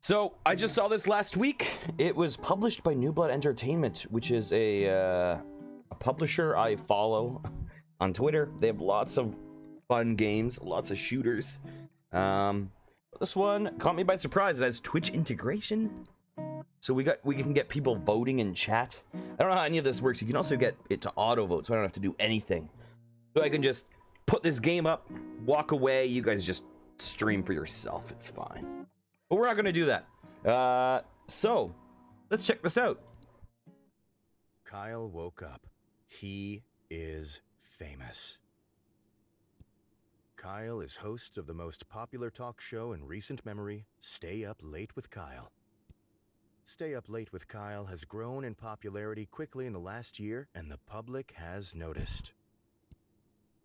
So I just saw this last week. It was published by New Blood Entertainment, which is a publisher I follow on Twitter. They have lots of fun games, lots of shooters. This one caught me by surprise. It has Twitch integration, so we can get people voting in chat. I don't know how any of this works. You can also get it to auto vote, so I don't have to do anything. So I can just put this game up, walk away. You guys just stream for yourself. It's fine. But we're not going to do that. So, let's check this out. Kyle woke up. He is famous. Kyle is host of the most popular talk show in recent memory, Stay Up Late with Kyle. Stay Up Late with Kyle has grown in popularity quickly in the last year, and the public has noticed.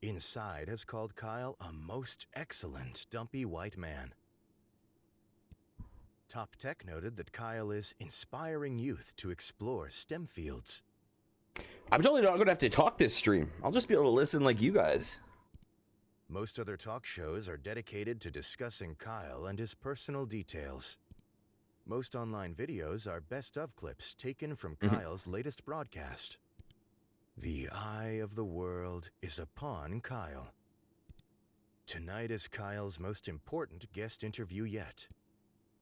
Inside has called Kyle a most excellent dumpy white man. Top Tech noted that Kyle is inspiring youth to explore STEM fields. I'm totally not going to have to talk this stream. I'll just be able to listen like you guys. Most other talk shows are dedicated to discussing Kyle and his personal details. Most online videos are best-of clips taken from Kyle's latest broadcast. The eye of the world is upon Kyle. Tonight is Kyle's most important guest interview yet.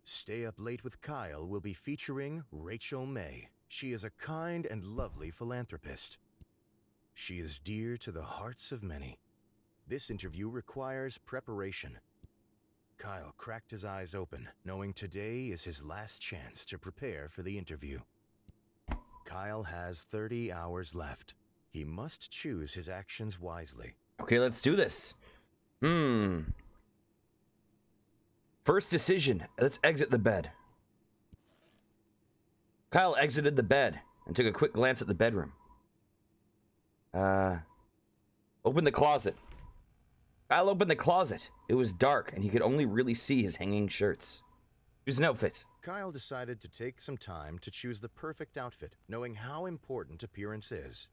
Stay Up Late with Kyle will be featuring Rachel May. She is a kind and lovely philanthropist. She is dear to the hearts of many. This interview requires preparation. Kyle cracked his eyes open, knowing today is his last chance to prepare for the interview. Kyle has 30 hours left. He must choose his actions wisely. Okay, let's do this. First decision. Let's exit the bed. Kyle exited the bed and took a quick glance at the bedroom. Open the closet. Kyle opened the closet. It was dark, and he could only really see his hanging shirts. Choose an outfit. Kyle decided to take some time to choose the perfect outfit, knowing how important appearance is.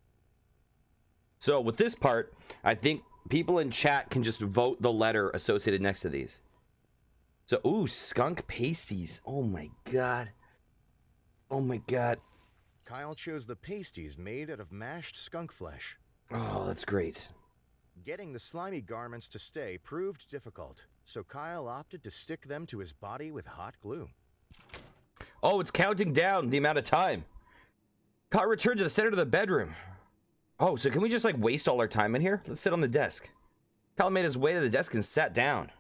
So with this part, I think people in chat can just vote the letter associated next to these. So, ooh, skunk pasties. Oh my god. Oh my god. Kyle chose the pasties made out of mashed skunk flesh. Oh, that's great. Getting the slimy garments to stay proved difficult, so Kyle opted to stick them to his body with hot glue. Oh, it's counting down the amount of time. Kyle returned to the center of the bedroom. Oh, so can we just like waste all our time in here? Let's sit on the desk. Kyle made his way to the desk and sat down.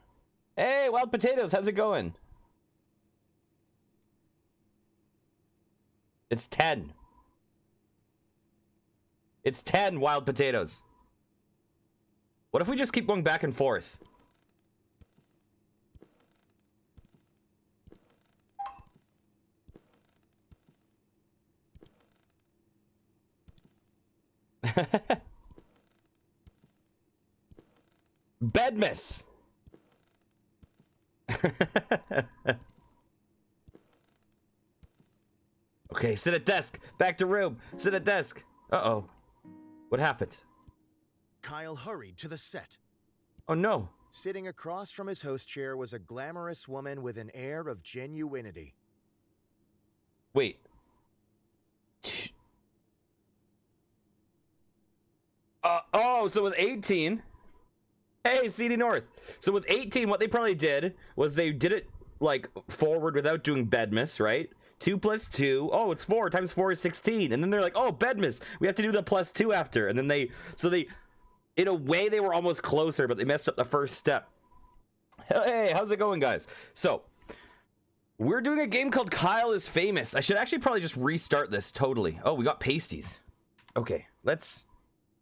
Hey, Wild Potatoes, how's it going? It's 10. It's 10, Wild Potatoes. What if we just keep going back and forth? Bedmas. Okay, sit at desk. Back to room. Sit at desk. Uh-oh. What happened? Kyle hurried to the set. Oh, no. Sitting across from his host chair was a glamorous woman with an air of genuinity. Wait. Oh, so with 18... Hey, CD North. So with 18, what they probably did was they did it, like, forward without doing Bedmas, right? 2 plus 2. Oh, it's 4 times 4 is 16. And then they're like, oh, Bedmas. We have to do the plus 2 after. And then they... In a way, they were almost closer, but they messed up the first step. Hey, how's it going, guys? So, we're doing a game called Kyle is Famous. I should actually probably just restart this totally. Oh, we got pasties. Okay, let's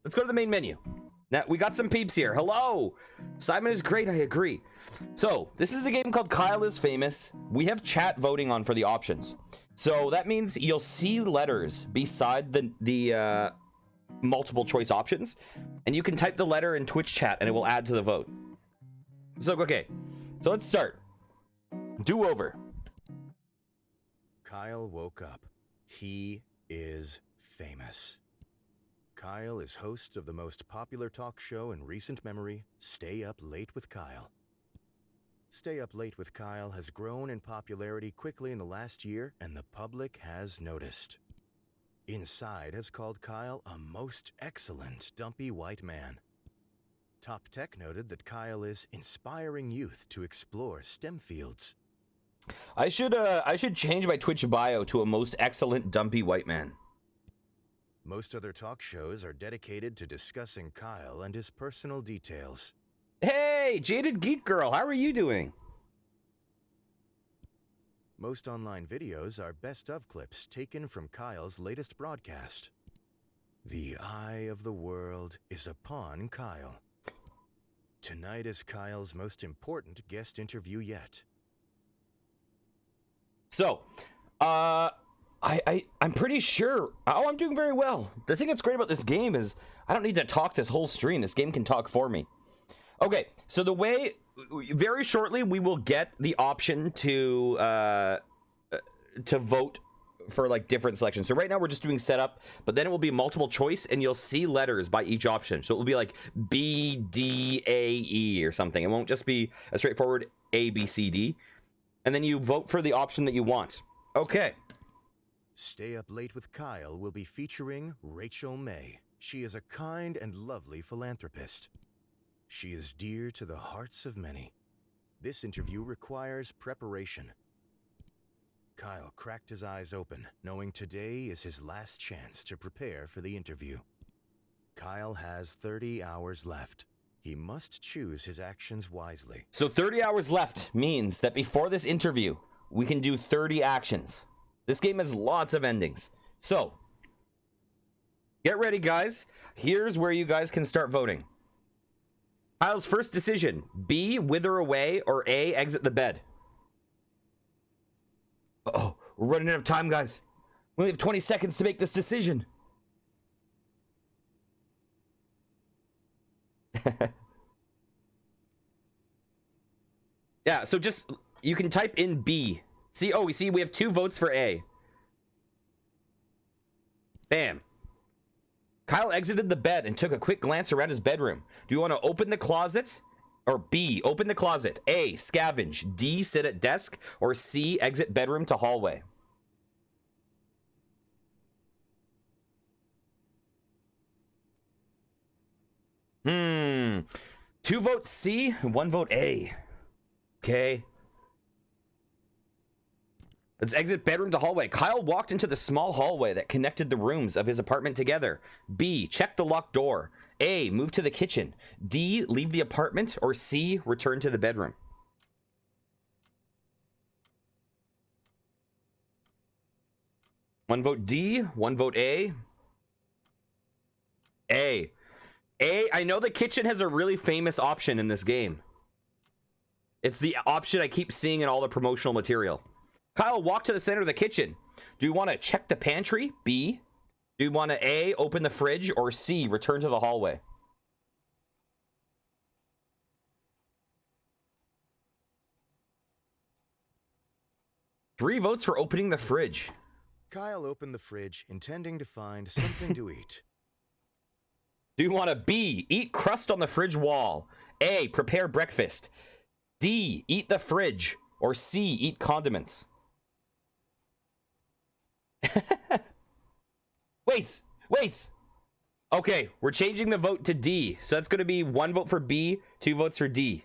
go to the main menu. Now, we got some peeps here. Hello! Simon is great, I agree. So, this is a game called Kyle is Famous. We have chat voting on for the options. So, that means you'll see letters beside the multiple choice options, and you can type the letter in Twitch chat and it will add to the vote. So, okay. So, let's start. Do over. Kyle woke up. He is famous. Kyle is host of the most popular talk show in recent memory, Stay Up Late with Kyle. Stay Up Late with Kyle has grown in popularity quickly in the last year, and the public has noticed. Inside has called Kyle a most excellent dumpy white man. Top Tech noted that Kyle is inspiring youth to explore STEM fields. I should change my Twitch bio to a most excellent dumpy white man. Most other talk shows are dedicated to discussing Kyle and his personal details. Hey, Jaded Geek Girl, how are you doing? Most online videos are best of clips taken from Kyle's latest broadcast. The eye of the world is upon Kyle. Tonight is Kyle's most important guest interview yet. So, I'm pretty sure. Oh, I'm doing very well. The thing that's great about this game is I don't need to talk this whole stream. This game can talk for me. Okay, so the way, very shortly, we will get the option to vote for like different selections. So right now we're just doing setup, but then it will be multiple choice, and you'll see letters by each option. So it will be like B, D, A, E or something. It won't just be a straightforward A, B, C, D. And then you vote for the option that you want. Okay. Stay Up Late with Kyle will be featuring Rachel May. She is a kind and lovely philanthropist. She is dear to the hearts of many. This interview requires preparation. Kyle cracked his eyes open, knowing today is his last chance to prepare for the interview. Kyle has 30 hours left. He must choose his actions wisely. So 30 hours left means that before this interview, we can do 30 actions. This game has lots of endings. So, get ready, guys. Here's where you guys can start voting. Kyle's first decision: B, wither away, or A, exit the bed. Uh-oh, we're running out of time, guys. We only have 20 seconds to make this decision. Yeah, so just, you can type in B. See, oh, we see we have 2 votes for A. Bam. Kyle exited the bed and took a quick glance around his bedroom. Do you want to open the closet? Or B, open the closet. A, scavenge. D, sit at desk. Or C, exit bedroom to hallway. Hmm. 2 votes C, 1 vote A. Okay. Let's exit bedroom to hallway. Kyle walked into the small hallway that connected the rooms of his apartment together. B, check the locked door. A, move to the kitchen. D, leave the apartment. Or C, return to the bedroom. One vote D, 1 vote A. A. A, I know the kitchen has a really famous option in this game. It's the option I keep seeing in all the promotional material. Kyle walked to the center of the kitchen. Do you want to check the pantry? B. Do you want to A, open the fridge? Or C, return to the hallway? Three votes for opening the fridge. Kyle opened the fridge, intending to find something to eat. Do you want to B, eat crust on the fridge wall? A, prepare breakfast. D, eat the fridge. Or C, eat condiments. Wait. Okay, we're changing the vote to D. So that's going to be 1 vote for B, 2 votes for D.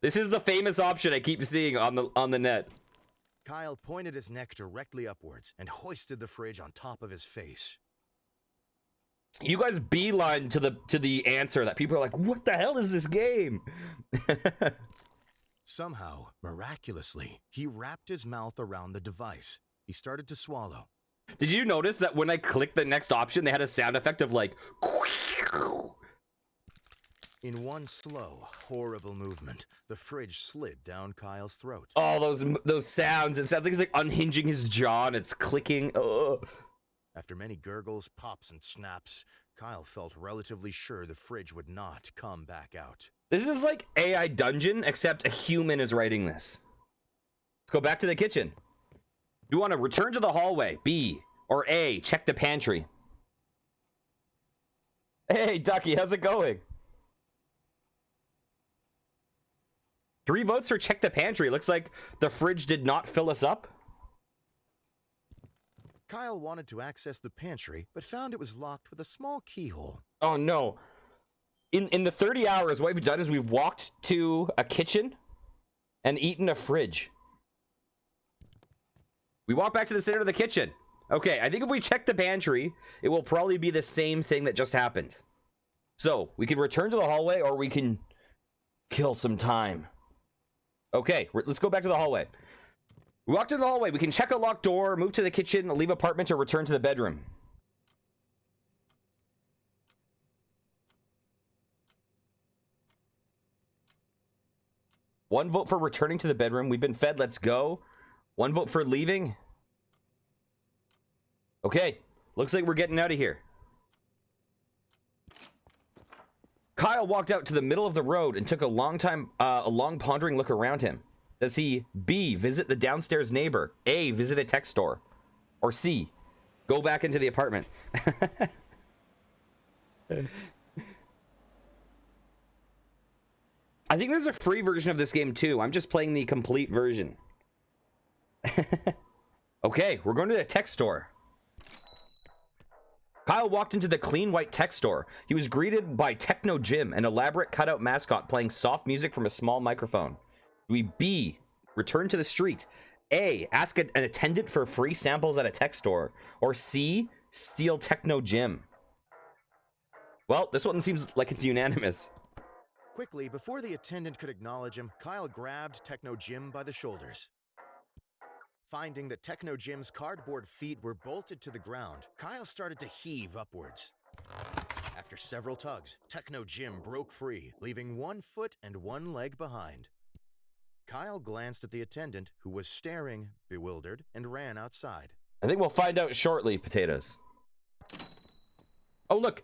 This is the famous option I keep seeing on the net. Kyle pointed his neck directly upwards and hoisted the fridge on top of his face. You guys beeline to the answer that people are like, what the hell is this game? Somehow, miraculously, he wrapped his mouth around the device. He started to swallow. Did you notice that when I clicked the next option, they had a sound effect of like... In one slow, horrible movement, the fridge slid down Kyle's throat. Oh, those sounds. It sounds like he's like unhinging his jaw and it's clicking. Ugh. After many gurgles, pops, and snaps, Kyle felt relatively sure the fridge would not come back out. This is like AI Dungeon, except a human is writing this. Let's go back to the kitchen. You want to return to the hallway, B, or A, check the pantry. Hey, Ducky, how's it going? 3 votes for check the pantry. Looks like the fridge did not fill us up. Kyle wanted to access the pantry, but found it was locked with a small keyhole. Oh no. In the 30 hours, what we've done is we've walked to a kitchen and eaten a fridge. We walk back to the center of the kitchen. Okay, I think if we check the pantry, it will probably be the same thing that just happened. So, we can return to the hallway or we can kill some time. Okay, let's go back to the hallway. We walked in the hallway. We can check a locked door, move to the kitchen, leave apartment, or return to the bedroom. One vote for returning to the bedroom. We've been fed. Let's go. One vote for leaving. Okay. Looks like we're getting out of here. Kyle walked out to the middle of the road and took a long pondering look around him. Does he B, visit the downstairs neighbor, A, visit a tech store, or C, go back into the apartment? I think there's a free version of this game too. I'm just playing the complete version. Okay, we're going to the tech store. Kyle walked into the clean white tech store. He was greeted by Techno Jim, an elaborate cutout mascot playing soft music from a small microphone. Do we B, return to the street, A, ask an attendant for free samples at a tech store, or C, steal Techno Jim? Well, this one seems like it's unanimous. Quickly, before the attendant could acknowledge him, Kyle grabbed Techno Jim by the shoulders. Finding that Techno Jim's cardboard feet were bolted to the ground, Kyle started to heave upwards. After several tugs, Techno Jim broke free, leaving 1 foot and 1 leg behind. Kyle glanced at the attendant, who was staring, bewildered, and ran outside. I think we'll find out shortly, potatoes. Oh, look.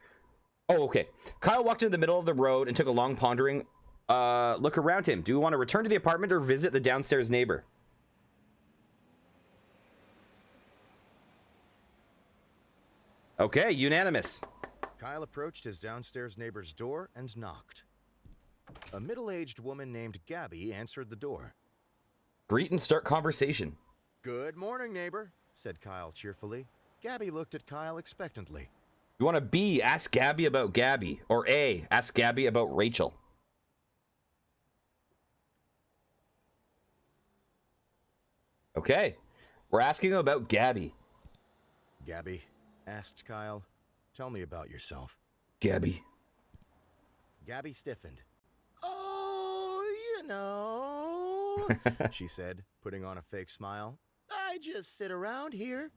Oh, okay. Kyle walked into the middle of the road and took a long pondering look around him. Do we want to return to the apartment or visit the downstairs neighbor? Okay, unanimous. Kyle approached his downstairs neighbor's door and knocked. A middle-aged woman named Gabby answered the door. Greet and start conversation. Good morning, neighbor, said Kyle cheerfully. Gabby looked at Kyle expectantly. You want to B, ask Gabby about Gabby, or A, ask Gabby about Rachel? Okay, we're asking about Gabby. Gabby, asked Kyle, tell me about yourself. Gabby. Gabby stiffened. Oh, you know, she said, putting on a fake smile. I just sit around here.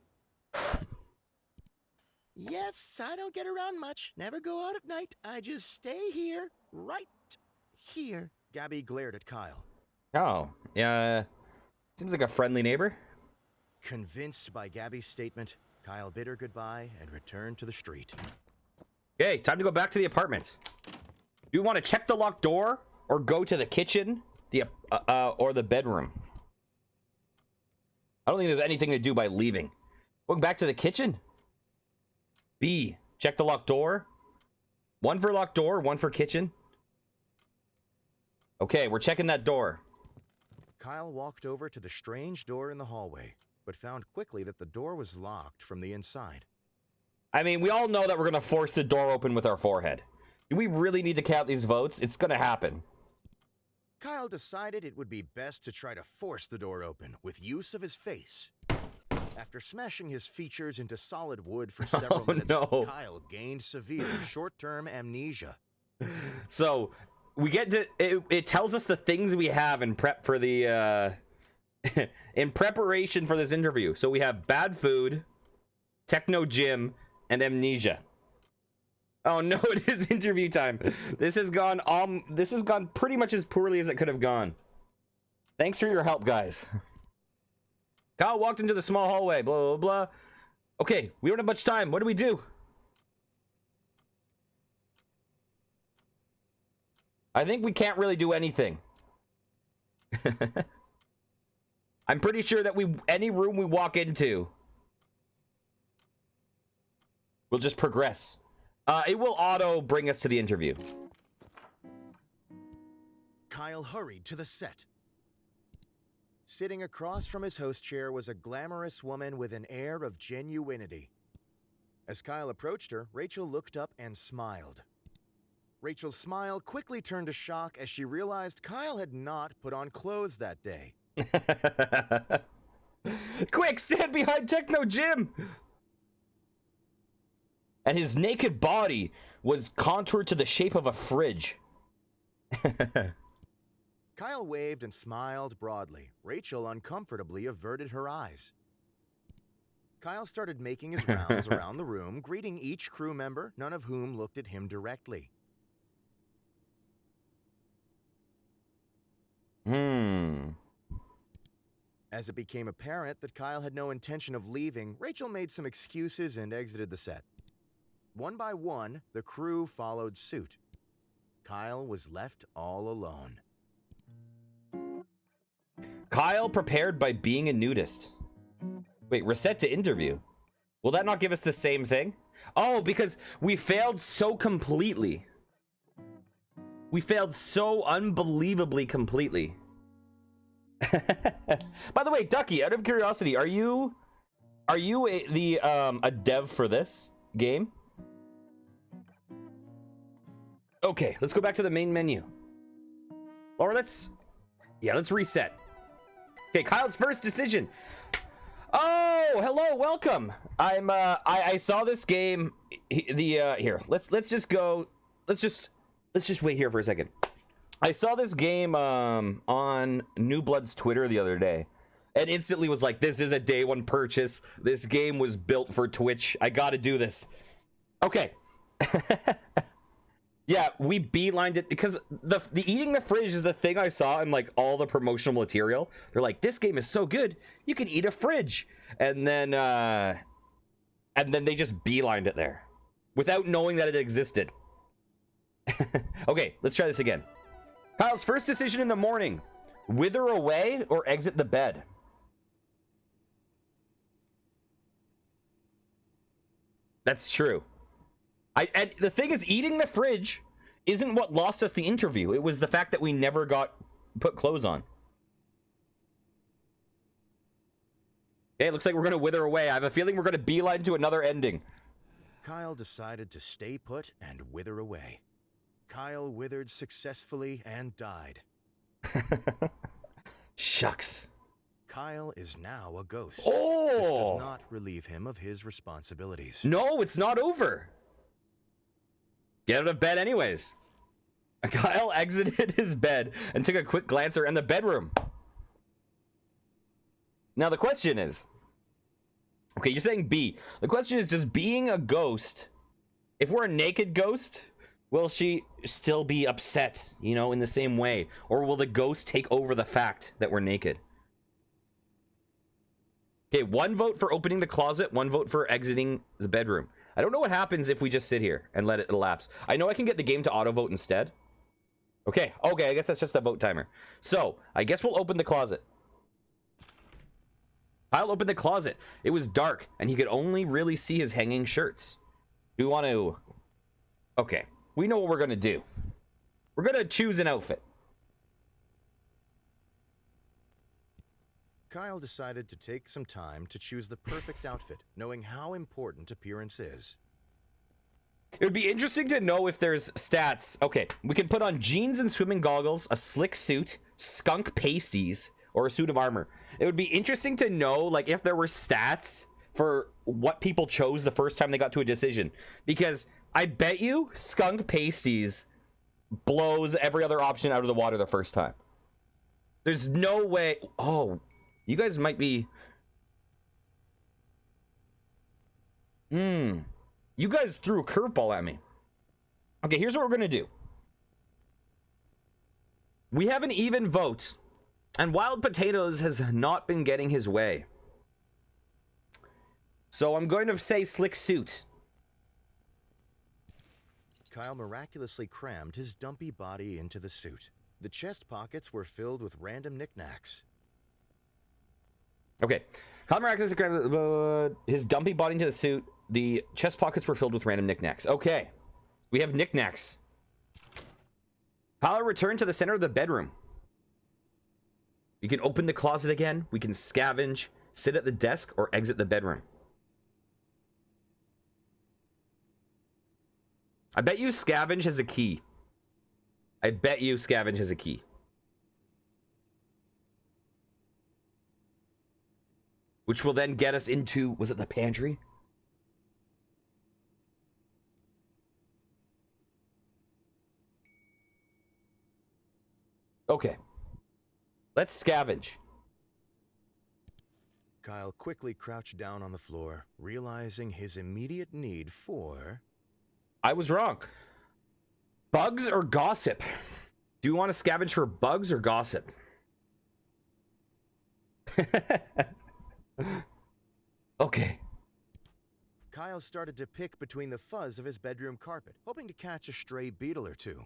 Yes, I don't get around much. Never go out at night. I just stay here, right here. Gabby glared at Kyle. Oh, yeah. Seems like a friendly neighbor. Convinced by Gabby's statement, Kyle bid her goodbye and returned to the street. Okay, time to go back to the apartment. Do you want to check the locked door or go to the kitchen, or the bedroom? I don't think there's anything to do by leaving. Going back to the kitchen? B, check the locked door. 1 for locked door, 1 for kitchen. Okay, we're checking that door. Kyle walked over to the strange door in the hallway, but found quickly that the door was locked from the inside. I mean, we all know that we're going to force the door open with our forehead. Do we really need to count these votes? It's going to happen. Kyle decided it would be best to try to force the door open with use of his face. After smashing his features into solid wood for several minutes, Kyle gained severe short-term amnesia. So, we get to... It tells us the things we have in prep for the... in preparation for this interview. So we have bad food, Techno Gym, and amnesia. Oh no, it is interview time. This has gone pretty much as poorly as it could have gone. Thanks for your help, guys. Kyle walked into the small hallway, blah, blah, blah. Okay, we don't have much time. What do we do? I think we can't really do anything. I'm pretty sure that any room we walk into, we'll just progress. It will auto bring us to the interview. Kyle hurried to the set. Sitting across from his host chair was a glamorous woman with an air of genuinity. As Kyle approached her, Rachel looked up and smiled. Rachel's smile quickly turned to shock as she realized Kyle had not put on clothes that day. Quick, stand behind Techno Jim! And his naked body was contoured to the shape of a fridge. Kyle waved and smiled broadly. Rachel uncomfortably averted her eyes. Kyle started making his rounds around the room, greeting each crew member, none of whom looked at him directly. As it became apparent that Kyle had no intention of leaving, Rachel made some excuses and exited the set. One by one, the crew followed suit. Kyle was left all alone. Kyle prepared by being a nudist. Wait, reset to interview. Will that not give us the same thing? Oh, because we failed so completely. We failed so unbelievably completely. By the way, Ducky, out of curiosity, are you a dev for this game? Okay, let's go back to the main menu. Or let's reset. Okay, Kyle's first decision. Oh, hello, welcome. I saw this game. Here, let's just wait here for a second. I saw this game on New Blood's Twitter the other day, and instantly was like, this is a day one purchase. This game was built for Twitch. I gotta do this. Okay. Yeah, we beelined it because the eating the fridge is the thing I saw in like all the promotional material. They're like, this game is so good, you can eat a fridge. And then they just beelined it there without knowing that it existed. Okay, let's try this again. Kyle's first decision in the morning: wither away or exit the bed. That's true. And the thing is, eating the fridge isn't what lost us the interview. It was the fact that we never put clothes on. Okay, it looks like we're gonna wither away. I have a feeling we're gonna beeline to another ending. Kyle decided to stay put and wither away. Kyle withered successfully and died. Shucks. Kyle is now a ghost. Oh! This does not relieve him of his responsibilities. No, it's not over. Get out of bed anyways. Kyle exited his bed and took a quick glance around the bedroom. Now the question is, okay, you're saying B. The question is, does being a ghost, if we're a naked ghost, will she still be upset, you know, in the same way? Or will the ghost take over the fact that we're naked? Okay, 1 vote for opening the closet, 1 vote for exiting the bedroom. I don't know what happens if we just sit here and let it elapse. I know I can get the game to auto vote instead. Okay, I guess that's just a vote timer. So, I guess we'll open the closet. I'll open the closet. It was dark, and he could only really see his hanging shirts. Do we want to... Okay, we know what we're going to do. We're going to choose an outfit. Kyle decided to take some time to choose the perfect outfit, knowing how important appearance is. It would be interesting to know if there's stats. Okay, we can put on jeans and swimming goggles, a slick suit, skunk pasties, or a suit of armor. It would be interesting to know, like, if there were stats for what people chose the first time they got to a decision. Because I bet you skunk pasties blows every other option out of the water the first time. There's no way... Oh... You guys might be... You guys threw a curveball at me. Okay, here's what we're going to do. We have an even vote, and Wild Potatoes has not been getting his way. So I'm going to say slick suit. Kyle miraculously crammed his dumpy body into the suit. The chest pockets were filled with random knickknacks. Okay, Kyle miraculously crammed his dumpy body into the suit. The chest pockets were filled with random knickknacks. Okay, we have knickknacks. Kyle returned to the center of the bedroom. You can open the closet again. We can scavenge, sit at the desk, or exit the bedroom. I bet you scavenge has a key. I bet you scavenge has a key. Which will then get us into, was it the pantry? Okay. Let's scavenge. Kyle quickly crouched down on the floor, realizing his immediate need for... I was wrong. Bugs or gossip? Do you want to scavenge for bugs or gossip? Okay. Kyle started to pick between the fuzz of his bedroom carpet, hoping to catch a stray beetle or two.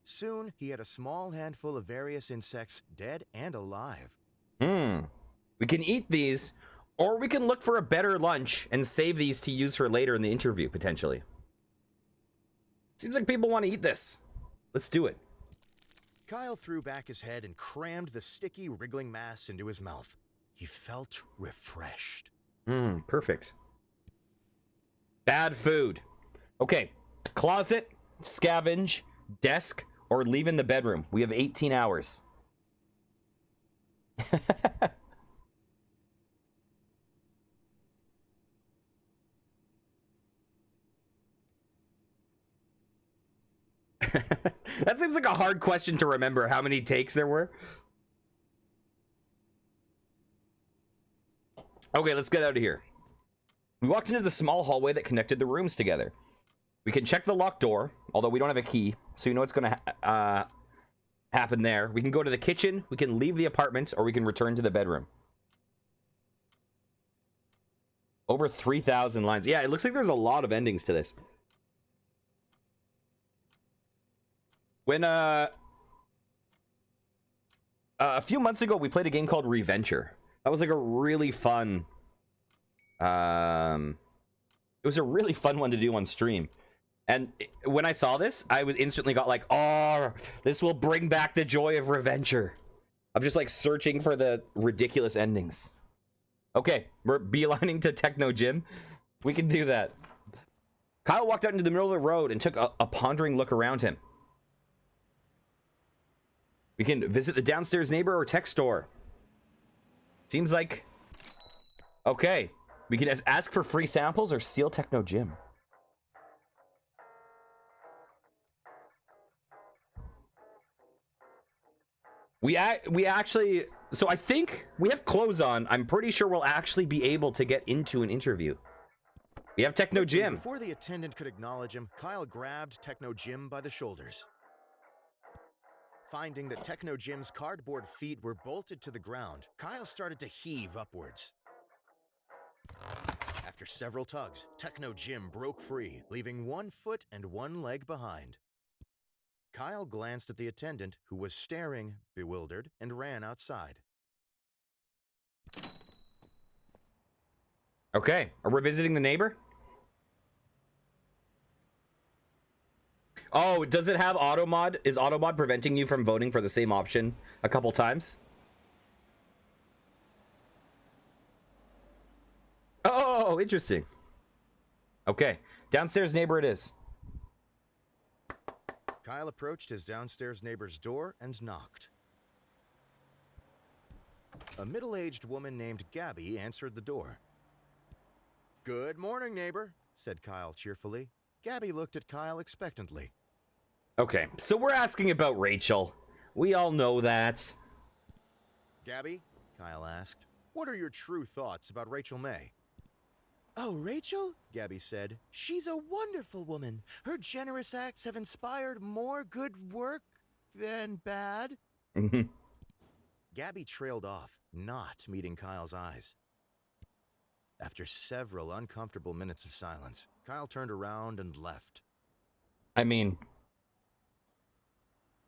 Soon, he had a small handful of various insects, dead and alive. We can eat these, or we can look for a better lunch and save these to use for later in the interview, potentially. Seems like people want to eat this. Let's do it. Kyle threw back his head and crammed the sticky, wriggling mass into his mouth. He felt refreshed. Perfect. Bad food. Okay, closet, scavenge, desk, or leave in the bedroom. We have 18 hours. That seems like a hard question to remember, how many takes there were. Okay, let's get out of here. We walked into the small hallway that connected the rooms together. We can check the locked door, although we don't have a key, so you know what's going to happen there. We can go to the kitchen, we can leave the apartment, or we can return to the bedroom. Over 3,000 lines. Yeah, it looks like there's a lot of endings to this. When, a few months ago, we played a game called Reventure. That was like a really fun, it was a really fun one to do on stream. And when I saw this, I was instantly got like, oh, this will bring back the joy of Reventure. I'm just like searching for the ridiculous endings. Okay, we're beelining to Techno Gym. We can do that. Kyle walked out into the middle of the road and took a pondering look around him. We can visit the downstairs neighbor or tech store. Seems like... Okay. We can ask for free samples or steal Techno Gym. We actually... So I think we have clothes on. I'm pretty sure we'll actually be able to get into an interview. We have Techno Gym. Before the attendant could acknowledge him, Kyle grabbed Techno Jim by the shoulders. Finding that Techno Jim's cardboard feet were bolted to the ground, Kyle started to heave upwards. After several tugs, Techno Jim broke free, leaving one foot and one leg behind. Kyle glanced at the attendant, who was staring, bewildered, and ran outside. Okay, are we visiting the neighbor? Oh, does it have auto mod? Is auto mod preventing you from voting for the same option a couple times? Oh, interesting. Okay, downstairs neighbor it is. Kyle approached his downstairs neighbor's door and knocked. A middle-aged woman named Gabby answered the door. "Good morning, neighbor," said Kyle cheerfully. Gabby looked at Kyle expectantly. Okay, so we're asking about Rachel. We all know that. "Gabby," Kyle asked, "what are your true thoughts about Rachel May?" "Oh, Rachel?" Gabby said. "She's a wonderful woman. Her generous acts have inspired more good work than bad." Gabby trailed off, not meeting Kyle's eyes. After several uncomfortable minutes of silence, Kyle turned around and left. I mean,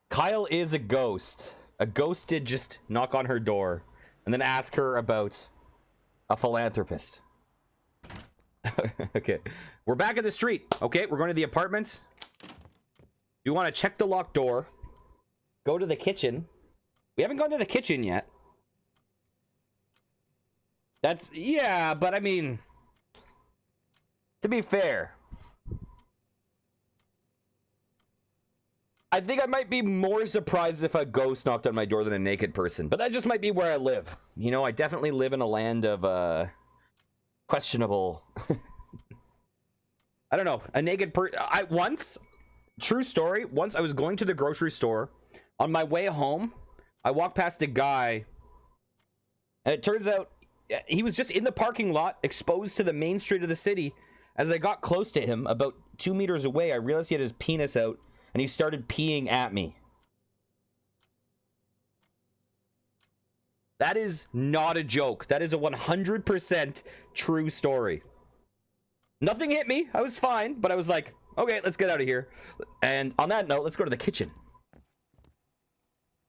Kyle is a ghost. A ghost did just knock on her door and then ask her about a philanthropist. Okay, we're back at the street. Okay, we're going to the apartment. You want to check the locked door. Go to the kitchen. We haven't gone to the kitchen yet. Yeah, but I mean, to be fair, I think I might be more surprised if a ghost knocked on my door than a naked person. But that just might be where I live. You know, I definitely live in a land of questionable. I don't know. A naked person. True story. Once I was going to the grocery store. On my way home, I walked past a guy, and it turns out he was just in the parking lot, exposed to the main street of the city. As I got close to him, about 2 meters away, I realized he had his penis out, and he started peeing at me. That is not a joke. That is a 100% true story. Nothing hit me. I was fine, but I was like, okay, let's get out of here. And on that note, let's go to the kitchen.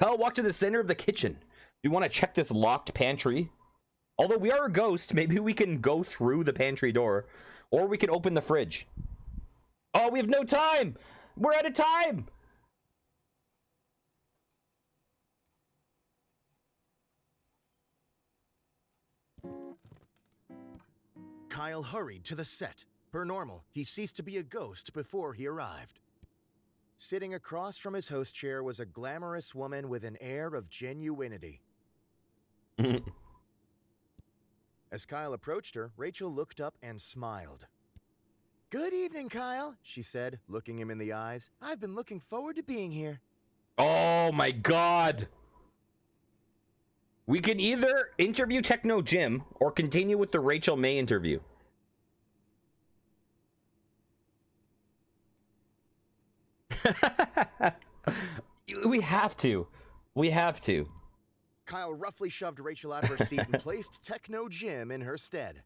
Kyle, walk to the center of the kitchen. Do you want to check this locked pantry? Although we are a ghost, maybe we can go through the pantry door, or we can open the fridge. Oh, we have no time. We're out of time. Kyle hurried to the set. Per normal, he ceased to be a ghost before he arrived. Sitting across from his host chair was a glamorous woman with an air of genuinity. As Kyle approached her, Rachel looked up and smiled. "Good evening, Kyle," she said, looking him in the eyes. "I've been looking forward to being here." Oh my god. We can either interview Techno Jim or continue with the Rachel May interview. We have to. We have to. Kyle roughly shoved Rachel out of her seat and placed Techno Jim in her stead.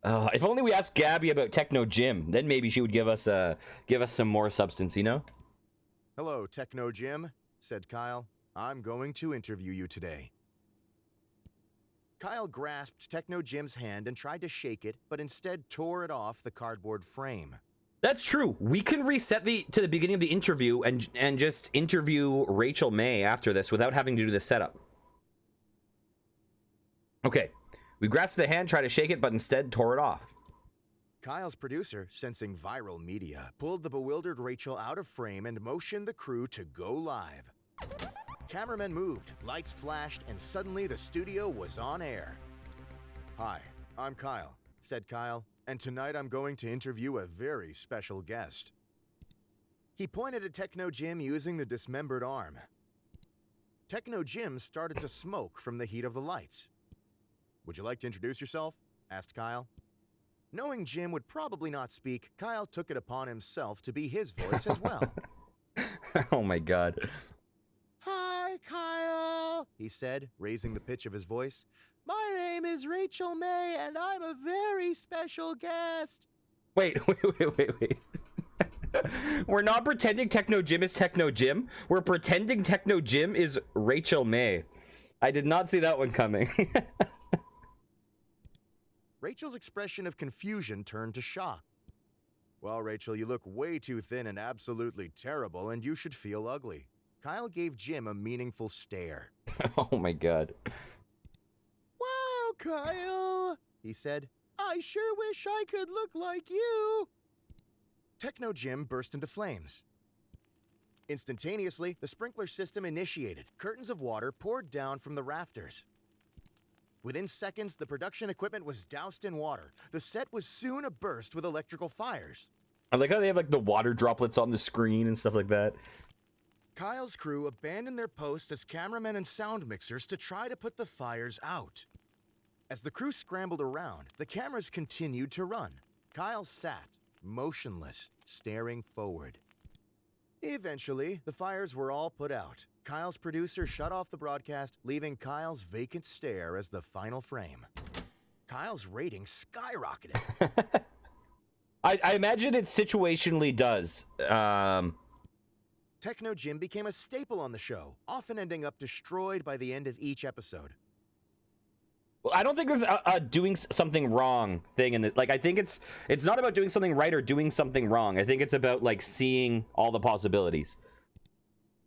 If only we asked Gabby about Techno Jim, then maybe she would give us some more substance, you know? "Hello, Techno Jim," said Kyle. "I'm going to interview you today." Kyle grasped Techno Jim's hand and tried to shake it, but instead tore it off the cardboard frame. That's true. We can reset to the beginning of the interview and just interview Rachel May after this without having to do the setup. Okay. We grasped the hand, tried to shake it, but instead tore it off. Kyle's producer, sensing viral media, pulled the bewildered Rachel out of frame and motioned the crew to go live. Cameramen moved, lights flashed, and suddenly the studio was on air. "Hi, I'm Kyle," said Kyle, "and tonight I'm going to interview a very special guest." He pointed at Techno Jim using the dismembered arm. Techno Jim started to smoke from the heat of the lights. "Would you like to introduce yourself?" asked Kyle. Knowing Jim would probably not speak, Kyle took it upon himself to be his voice as well. Oh my god. "Hi, Kyle," he said, raising the pitch of his voice. "My name is Rachel May, and I'm a very special guest." Wait. We're not pretending Techno Jim is Techno Jim. We're pretending Techno Jim is Rachel May. I did not see that one coming. Rachel's expression of confusion turned to shock. "Well, Rachel, you look way too thin and absolutely terrible, and you should feel ugly." Kyle gave Jim a meaningful stare. Oh my god. "Wow, Kyle," he said. "I sure wish I could look like you." Techno Jim burst into flames. Instantaneously, the sprinkler system initiated. Curtains of water poured down from the rafters. Within seconds, the production equipment was doused in water. The set was soon aburst with electrical fires. I like how they have like the water droplets on the screen and stuff like that. Kyle's crew abandoned their posts as cameramen and sound mixers to try to put the fires out. As the crew scrambled around, the cameras continued to run. Kyle sat, motionless, staring forward. Eventually, the fires were all put out. Kyle's producer shut off the broadcast, leaving Kyle's vacant stare as the final frame. Kyle's rating skyrocketed. I imagine it situationally does. Techno Jim became a staple on the show, often ending up destroyed by the end of each episode. Well, I don't think there's a doing something wrong thing in it. Like, I think it's not about doing something right or doing something wrong. I think it's about like seeing all the possibilities.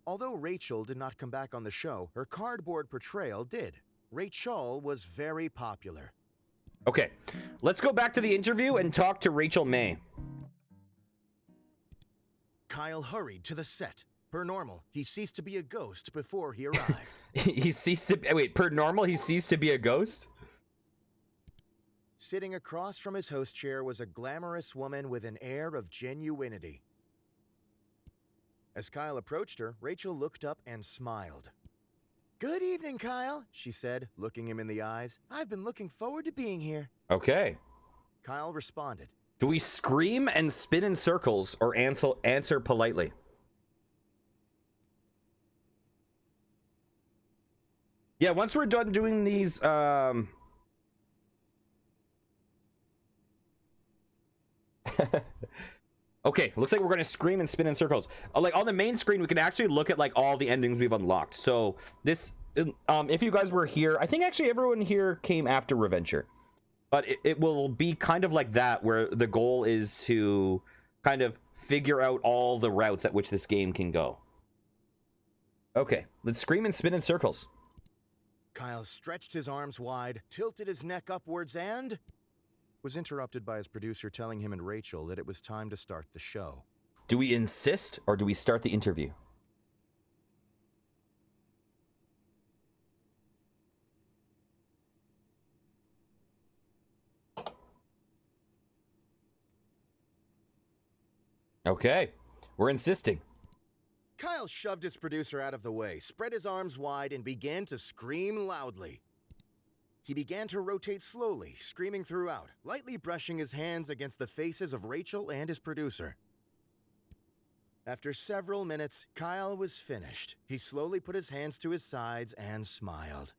Although Rachel did not come back on the show, her cardboard portrayal did. Rachel was very popular. Okay, let's go back to the interview and talk to Rachel May. Kyle hurried to the set. Per normal, he ceased to be a ghost before he arrived. He ceased to... Wait, per normal, he ceased to be a ghost? Sitting across from his host chair was a glamorous woman with an air of genuinity. As Kyle approached her, Rachel looked up and smiled. "Good evening, Kyle," she said, looking him in the eyes. "I've been looking forward to being here." Okay. Kyle responded. Do we scream and spin in circles or answer politely? Yeah, once we're done doing these, okay, looks like we're gonna scream and spin in circles. Like on the main screen, we can actually look at like all the endings we've unlocked. So this, if you guys were here, I think actually everyone here came after Reventure, but it will be kind of like that, where the goal is to kind of figure out all the routes at which this game can go. Okay, let's scream and spin in circles. Kyle stretched his arms wide, tilted his neck upwards, and was interrupted by his producer telling him and Rachel that it was time to start the show. Do we insist or do we start the interview? Okay, we're insisting. Kyle shoved his producer out of the way, spread his arms wide, and began to scream loudly. He began to rotate slowly, screaming throughout, lightly brushing his hands against the faces of Rachel and his producer. After several minutes, Kyle was finished. He slowly put his hands to his sides and smiled.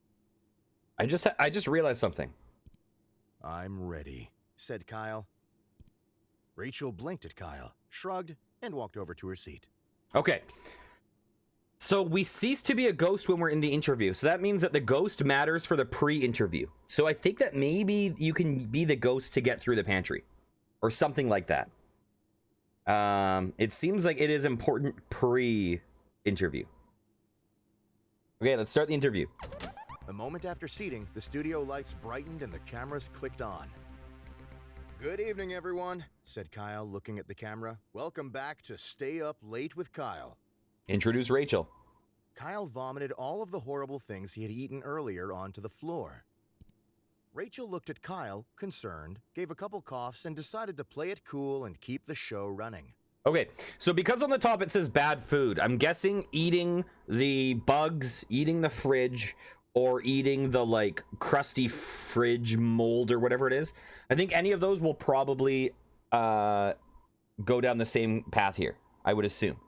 I just realized something. "I'm ready," said Kyle. Rachel blinked at Kyle, shrugged, and walked over to her seat. Okay. So we cease to be a ghost when we're in the interview. So that means that the ghost matters for the pre-interview. So I think that maybe you can be the ghost to get through the pantry or something like that. It seems like it is important pre-interview. Okay, let's start the interview. A moment after seating, the studio lights brightened and the cameras clicked on. "Good evening, everyone," said Kyle, looking at the camera. "Welcome back to Stay Up Late with Kyle." Introduce Rachel. Kyle vomited all of the horrible things he had eaten earlier onto the floor. Rachel looked at Kyle, concerned, gave a couple coughs, and decided to play it cool and keep the show running. Okay, so because on the top it says bad food, I'm guessing eating the bugs, eating the fridge, or eating the, like, crusty fridge mold or whatever it is. I think any of those will probably go down the same path here, I would assume.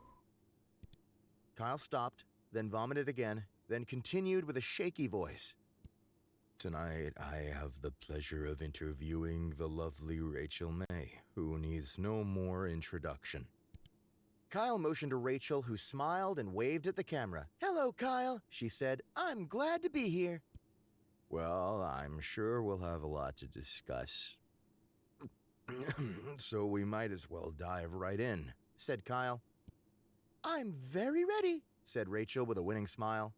Kyle stopped, then vomited again, then continued with a shaky voice. "Tonight, I have the pleasure of interviewing the lovely Rachel May, who needs no more introduction." Kyle motioned to Rachel, who smiled and waved at the camera. "Hello, Kyle," she said. "I'm glad to be here." "Well, I'm sure we'll have a lot to discuss. So we might as well dive right in," said Kyle. "I'm very ready," said Rachel with a winning smile.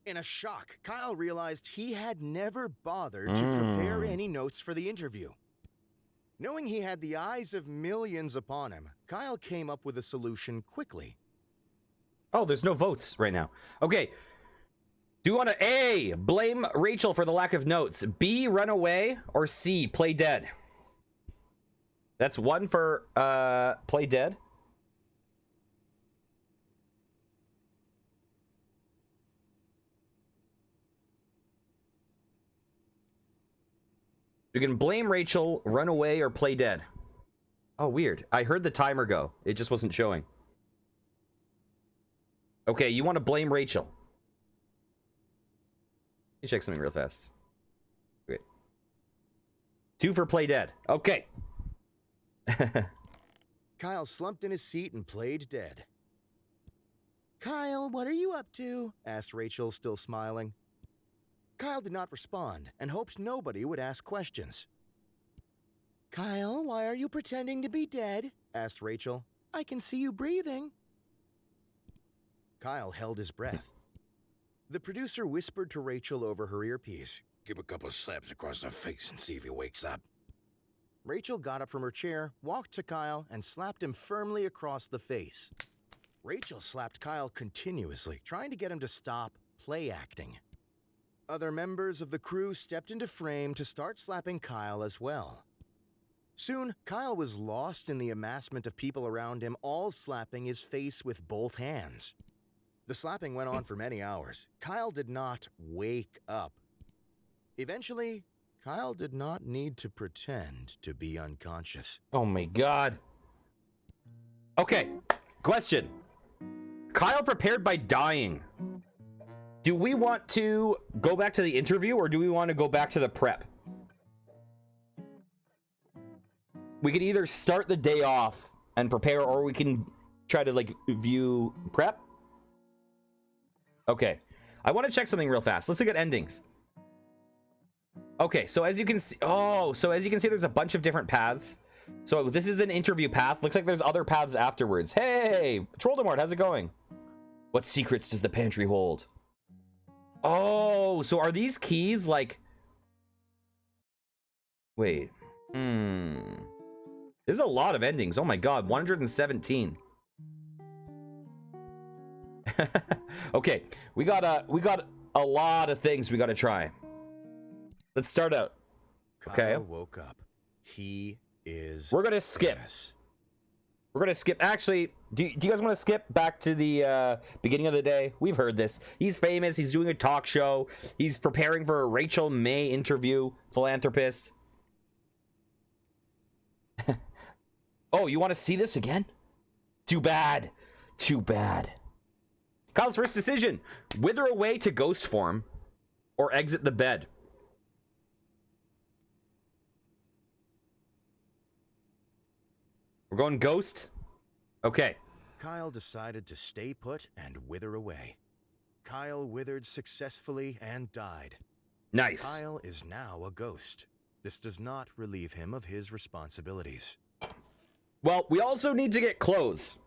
In a shock, Kyle realized he had never bothered to prepare any notes for the interview. Knowing he had the eyes of millions upon him, Kyle came up with a solution quickly. Oh, there's no votes right now. Okay. Do you want to A, blame Rachel for the lack of notes, B, run away, or C, play dead? That's one for play dead. You can blame Rachel, run away, or play dead. Oh, weird. I heard the timer go. It just wasn't showing. Okay, you want to blame Rachel. Let me check something real fast. Okay. 2 for play dead. Okay. Kyle slumped in his seat and played dead. "Kyle, what are you up to?" asked Rachel, still smiling. Kyle did not respond and hoped nobody would ask questions. "Kyle, why are you pretending to be dead?" asked Rachel. "I can see you breathing." Kyle held his breath. The producer whispered to Rachel over her earpiece. Give a couple slaps across the face and see if he wakes up. Rachel got up from her chair, walked to Kyle, and slapped him firmly across the face. Rachel slapped Kyle continuously, trying to get him to stop play acting. Other members of the crew stepped into frame to start slapping Kyle as well. Soon, Kyle was lost in the amassment of people around him, all slapping his face with both hands. The slapping went on for many hours. Kyle did not wake up. Eventually, Kyle did not need to pretend to be unconscious. Oh my god. Okay, question. Kyle prepared by dying. Do we want to go back to the interview or do we want to go back to the prep? We could either start the day off and prepare, or we can try to like view prep. Okay, I want to check something real fast. Let's look at endings. Okay, so as you can see, there's a bunch of different paths. So this is an interview path. Looks like there's other paths afterwards. Hey, Troldemort, how's it going? What secrets does the pantry hold? Oh, so are these keys like... Wait. There's a lot of endings. Oh my god, 117. Okay, we got a lot of things we got to try. Let's start out. Okay. Kyle woke up. He is... We're gonna skip. We're gonna skip. Actually, do you guys want to skip back to the beginning of the day? We've heard this. He's famous. He's doing a talk show. He's preparing for a Rachel May interview. Philanthropist. Oh, you want to see this again? Too bad. Too bad. Kyle's first decision: wither away to ghost form, or exit the bed. We're going ghost? Okay. Kyle decided to stay put and wither away. Kyle withered successfully and died. Nice. Kyle is now a ghost. This does not relieve him of his responsibilities. Well, we also need to get clothes.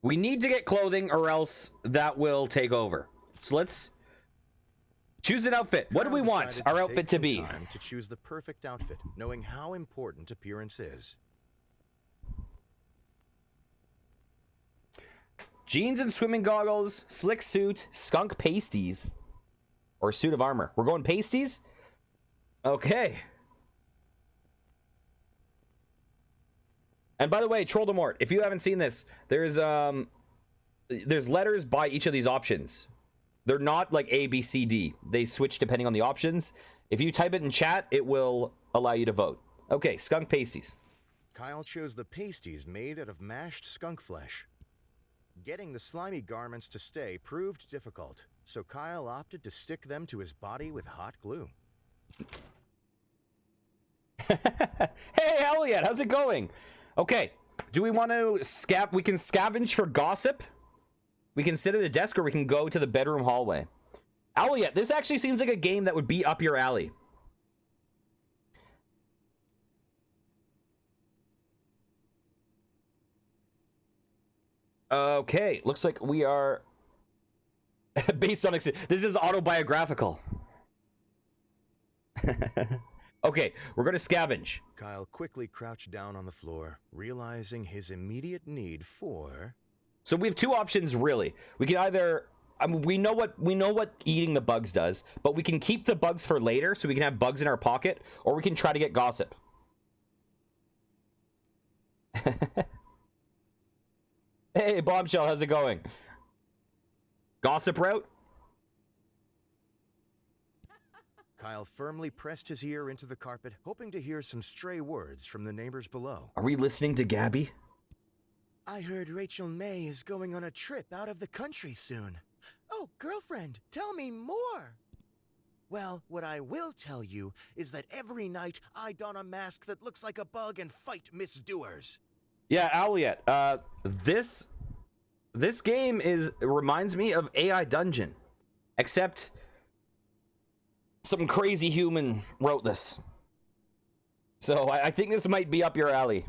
We need to get clothing or else that will take over. So let's choose an outfit. What do we want our outfit to be? Time to choose the perfect outfit, knowing how important appearance is. Jeans and swimming goggles, slick suit, skunk pasties, or suit of armor. We're going pasties? Okay. And by the way, Troldemort, if you haven't seen this, there's letters by each of these options. They're not like A, B, C, D. They switch depending on the options. If you type it in chat, it will allow you to vote. Okay, skunk pasties. Kyle chose the pasties made out of mashed skunk flesh. Getting the slimy garments to stay proved difficult, so Kyle opted to stick them to his body with hot glue. Hey, Elliot, how's it going? Okay, do we want to we can scavenge for gossip? We can sit at a desk or we can go to the bedroom hallway. Elliot, this actually seems like a game that would be up your alley. Okay, looks like we are based on this is autobiographical. Okay, we're gonna scavenge. Kyle quickly crouched down on the floor, realizing his immediate need for... So we have two options, really. We can either, I mean, we know what eating the bugs does, but we can keep the bugs for later, so we can have bugs in our pocket, or we can try to get gossip. Hey, Bombshell, how's it going? Gossip route? Kyle firmly pressed his ear into the carpet, hoping to hear some stray words from the neighbors below. Are we listening to Gabby? I heard Rachel May is going on a trip out of the country soon. Oh, girlfriend, tell me more. Well, what I will tell you is that every night I don a mask that looks like a bug and fight misdoers. Yeah, Elliot, this game reminds me of AI Dungeon, except some crazy human wrote this. So I think this might be up your alley.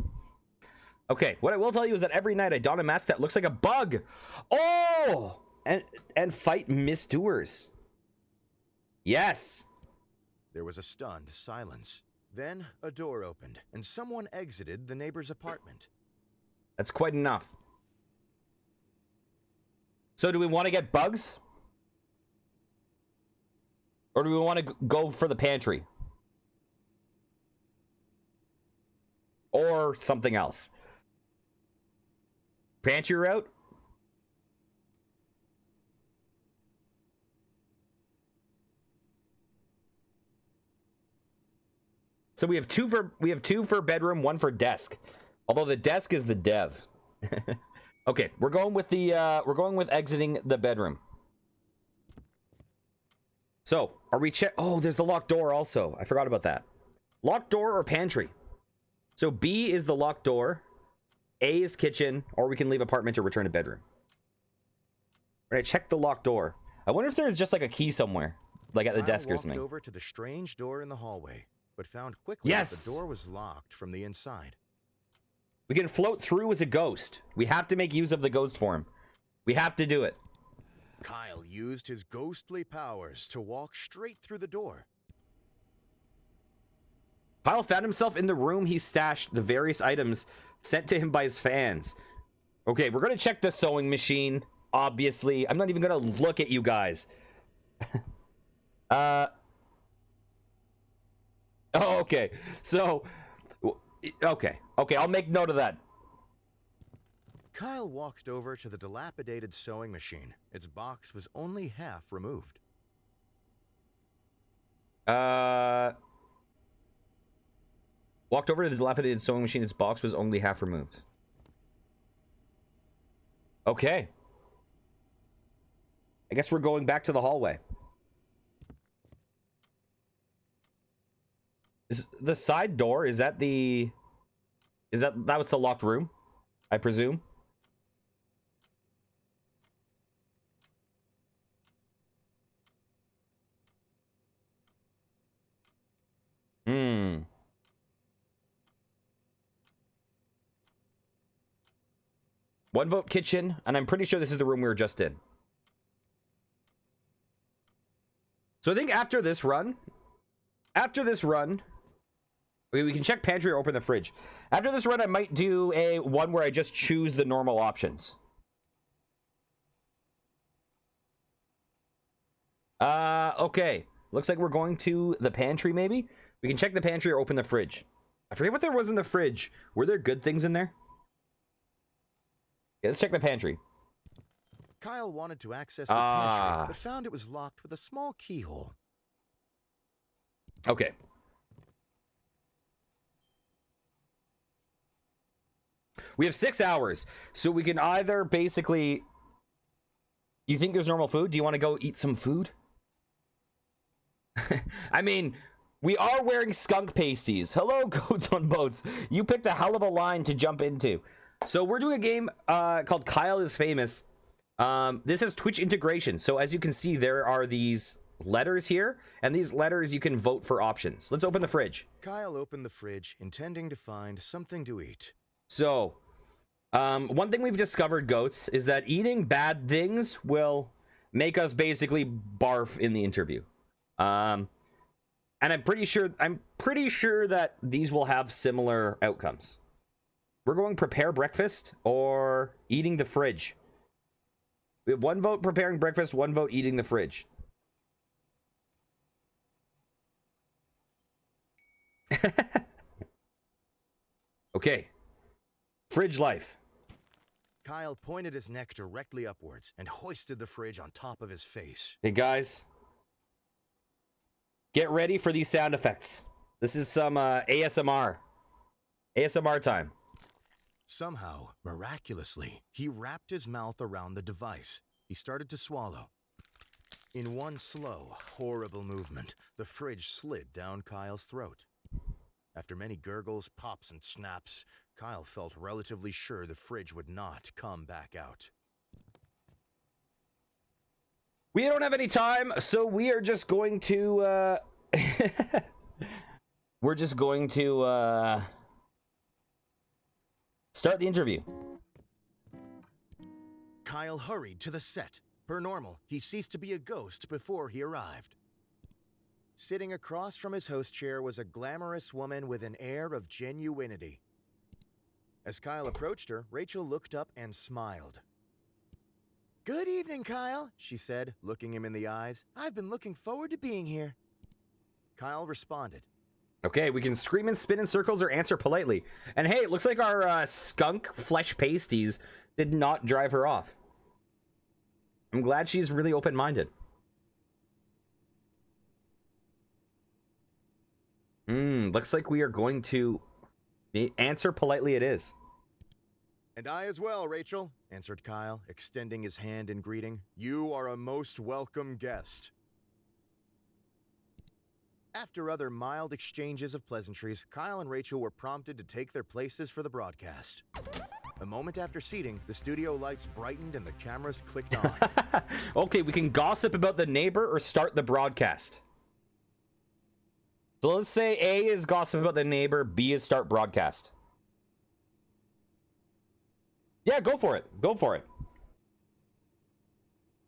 Okay, what I will tell you is that every night I don a mask that looks like a bug. Oh! and fight misdoers. Yes. There was a stunned silence. Then a door opened, and someone exited the neighbor's apartment. That's quite enough. So do we want to get bugs? Or do we want to go for the pantry? Or something else? Pantry route? So we have two for bedroom, one for desk. Although the desk is the dev. Okay, we're going with exiting the bedroom. So, are we oh, there's the locked door also. I forgot about that. Locked door or pantry? So B is the locked door, A is kitchen, or we can leave apartment to return to bedroom. All right, check the locked door. I wonder if there's just like a key somewhere, like at the desk or something. Kyle walked over to the strange door in the hallway, but found quickly that the door was locked from the inside. We can float through as a ghost. We have to make use of the ghost form. We have to do it. Kyle used his ghostly powers to walk straight through the door. Kyle found himself in the room he stashed the various items sent to him by his fans. Okay, we're going to check the sewing machine, obviously. I'm not even going to look at you guys. Oh, okay. So, okay, I'll make note of that. Kyle walked over to the dilapidated sewing machine. Its box was only half removed. Walked over to the dilapidated sewing machine. Its box was only half removed. Okay. I guess we're going back to the hallway. Is the side door, is that the... that was the locked room, I presume? One vote kitchen, and I'm pretty sure this is the room we were just in. So I think after this run, we can check pantry or open the fridge. After this run, I might do one where I just choose the normal options. Okay. Looks like we're going to the pantry, maybe? We can check the pantry or open the fridge. I forget what there was in the fridge. Were there good things in there? Yeah, let's check the pantry. Kyle wanted to access the pantry, but found it was locked with a small keyhole. Okay. We have 6 hours, so we can either basically... You think there's normal food? Do you want to go eat some food? I mean, we are wearing skunk pasties. Hello, goats on boats. You picked a hell of a line to jump into. So we're doing a game called Kyle is Famous. This is Twitch integration. So as you can see, there are these letters here, and these letters you can vote for options. Let's open the fridge. Kyle opened the fridge, intending to find something to eat. So, one thing we've discovered, goats, is that eating bad things will make us basically barf in the interview. And I'm pretty sure that these will have similar outcomes. We're going prepare breakfast or eating the fridge. We have one vote preparing breakfast, one vote eating the fridge. Okay. Fridge life. Kyle pointed his neck directly upwards and hoisted the fridge on top of his face. Hey guys, get ready for these sound effects. This is some ASMR time. Somehow, miraculously, he wrapped his mouth around the device. He started to swallow. In one slow, horrible movement, the fridge slid down Kyle's throat. After many gurgles, pops, and snaps, Kyle felt relatively sure the fridge would not come back out. We don't have any time, so we are just going to, we're just going to, start the interview. Kyle hurried to the set, Per normal, he ceased to be a ghost before he arrived. Sitting across from his host chair was a glamorous woman with an air of genuinity. As Kyle approached her, Rachel looked up and smiled. "Good evening, Kyle," she said, looking him in the eyes. "I've been looking forward to being here." Kyle responded. Okay, we can scream and spin in circles or answer politely. And hey, it looks like our skunk flesh pasties did not drive her off. I'm glad she's really open-minded. Looks like we are going to answer politely it is. "And I as well, Rachel," answered Kyle, extending his hand in greeting. "You are a most welcome guest." After other mild exchanges of pleasantries, Kyle and Rachel were prompted to take their places for the broadcast. A moment after seating, the studio lights brightened and the cameras clicked on. Okay, we can gossip about the neighbor or start the broadcast. So let's say A is gossip about the neighbor, B is start broadcast. Yeah, go for it. Go for it.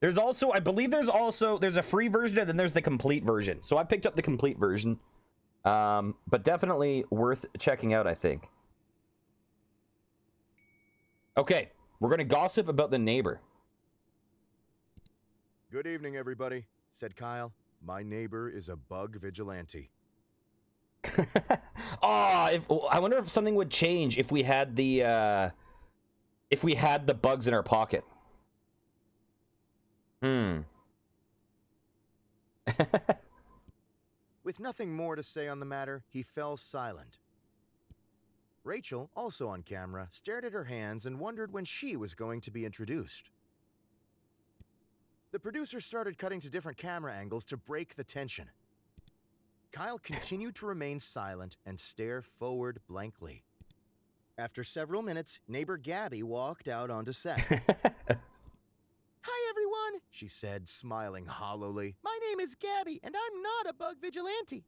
There's also, I believe there's a free version and then there's the complete version. So I picked up the complete version. But definitely worth checking out, I think. Okay, we're going to gossip about the neighbor. "Good evening, everybody," said Kyle. "My neighbor is a bug vigilante." I wonder if something would change if we had the bugs in our pocket. With nothing more to say on the matter, he fell silent. Rachel, also on camera, stared at her hands and wondered when she was going to be introduced. The producer started cutting to different camera angles to break the tension. Kyle continued to remain silent and stare forward blankly. After several minutes, neighbor Gabby walked out onto set. "Hi, everyone," she said, smiling hollowly. "My name is Gabby, and I'm not a bug vigilante."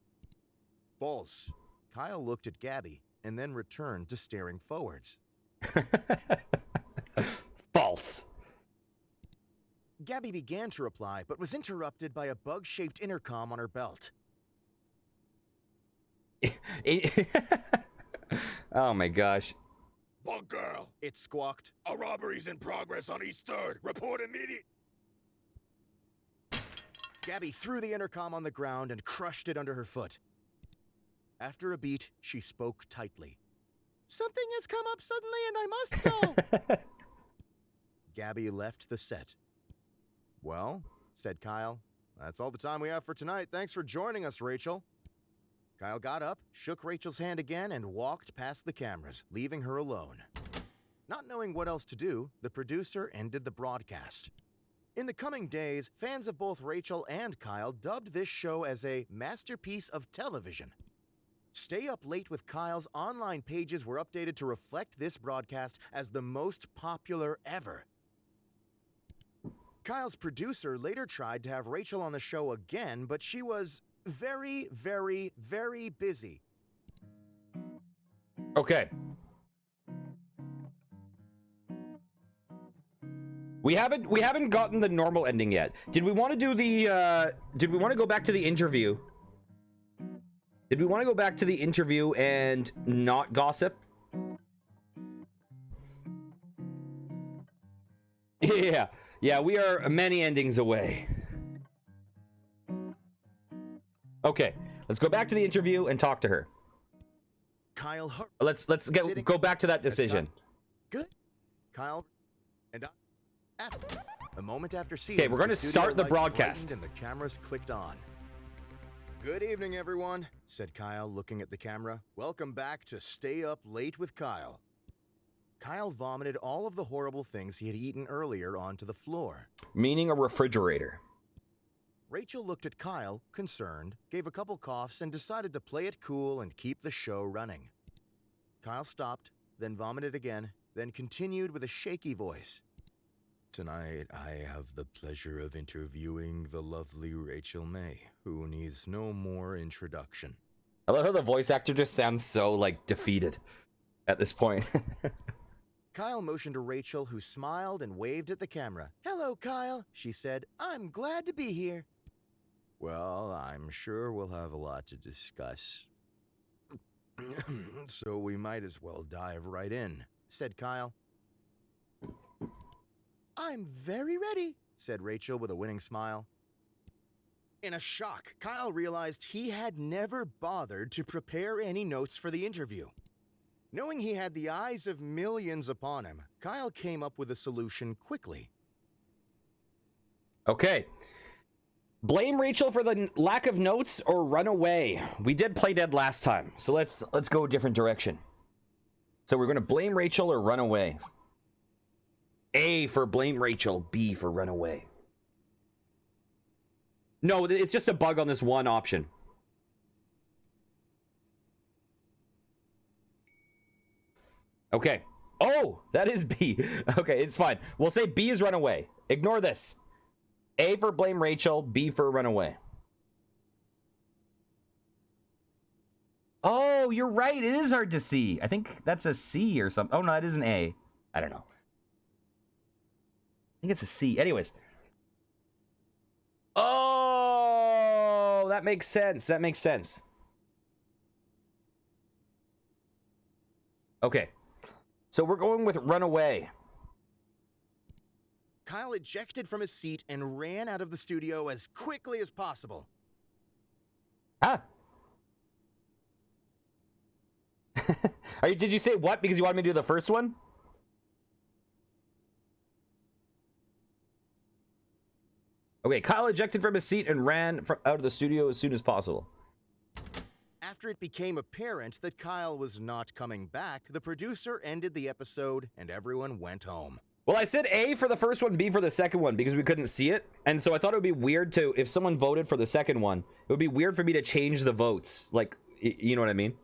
False. Kyle looked at Gabby and then returned to staring forwards. False. Gabby began to reply, but was interrupted by a bug-shaped intercom on her belt. Oh my gosh. Bunker! It squawked. A robbery's in progress on East 3rd. Report immediate. Gabby threw the intercom on the ground and crushed it under her foot. After a beat, she spoke tightly. "Something has come up suddenly and I must go." Gabby left the set. "Well," said Kyle, "that's all the time we have for tonight. Thanks for joining us, Rachel." Kyle got up, shook Rachel's hand again, and walked past the cameras, leaving her alone. Not knowing what else to do, the producer ended the broadcast. In the coming days, fans of both Rachel and Kyle dubbed this show as a masterpiece of television. Stay Up Late with Kyle's online pages were updated to reflect this broadcast as the most popular ever. Kyle's producer later tried to have Rachel on the show again, but she was very, very, very busy. Okay. We haven't gotten the normal ending yet. Did we want to do the did we want to go back to the interview? Did we want to go back to the interview and not gossip? Yeah. Yeah, we are many endings away. Okay, let's go back to the interview and talk to her. Kyle, Let's go back to that decision. Good. Kyle and after a moment after seeing. Okay, we're going to start the lights broadcast. brightened and the cameras clicked on. "Good evening, everyone," said Kyle, looking at the camera. "Welcome back to Stay Up Late with Kyle." Kyle vomited all of the horrible things he had eaten earlier onto the floor. Meaning a refrigerator. Rachel looked at Kyle, concerned, gave a couple coughs, and decided to play it cool and keep the show running. Kyle stopped, then vomited again, then continued with a shaky voice. "Tonight, I have the pleasure of interviewing the lovely Rachel May, who needs no more introduction." I love how the voice actor just sounds so, like, defeated at this point. Kyle motioned to Rachel, who smiled and waved at the camera. "Hello, Kyle," she said. "I'm glad to be here." "Well, I'm sure we'll have a lot to discuss. So we might as well dive right in," said Kyle. "I'm very ready," said Rachel with a winning smile. In a shock, Kyle realized he had never bothered to prepare any notes for the interview. Knowing he had the eyes of millions upon him, Kyle came up with a solution quickly. Okay. Blame Rachel for the lack of notes or run away. We did play dead last time, so let's go a different direction. So we're going to blame Rachel or run away. A for blame Rachel, B for run away. No, it's just a bug on this one option. Okay. Oh, that is B. Okay, it's fine. We'll say B is run away. Ignore this. A for blame Rachel, B for run away. Oh, you're right. It is hard to see. I think that's a C or something. Oh, no, it is an A. I don't know. I think it's a C. Anyways. Oh, that makes sense. That makes sense. Okay. So we're going with run away. Kyle ejected from his seat and ran out of the studio as quickly as possible. Ah. Did you say what? Because you wanted me to do the first one? Okay, Kyle ejected from his seat and ran out of the studio as soon as possible. After it became apparent that Kyle was not coming back, the producer ended the episode and everyone went home. Well, I said A for the first one, B for the second one, because we couldn't see it. And so I thought it would be weird to, if someone voted for the second one, it would be weird for me to change the votes. Like, you know what I mean?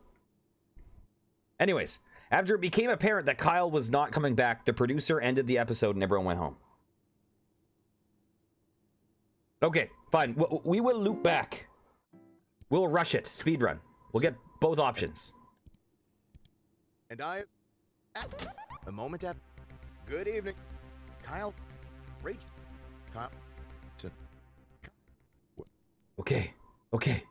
Anyways, after it became apparent that Kyle was not coming back, the producer ended the episode and everyone went home. Okay, fine. We will loop back. We'll rush it. Speedrun. We'll get both options. And a moment after. Good evening. Kyle. Rachel. Kyle. Okay. Okay.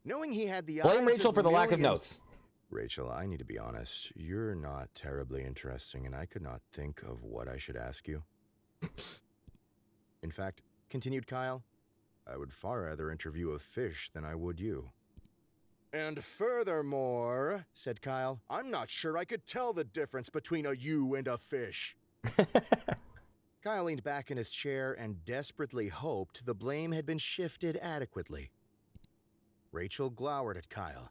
Knowing he had the Blame eyes Rachel of for the lack of millions- notes. Rachel, I need to be honest. You're not terribly interesting, and I could not think of what I should ask you. In fact, continued Kyle, I would far rather interview a fish than I would you. And furthermore, said Kyle, I'm not sure I could tell the difference between a you and a fish. Kyle leaned back in his chair and desperately hoped the blame had been shifted adequately. Rachel glowered at Kyle.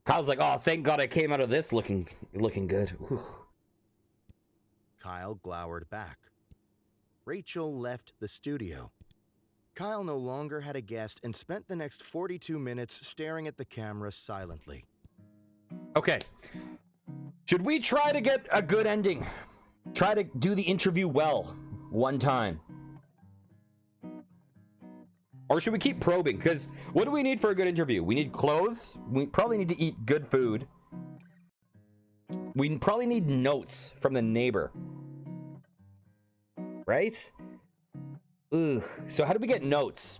Kyle's like, oh, thank God I came out of this looking good. Whew. Kyle glowered back. Rachel left the studio. Kyle no longer had a guest and spent the next 42 minutes staring at the camera silently. Okay. Should we try to get a good ending? Try to do the interview well one time. Or should we keep probing? Because what do we need for a good interview? We need clothes. We probably need to eat good food. We probably need notes from the neighbor. Right? Ugh. So how do we get notes?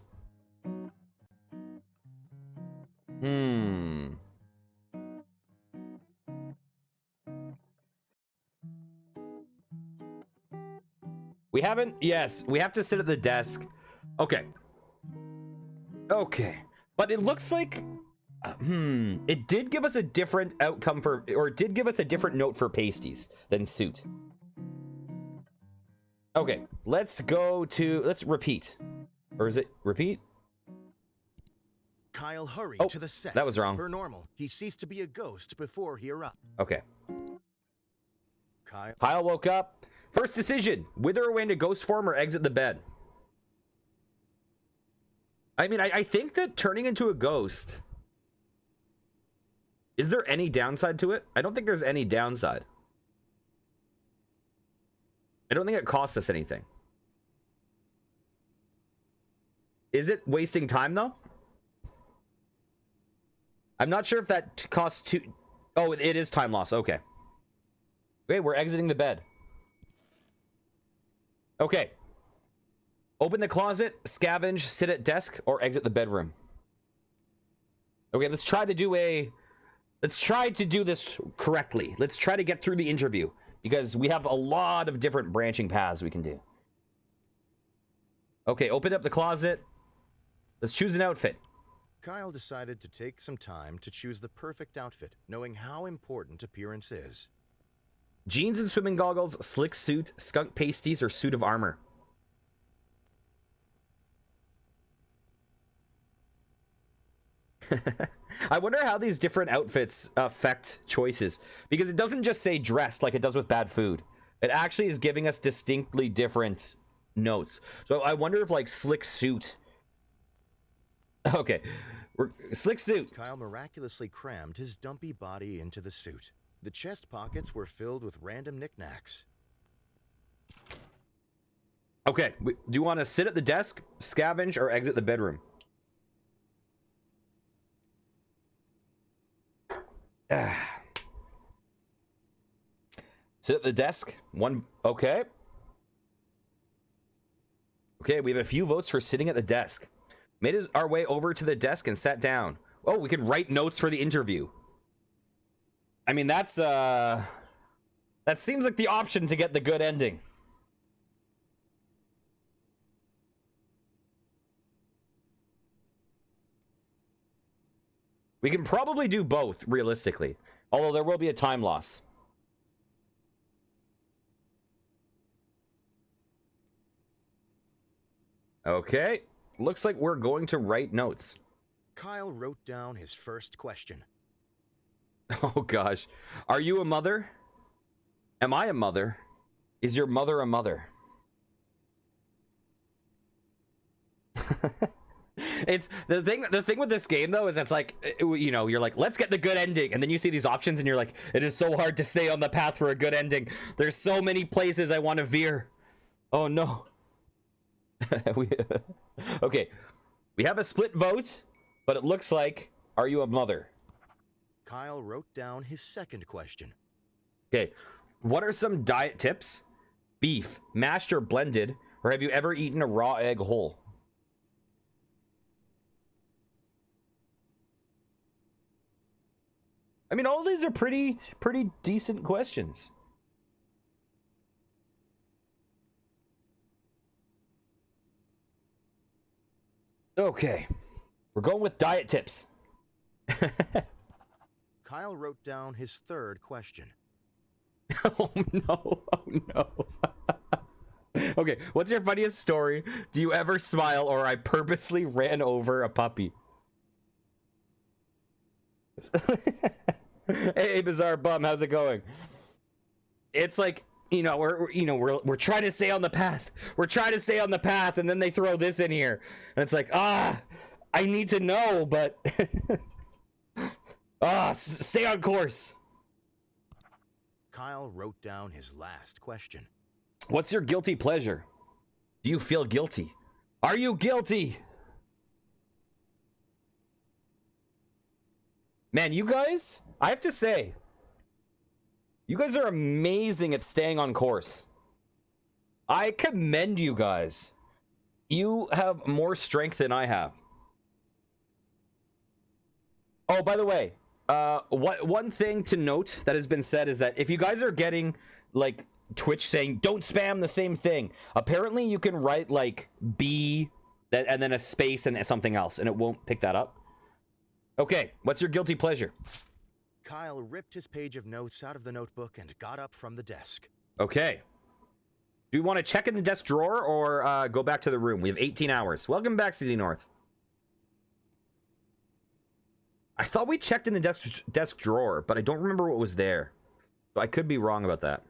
We haven't? Yes, we have to sit at the desk. Okay. Okay. But it looks like... it did give us a different outcome for... Or it did give us a different note for pasties than suit. Okay, let's go to... Let's repeat. Or is it repeat? Kyle hurried to the set. That was wrong. Per normal, he ceased to be a ghost before he arrived. Okay. Kyle woke up. First decision. Wither away into ghost form or exit the bed. I mean, I think that turning into a ghost... Is there any downside to it? I don't think there's any downside. I don't think it costs us anything. Is it wasting time, though? I'm not sure if that costs too... Oh, it is time loss. Okay. Okay, we're exiting the bed. Okay. Open the closet, scavenge, sit at desk, or exit the bedroom. Okay, let's try to do this correctly. Let's try to get through the interview because we have a lot of different branching paths we can do. Okay, open up the closet. Let's choose an outfit. Kyle decided to take some time to choose the perfect outfit, knowing how important appearance is. Jeans and swimming goggles, slick suit, skunk pasties, or suit of armor. I wonder how these different outfits affect choices, because it doesn't just say dressed like it does with bad food. It actually is giving us distinctly different notes. So I wonder if like slick suit. Okay, slick suit. Kyle miraculously crammed his dumpy body into the suit. The chest pockets were filled with random knickknacks. Okay, do you want to sit at the desk, scavenge, or exit the bedroom? Sit at the desk. One. Okay. Okay, we have a few votes for sitting at the desk. Made our way over to the desk and sat down. Oh, we can write notes for the interview. I mean, that seems like the option to get the good ending. We can probably do both, realistically. Although there will be a time loss. Okay. Looks like we're going to write notes. Kyle wrote down his first question. Oh gosh. Are you a mother? Am I a mother? Is your mother a mother? It's the thing with this game though is it's like, you know, you're like, let's get the good ending, and then you see these options and you're like, it is so hard to stay on the path for a good ending. There's so many places I want to veer. Oh no. Okay, we have a split vote, but it looks like, are you a mother? Kyle wrote down his second question. Okay, what are some diet tips? Beef, mashed or blended, or have you ever eaten a raw egg whole? I mean, all these are pretty decent questions. Okay, we're going with diet tips. Kyle wrote down his third question. Oh no, oh no. Okay, what's your funniest story? Do you ever smile or I purposely ran over a puppy? Hey, Bizarre Bum, how's it going? It's like, you know, we're trying to stay on the path. We're trying to stay on the path, and then they throw this in here. And it's like, I need to know, but stay on course. Kyle wrote down his last question. What's your guilty pleasure? Do you feel guilty? Are you guilty? Man, you guys, I have to say, you guys are amazing at staying on course. I commend you guys. You have more strength than I have. Oh, by the way, one thing to note that has been said is that if you guys are getting, like, Twitch saying, don't spam the same thing, apparently you can write, like, B, and then a space and something else, and it won't pick that up. Okay, what's your guilty pleasure? Kyle ripped his page of notes out of the notebook and got up from the desk. Okay. Do you want to check in the desk drawer or go back to the room? We have 18 hours. Welcome back, CD North. I thought we checked in the desk drawer, but I don't remember what was there. So I could be wrong about that.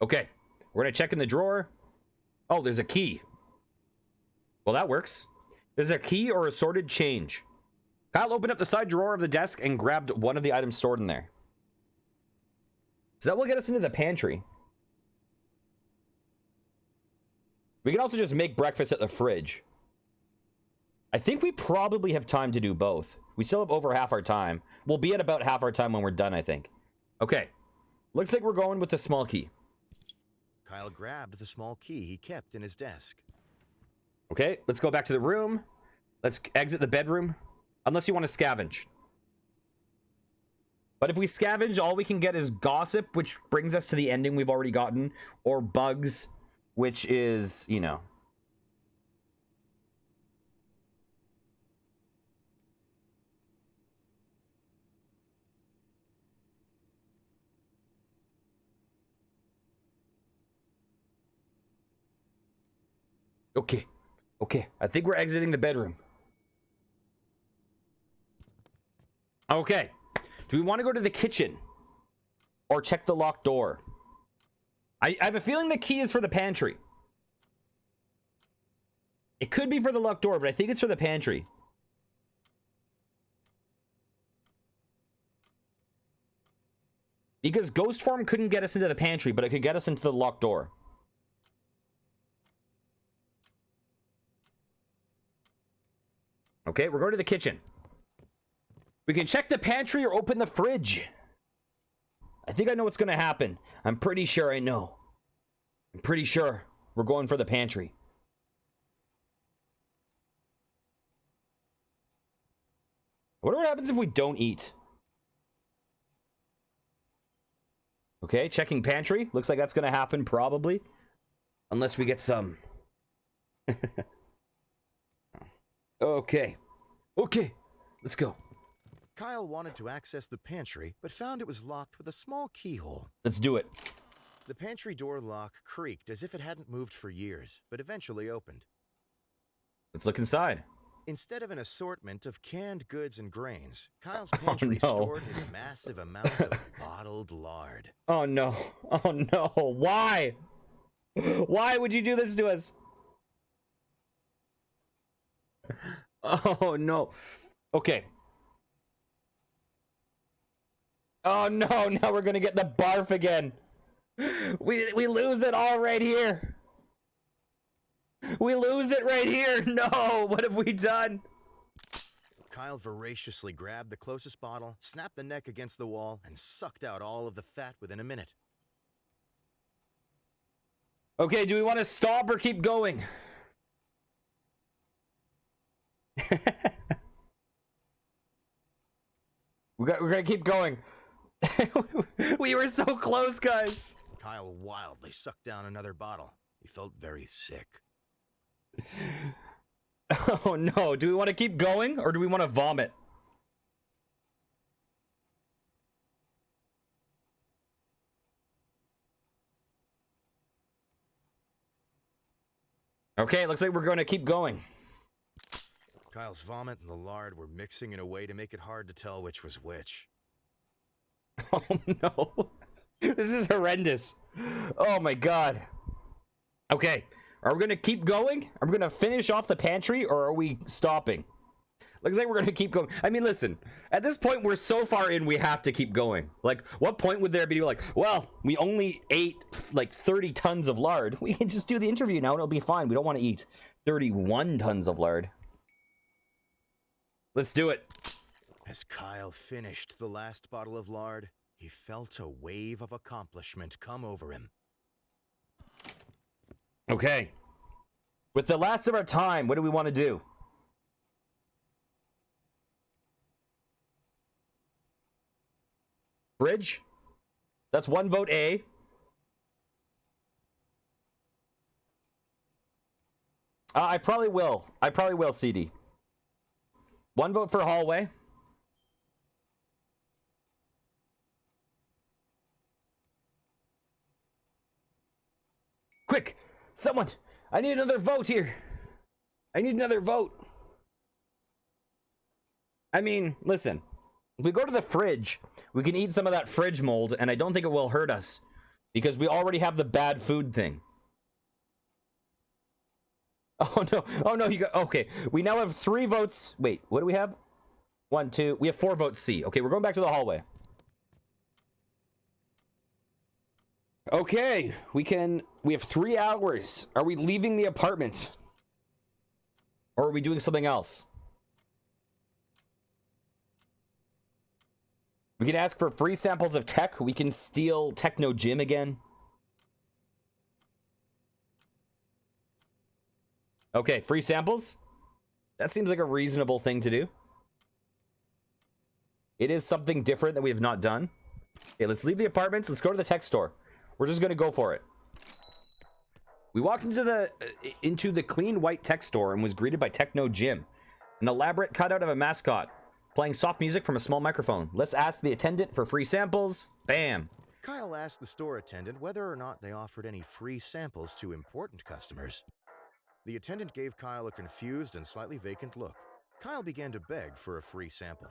Okay, we're gonna check in the drawer. Oh, there's a key. Well, that works. There's a key or assorted change. Kyle opened up the side drawer of the desk and grabbed one of the items stored in there. So that will get us into the pantry. We can also just make breakfast at the fridge. I think we probably have time to do both. We still have over half our time. We'll be at about half our time when we're done, I think. Okay. Looks like we're going with the small key. Kyle grabbed the small key he kept in his desk. Okay, let's go back to the room. Let's exit the bedroom. Unless you want to scavenge. But if we scavenge, all we can get is gossip, which brings us to the ending we've already gotten. Or bugs, which is, you know. Okay. Okay. I think we're exiting the bedroom. Okay. Do we want to go to the kitchen? Or check the locked door? I have a feeling the key is for the pantry. It could be for the locked door, but I think it's for the pantry. Because ghost form couldn't get us into the pantry, but it could get us into the locked door. Okay, we're going to the kitchen. We can check the pantry or open the fridge. I think I know what's going to happen. I'm pretty sure I know. I'm pretty sure we're going for the pantry. I wonder what happens if we don't eat. Okay, checking pantry. Looks like that's going to happen probably. Unless we get some... Okay. Okay. Let's go. Kyle wanted to access the pantry, but found it was locked with a small keyhole. Let's do it. The pantry door lock creaked as if it hadn't moved for years, but eventually opened. Let's look inside. Instead of an assortment of canned goods and grains, Kyle's pantry stored his massive amount of bottled lard. Oh no. Oh no. Why? Why would you do this to us? Oh no. Okay. Oh no, now we're gonna get the barf again. We lose it all right here. We lose it right here. No, what have we done? Kyle voraciously grabbed the closest bottle, snapped the neck against the wall, and sucked out all of the fat within a minute. Okay, do we want to stop or keep going? We're gonna keep going. We were so close, guys. Kyle wildly sucked down another bottle. He felt very sick. Oh no, do we want to keep going or do we want to vomit? Okay, looks like we're going to keep going. Kyle's vomit and the lard were mixing in a way to make it hard to tell which was which. Oh no. This is horrendous. Oh my god. Okay, are we going to keep going? Are we going to finish off the pantry or are we stopping? Looks like we're going to keep going. I mean, listen, at this point, we're so far in, we have to keep going. Like, what point would there be like, well, we only ate like 30 tons of lard. We can just do the interview now and it'll be fine. We don't want to eat 31 tons of lard. Let's do it. As Kyle finished the last bottle of lard, he felt a wave of accomplishment come over him. Okay. With the last of our time, what do we want to do? Bridge? That's one vote A. I probably will. CD. One vote for hallway. Quick! Someone! I need another vote here! I need another vote! I mean, listen. If we go to the fridge, we can eat some of that fridge mold, and I don't think it will hurt us. Because we already have the bad food thing. Oh no, oh no, you got, okay. We now have 3 votes. Wait, what do we have? 1, 2, we have 4 votes C. Okay, we're going back to the hallway. Okay, we have 3 hours. Are we leaving the apartment? Or are we doing something else? We can ask for free samples of tech. We can steal Techno Gym again. Okay, free samples? That seems like a reasonable thing to do. It is something different that we have not done. Okay, let's leave the apartments. Let's go to the tech store. We're just gonna go for it. We walked into the clean white tech store and was greeted by Techno Jim, an elaborate cutout of a mascot, playing soft music from a small microphone. Let's ask the attendant for free samples. Bam. Kyle asked the store attendant whether or not they offered any free samples to important customers. The attendant gave Kyle a confused and slightly vacant look. Kyle began to beg for a free sample.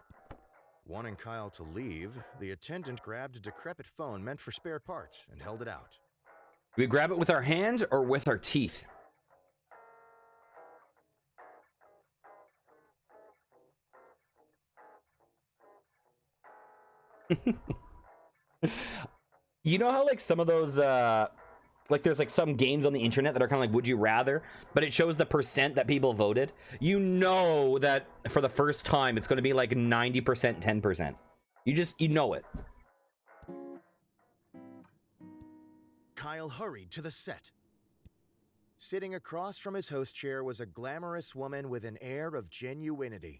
Wanting Kyle to leave, the attendant grabbed a decrepit phone meant for spare parts and held it out. Do we grab it with our hand or with our teeth? You know how like some of those like there's like some games on the internet that are kind of like would you rather, but it shows the percent that people voted. You know that for the first time it's going to be like 90%, 10%. You know it. Kyle hurried to the set. Sitting across from his host chair was a glamorous woman with an air of genuinity.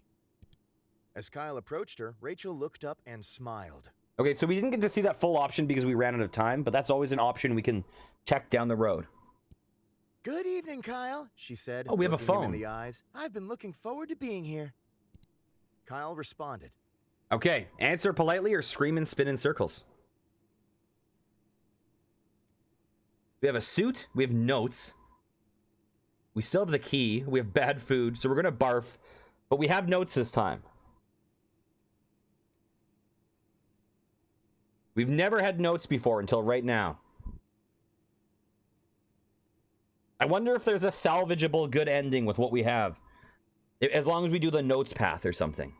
As Kyle approached her, Rachel looked up and smiled. Okay, so we didn't get to see that full option because we ran out of time, but that's always an option we can check down the road. Good evening, Kyle, she said. Oh, we have a looking him phone. in the eyes. I've been looking forward to being here. Kyle responded. Okay, answer politely or scream and spin in circles. We have a suit, we have notes. We still have the key, we have bad food, so we're gonna barf, but we have notes this time. We've never had notes before until right now. I wonder if there's a salvageable good ending with what we have. As long as we do the notes path or something.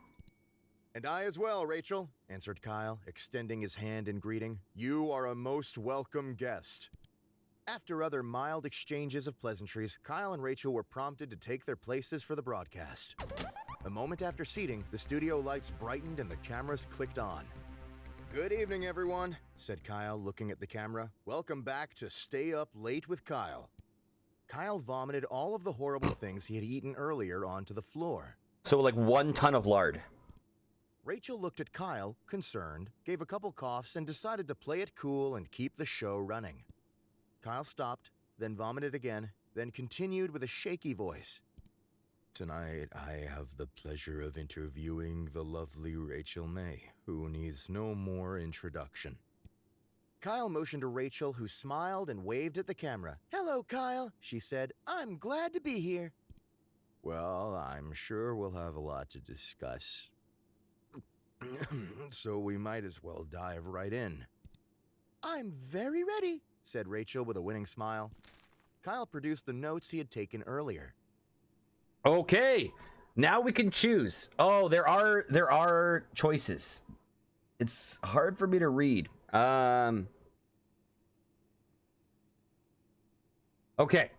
And I as well, Rachel, answered Kyle, extending his hand in greeting. You are a most welcome guest. After other mild exchanges of pleasantries, Kyle and Rachel were prompted to take their places for the broadcast. A moment after seating, the studio lights brightened and the cameras clicked on. Good evening, everyone, said Kyle, looking at the camera. Welcome back to Stay Up Late with Kyle. Kyle vomited all of the horrible things he had eaten earlier onto the floor. So like 1 ton of lard. Rachel looked at Kyle, concerned, gave a couple coughs, and decided to play it cool and keep the show running. Kyle stopped, then vomited again, then continued with a shaky voice. Tonight, I have the pleasure of interviewing the lovely Rachel May, who needs no more introduction. Kyle motioned to Rachel, who smiled and waved at the camera. Hello, Kyle, she said. I'm glad to be here. Well, I'm sure we'll have a lot to discuss. So we might as well dive right in. I'm very ready, said Rachel with a winning smile. Kyle produced the notes he had taken earlier. Okay, now we can choose. Oh, there are choices. It's hard for me to read. Okay.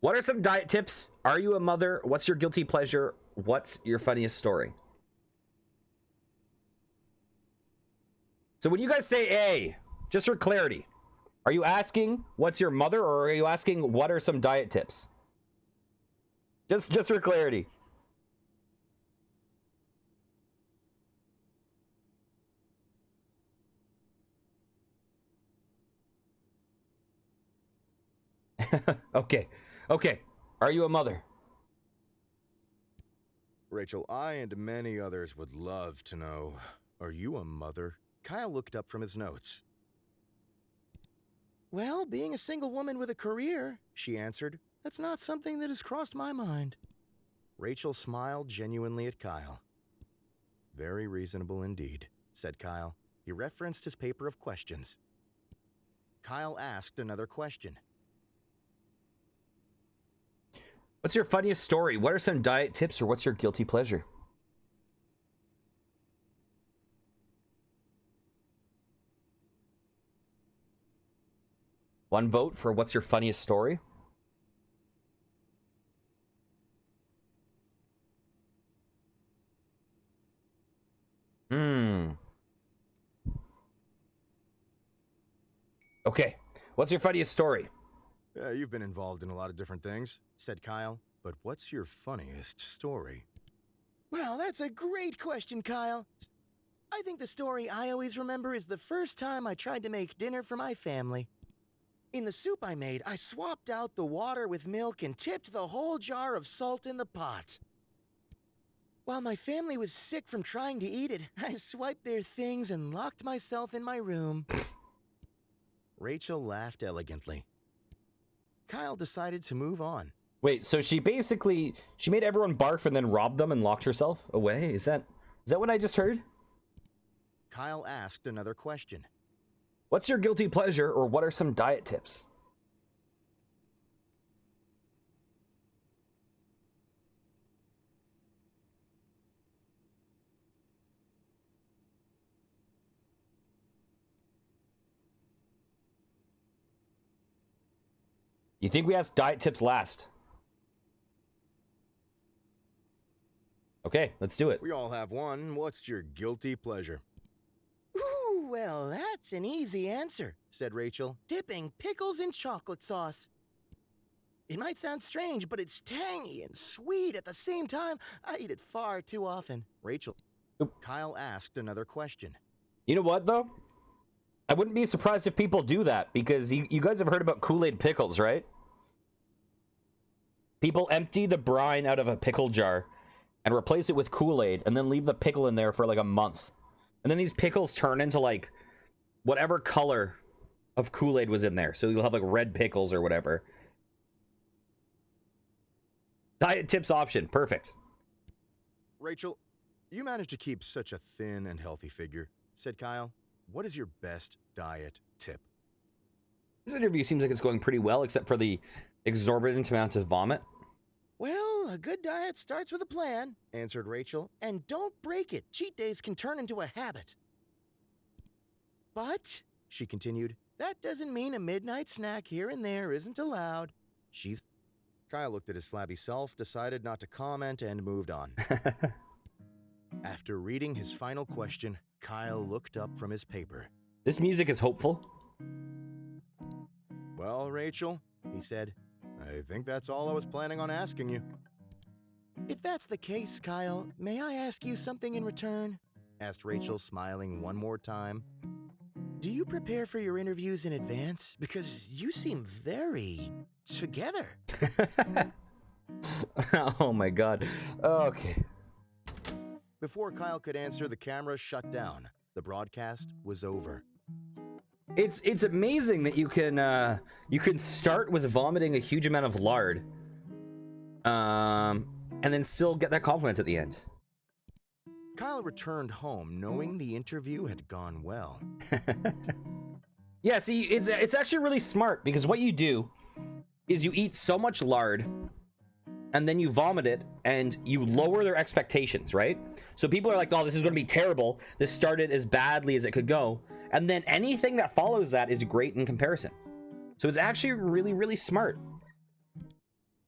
What are some diet tips? Are you a mother? What's your guilty pleasure? What's your funniest story? So when you guys say A, just for clarity, are you asking what's your mother, or are you asking what are some diet tips? Just for clarity. Okay. Are you a mother? Rachel, I and many others would love to know, are you a mother? Kyle looked up from his notes. Well, being a single woman with a career, she answered, that's not something that has crossed my mind. Rachel smiled genuinely at Kyle. Very reasonable indeed, said Kyle. He referenced his paper of questions. Kyle asked another question. What's your funniest story? What are some diet tips, or what's your guilty pleasure? One vote for what's your funniest story? Okay. What's your funniest story? You've been involved in a lot of different things, said Kyle. But what's your funniest story? Well, that's a great question, Kyle. I think the story I always remember is the first time I tried to make dinner for my family. In the soup I made, I swapped out the water with milk and tipped the whole jar of salt in the pot. While my family was sick from trying to eat it, I swiped their things and locked myself in my room. Rachel laughed elegantly. Kyle decided to move on. Wait, so she made everyone barf and then robbed them and locked herself away? Is that what I just heard? Kyle asked another question. What's your guilty pleasure, or what are some diet tips? You think we asked diet tips last? Okay, let's do it. We all have one. What's your guilty pleasure? Ooh, well, that's an easy answer, said Rachel, dipping pickles in chocolate sauce. It might sound strange, but it's tangy and sweet at the same time. I eat it far too often. Rachel. Kyle asked another question. You know what, though? I wouldn't be surprised if people do that, because you guys have heard about Kool-Aid pickles, right? People empty the brine out of a pickle jar and replace it with Kool-Aid and then leave the pickle in there for like a month. And then these pickles turn into like whatever color of Kool-Aid was in there. So you'll have like red pickles or whatever. Diet tips option. Perfect. Rachel, you managed to keep such a thin and healthy figure, said Kyle. What is your best diet tip? This interview seems like it's going pretty well, except for the exorbitant amount of vomit. Well, a good diet starts with a plan, answered Rachel. And don't break it. Cheat days can turn into a habit. But, she continued, that doesn't mean a midnight snack here and there isn't allowed. Kyle looked at his flabby self, decided not to comment, and moved on. After reading his final question, Kyle looked up from his paper. This music is hopeful. Well, Rachel, he said, I think that's all I was planning on asking you. If that's the case, Kyle, may I ask you something in return? Asked Rachel, smiling one more time. Do you prepare for your interviews in advance? Because you seem very together. Oh my god. Okay. Before Kyle could answer, the camera shut down. The broadcast was over. It's amazing that you can start with vomiting a huge amount of lard, and then still get that compliment at the end. Kyle returned home knowing the interview had gone well. Yeah, see, it's actually really smart, because what you do is you eat so much lard and then you vomit it and you lower their expectations, right? So people are like, oh, this is going to be terrible. This started as badly as it could go. And then anything that follows that is great in comparison. So it's actually really, really smart.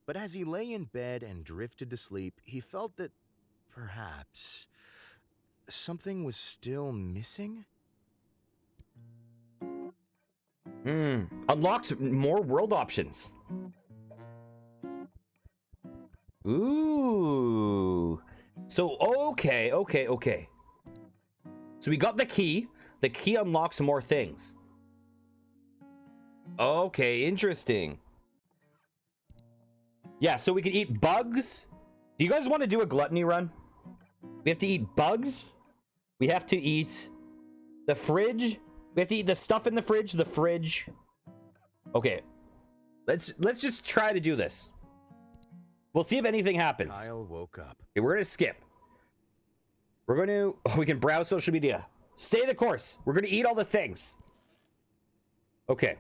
But as he lay in bed and drifted to sleep, he felt that perhaps something was still missing. Unlocked more world options. Ooh. So, okay. So we got the key. The key unlocks more things. Okay, interesting. Yeah, so we can eat bugs. Do you guys want to do a gluttony run? We have to eat bugs. We have to eat the fridge. We have to eat the stuff in the fridge. Okay. Let's just try to do this. We'll see if anything happens. Kyle woke up. Okay, we're gonna skip. We can browse social media. Stay the course. We're gonna eat all the things. Okay.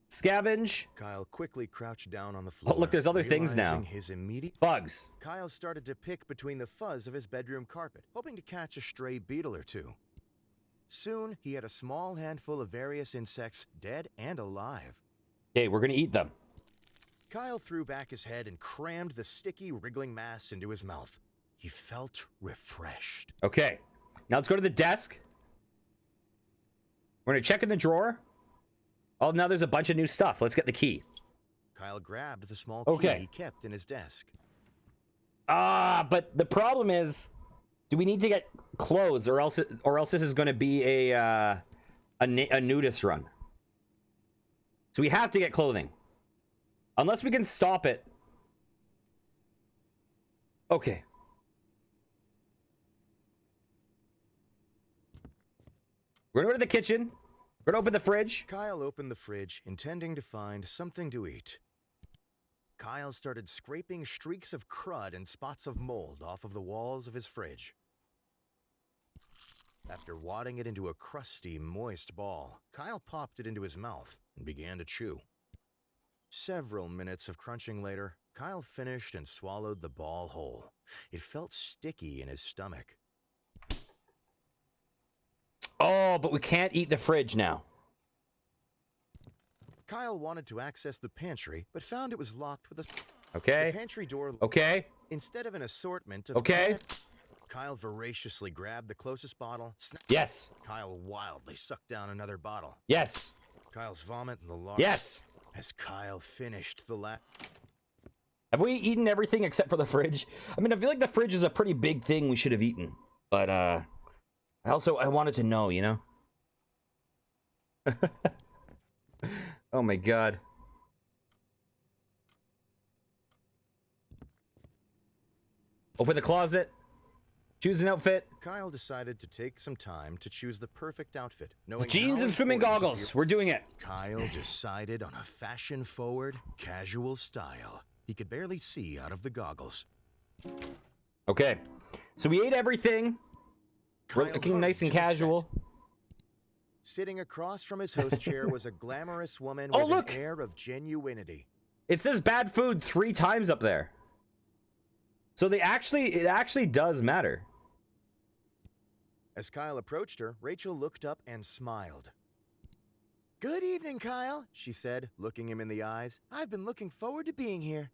Scavenge. Kyle quickly crouched down on the floor. Oh, look, there's other things now. Realizing his immediate Bugs. Kyle started to pick between the fuzz of his bedroom carpet, hoping to catch a stray beetle or two. Soon, he had a small handful of various insects, dead and alive. Okay, we're gonna eat them. Kyle threw back his head and crammed the sticky, wriggling mass into his mouth. He felt refreshed. Okay, now let's go to the desk. We're gonna check in the drawer. Oh, now there's a bunch of new stuff. Let's get the key. Kyle grabbed the small key he kept in his desk. But the problem is, do we need to get clothes, or else this is going to be a nudist run? So we have to get clothing, unless we can stop it. Okay. We're gonna go to the kitchen. We're gonna open the fridge. Kyle opened the fridge, intending to find something to eat. Kyle started scraping streaks of crud and spots of mold off of the walls of his fridge. After wadding it into a crusty, moist ball, Kyle popped it into his mouth and began to chew. Several minutes of crunching later, Kyle finished and swallowed the ball whole. It felt sticky in his stomach. Oh, but we can't eat the fridge now. Kyle wanted to access the pantry, but found it was locked with a... Okay. The pantry door... Okay. Instead of an assortment of... Okay. Kyle voraciously grabbed the closest bottle. Yes. Kyle wildly sucked down another bottle. Yes. Kyle's vomit in the large... Yes. As Kyle finished the last... Have we eaten everything except for the fridge? I mean, I feel like the fridge is a pretty big thing we should have eaten. But, I wanted to know, you know? Oh my god. Open the closet. Choose an outfit. Kyle decided to take some time to choose the perfect outfit. Knowing Jeans how and swimming important goggles. We're doing it. Kyle decided on a fashion-forward, casual style. He could barely see out of the goggles. Okay. So we ate everything. We're Kyle looking nice and hurried to the casual. set. Sitting across from his host chair was a glamorous woman Oh, with look! an air of genuinity. It says bad food 3 times up there. So it actually does matter. As Kyle approached her, Rachel looked up and smiled. Good evening, Kyle, She said, looking him in the eyes. I've been looking forward to being here.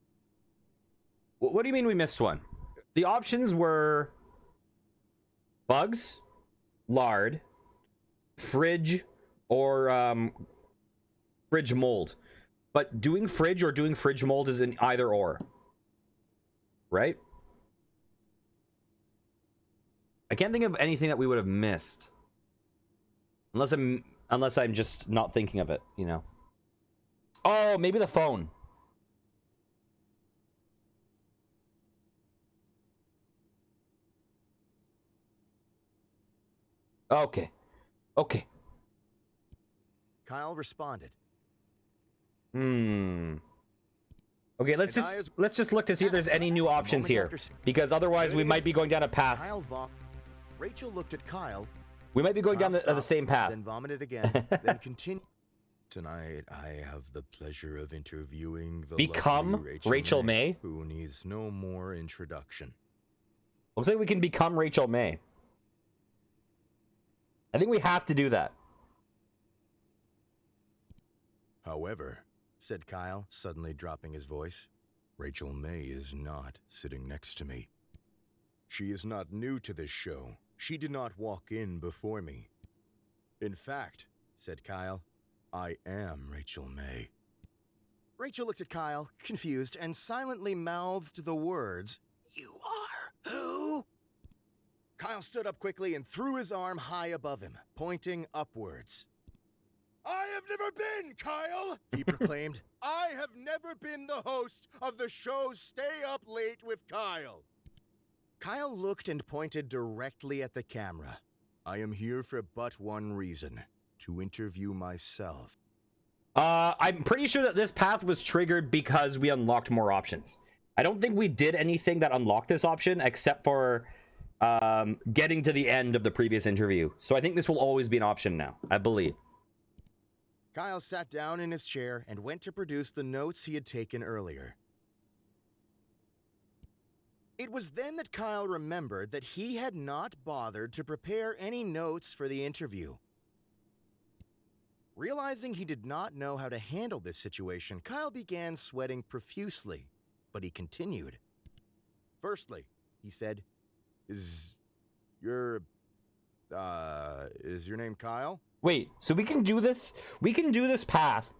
What do you mean we missed one? The options were bugs, lard, fridge, or fridge mold. But doing fridge or doing fridge mold is an either or. Right? I can't think of anything that we would have missed. Unless I'm just not thinking of it, you know. Oh, maybe the phone. Okay. Okay. Kyle responded. Okay, let's just look to see if there's any new options here, because otherwise we might be going down a path. Rachel looked at Kyle. We might be going down the stopped, same path. Then vomited again. Then continued. Tonight, I have the pleasure of interviewing the Become lovely Rachel May? who needs no more introduction. Looks like we can become Rachel May. I think we have to do that. However, said Kyle, suddenly dropping his voice, Rachel May is not sitting next to me. She is not new to this show. She did not walk in before me. In fact, said Kyle, I am Rachel May. Rachel looked at Kyle, confused, and silently mouthed the words, You are who? Kyle stood up quickly and threw his arm high above him, pointing upwards. I have never been, Kyle! He proclaimed, I have never been the host of the show Stay Up Late with Kyle. Kyle looked and pointed directly at the camera. I am here for but one reason, to interview myself. I'm pretty sure that this path was triggered because we unlocked more options. I don't think we did anything that unlocked this option except for getting to the end of the previous interview. So I think this will always be an option now, I believe. Kyle sat down in his chair and went to produce the notes he had taken earlier. It was then that Kyle remembered that he had not bothered to prepare any notes for the interview. Realizing he did not know how to handle this situation, Kyle began sweating profusely, but he continued. Firstly, he said, Is your name Kyle? Wait, so we can do this? We can do this path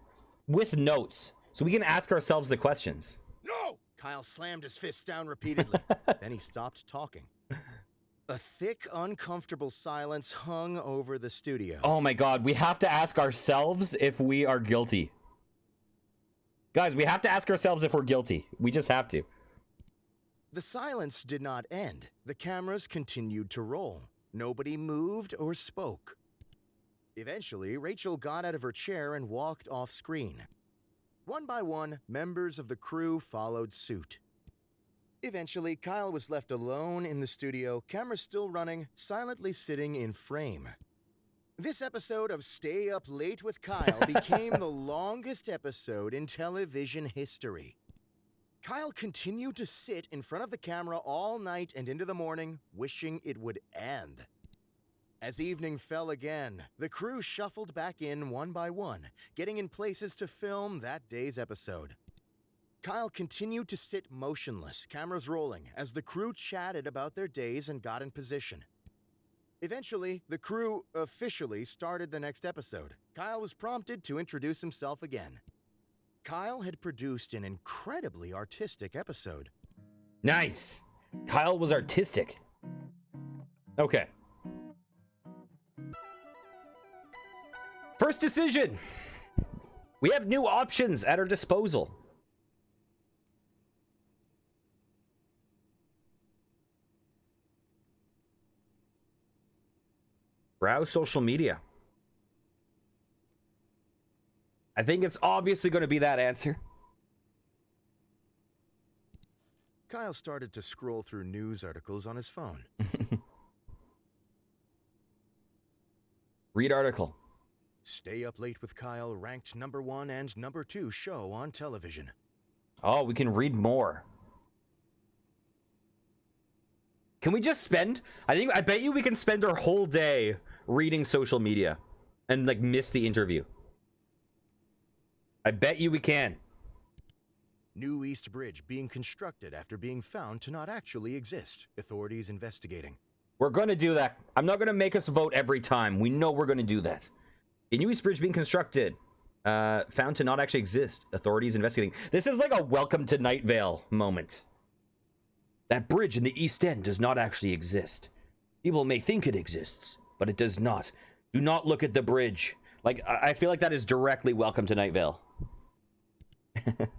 with notes, so we can ask ourselves the questions. No! Kyle slammed his fist down repeatedly. Then he stopped talking. A thick, uncomfortable silence hung over the studio. Oh my god, we have to ask ourselves if we are guilty. Guys, we have to ask ourselves if we're guilty. We just have to. The silence did not end. The cameras continued to roll. Nobody moved or spoke. Eventually, Rachel got out of her chair and walked off screen. One by one, members of the crew followed suit. Eventually, Kyle was left alone in the studio, camera still running, silently sitting in frame. This episode of Stay Up Late with Kyle became the longest episode in television history. Kyle continued to sit in front of the camera all night and into the morning, wishing it would end. As evening fell again, the crew shuffled back in one by one, getting in places to film that day's episode. Kyle continued to sit motionless, cameras rolling, as the crew chatted about their days and got in position. Eventually, the crew officially started the next episode. Kyle was prompted to introduce himself again. Kyle had produced an incredibly artistic episode. Nice. Kyle was artistic. Okay. First decision. We have new options at our disposal. Browse social media. I think it's obviously going to be that answer. Kyle started to scroll through news articles on his phone. Read article. Stay Up Late with Kyle ranked #1 and #2 show on television. Oh, we can read more. Can we just spend? I bet you we can spend our whole day reading social media and like miss the interview. I bet you we can. New East Bridge being constructed after being found to not actually exist. Authorities investigating. We're going to do that. I'm not going to make us vote every time. We know we're going to do that. A new East Bridge being constructed. Found to not actually exist. Authorities investigating. This is like a welcome to Night Vale moment. That bridge in the East End does not actually exist. People may think it exists, but it does not. Do not look at the bridge. Like, I feel like that is directly welcome to Night Vale.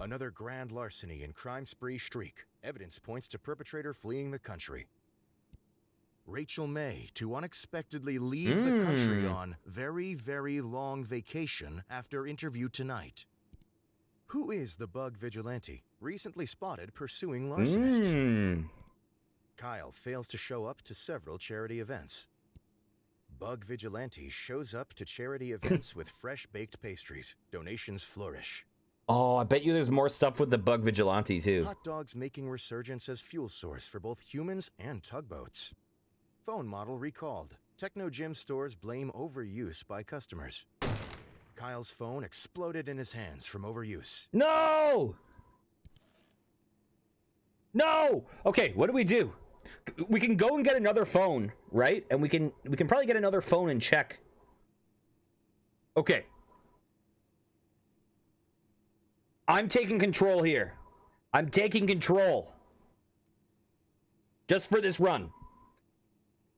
Another grand larceny and crime spree streak. Evidence points to perpetrator fleeing the country. Rachel May to unexpectedly leave the country on very, very long vacation after interview tonight. Who is the bug vigilante recently spotted pursuing larcenists? Kyle fails to show up to several charity events. Bug vigilante shows up to charity events with fresh baked pastries. Donations flourish. Oh, I bet you there's more stuff with the bug vigilante too. Hotdog's making resurgence as fuel source for both humans and tugboats. Phone model recalled. Techno gym stores blame overuse by customers. Kyle's phone exploded in his hands from overuse. No! No! Okay, what do? We can go and get another phone, right? And we can probably get another phone and check. Okay. I'm taking control here. I'm taking control. Just for this run.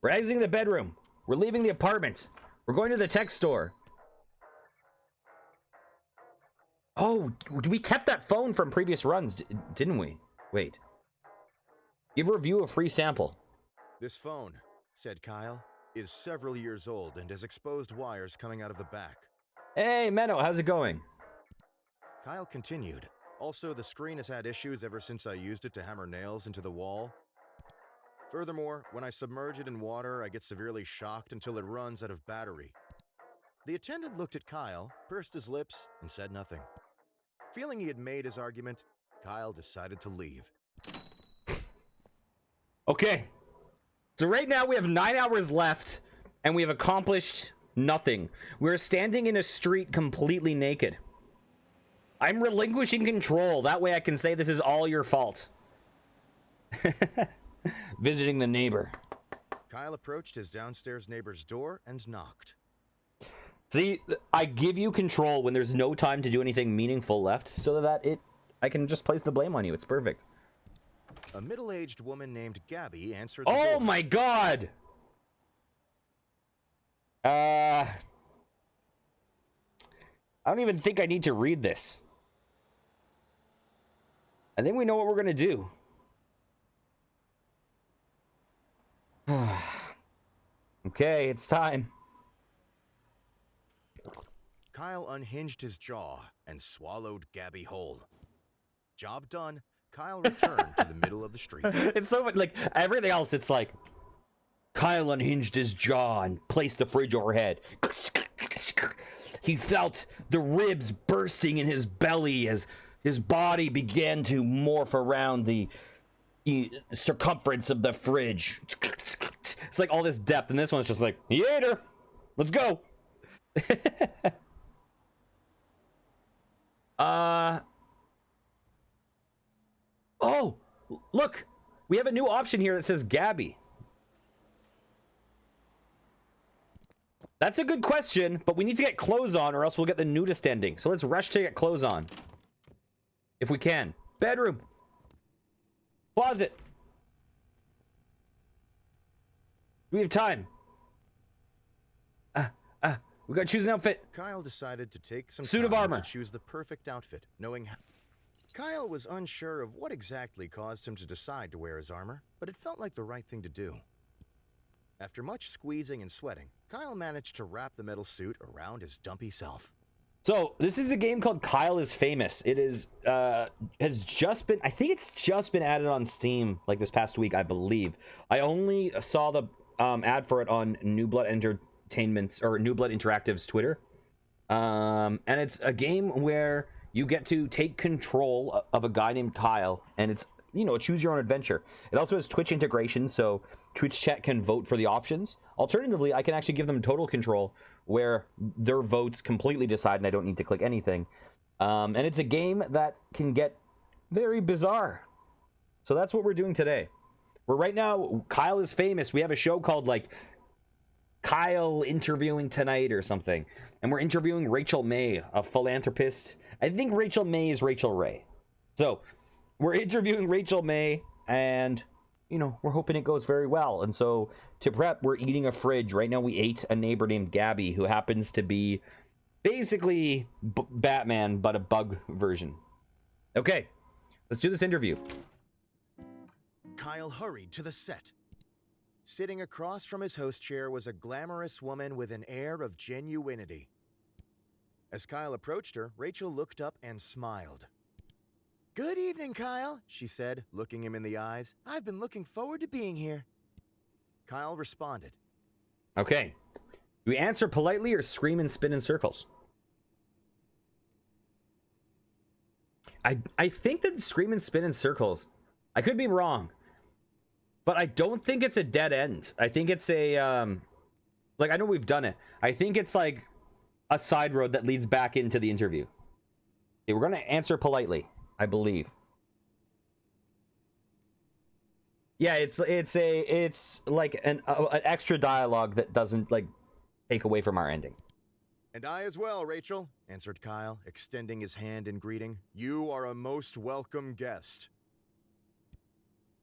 We're exiting the bedroom. We're leaving the apartment. We're going to the tech store. Oh, we kept that phone from previous runs, didn't we? Wait. Give a review a free sample. This phone, said Kyle, is several years old and has exposed wires coming out of the back. Hey, Menno, how's it going? Kyle continued. Also, the screen has had issues ever since I used it to hammer nails into the wall. Furthermore, when I submerge it in water, I get severely shocked until it runs out of battery. The attendant looked at Kyle, pursed his lips, and said nothing. Feeling he had made his argument, Kyle decided to leave. Okay. So right now we have 9 hours left, and we have accomplished nothing. We're standing in a street completely naked. I'm relinquishing control. That way I can say this is all your fault. Visiting the neighbor. Kyle approached his downstairs neighbor's door and knocked. See, I give you control when there's no time to do anything meaningful left, so that I can just place the blame on you. It's perfect. A middle-aged woman named Gabby answered the Oh door. my god! I don't even think I need to read this. I think we know what we're gonna do. Okay, it's time. Kyle unhinged his jaw and swallowed Gabby whole. Job done. Kyle returned to the middle of the street. It's so like everything else. It's like Kyle unhinged his jaw and placed the fridge overhead. He felt the ribs bursting in his belly as his body began to morph around the circumference of the fridge. It's like all this depth, and this one's just like, he ate her. Let's go. Oh, look, we have a new option here that says Gabby. That's a good question, but we need to get clothes on or else we'll get the nudist ending. So let's rush to get clothes on. If we can. Bedroom. Closet. We have time. We gotta choose an outfit. Kyle decided to take some Suit of time armor. to choose the perfect outfit, knowing Kyle was unsure of what exactly caused him to decide to wear his armor, but it felt like the right thing to do. After much squeezing and sweating, Kyle managed to wrap the metal suit around his dumpy self. So this is a game called Kyle is Famous. It is has just been, I think it's just been added on Steam like this past week, I believe. I only saw the ad for it on New Blood Entertainment's or New Blood Interactive's Twitter. And it's a game where you get to take control of a guy named Kyle, and it's, you know, choose your own adventure. It also has Twitch integration, so Twitch chat can vote for the options. Alternatively, I can actually give them total control where their votes completely decide and I don't need to click anything. And it's a game that can get very bizarre. So that's what we're doing today. We're right now, Kyle is Famous. We have a show called like Kyle Interviewing Tonight or something. And we're interviewing Rachel May, a philanthropist. I think Rachel May is Rachel Ray. So we're interviewing Rachel May, and, you know, we're hoping it goes very well. And so to prep, we're eating a fridge. Right now we ate a neighbor named Gabby, who happens to be basically Batman, but a bug version. Okay, let's do this interview. Kyle hurried to the set. Sitting across from his host chair was a glamorous woman with an air of genuinity. As Kyle approached her, Rachel looked up and smiled. Good evening, Kyle, she said, looking him in the eyes. I've been looking forward to being here. Kyle responded. Okay. Do we answer politely or scream and spin in circles? I think that scream and spin in circles. I could be wrong. But I don't think it's a dead end. I think it's a, like, I know we've done it. I think it's like a side road that leads back into the interview. Okay, we're going to answer politely, I believe. Yeah, it's like an extra dialogue that doesn't like take away from our ending. And I as well, Rachel, answered Kyle, extending his hand in greeting. You are a most welcome guest.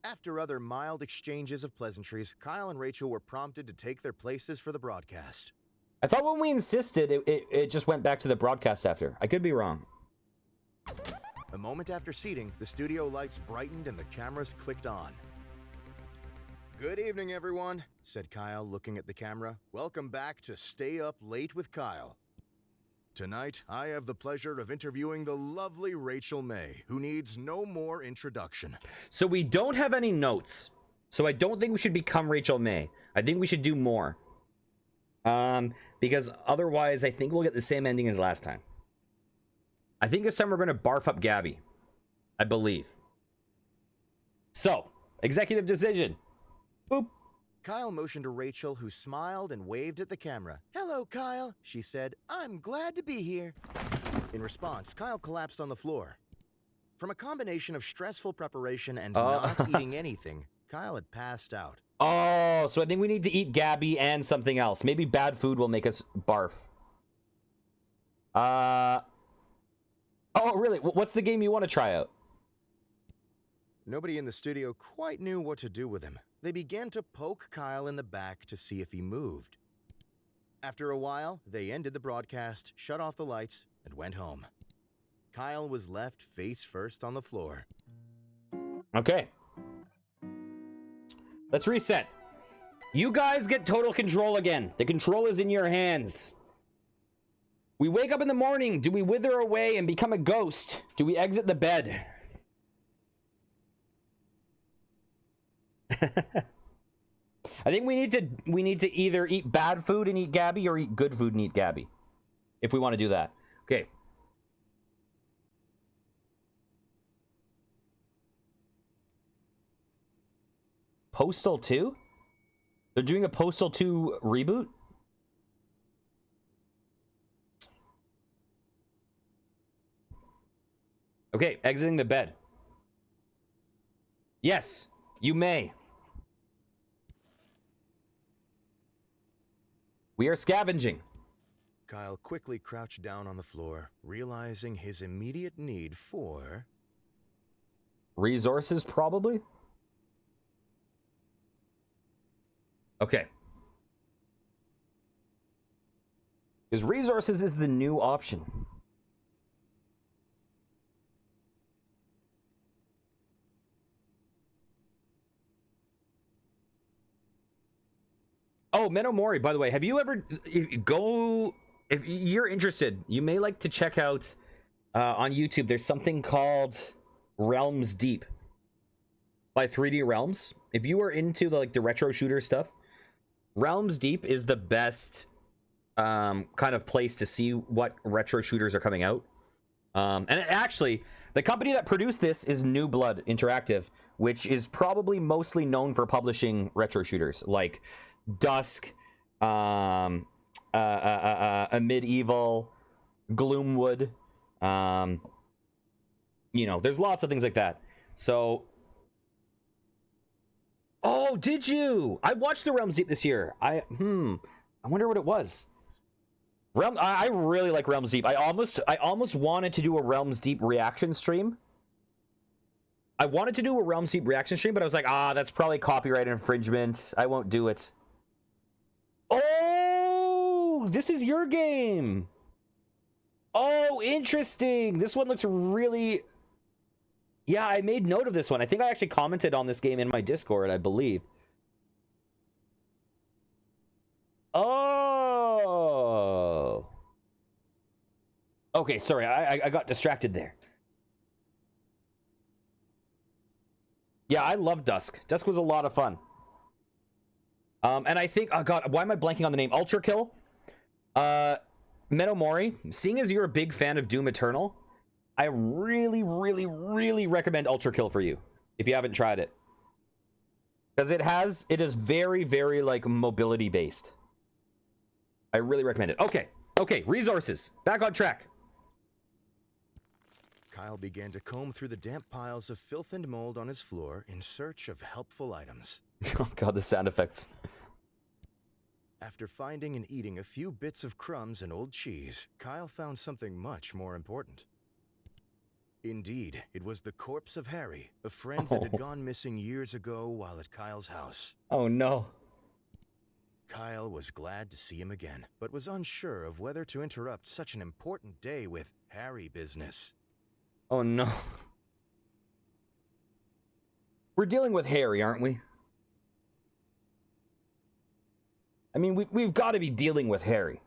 After other mild exchanges of pleasantries, Kyle and Rachel were prompted to take their places for the broadcast. I thought when we insisted, it just went back to the broadcast after. I could be wrong. A moment after seating, the studio lights brightened and the cameras clicked on. Good evening, everyone, said Kyle, looking at the camera. Welcome back to Stay Up Late with Kyle. Tonight, I have the pleasure of interviewing the lovely Rachel May, who needs no more introduction. So we don't have any notes. So I don't think we should become Rachel May. I think we should do more. Because otherwise I think we'll get the same ending as last time. I think this time we're going to barf up Gabby. I believe. So, executive decision. Boop. Kyle motioned to Rachel, who smiled and waved at the camera. "Hello, Kyle," she said. "I'm glad to be here." In response, Kyle collapsed on the floor. From a combination of stressful preparation and not eating anything, Kyle had passed out. Oh, so I think we need to eat Gabby and something else. Maybe bad food will make us barf. Oh, really? What's the game you want to try out? Nobody in the studio quite knew what to do with him. They began to poke Kyle in the back to see if he moved. After a while, they ended the broadcast, shut off the lights, and went home. Kyle was left face first on the floor. Okay. Let's reset. You guys get total control again. The control is in your hands. We wake up in the morning. Do we wither away and become a ghost? Do we exit the bed? I think we need to either eat bad food and eat Gabby or eat good food and eat Gabby. If we want to do that. Okay. Postal 2? They're doing a Postal 2 reboot? Okay, exiting the bed. Yes, you may. We are scavenging. Kyle quickly crouched down on the floor, realizing his immediate need for... resources, probably? Okay. Because resources is the new option. Oh, Menomori, by the way, have you ever if you're interested, you may like to check out on YouTube, there's something called Realms Deep by 3D Realms. If you are into the retro shooter stuff, Realms Deep is the best kind of place to see what retro shooters are coming out. And actually, the company that produced this is New Blood Interactive, which is probably mostly known for publishing retro shooters like Dusk, a Medieval, Gloomwood. There's lots of things like that. So, oh, did you? I watched the Realms Deep this year. I wonder what it was. I really like Realms Deep. I almost wanted to do a Realms Deep reaction stream. I wanted to do a Realms Deep reaction stream, but I was like, that's probably copyright infringement. I won't do it. Oh, this is your game. Oh, interesting. This one looks really... Yeah, I made note of this one. I think I actually commented on this game in my Discord, I believe. Oh. Okay, sorry. I got distracted there. Yeah, I love Dusk. Dusk was a lot of fun. And I think, oh god, why am I blanking on the name? Ultra Kill? Menomori, seeing as you're a big fan of Doom Eternal, I really, really, really recommend Ultra Kill for you, if you haven't tried it. Because it is very, very, mobility based. I really recommend it. Okay, resources. Back on track. Kyle began to comb through the damp piles of filth and mold on his floor in search of helpful items. Oh god, the sound effects. After finding and eating a few bits of crumbs and old cheese, Kyle found something much more important. Indeed, it was the corpse of Harry, a friend that had gone missing years ago while at Kyle's house. Oh no. Kyle was glad to see him again, but was unsure of whether to interrupt such an important day with Harry business. Oh no. We're dealing with Harry, aren't we? I mean, we've got to be dealing with Harry.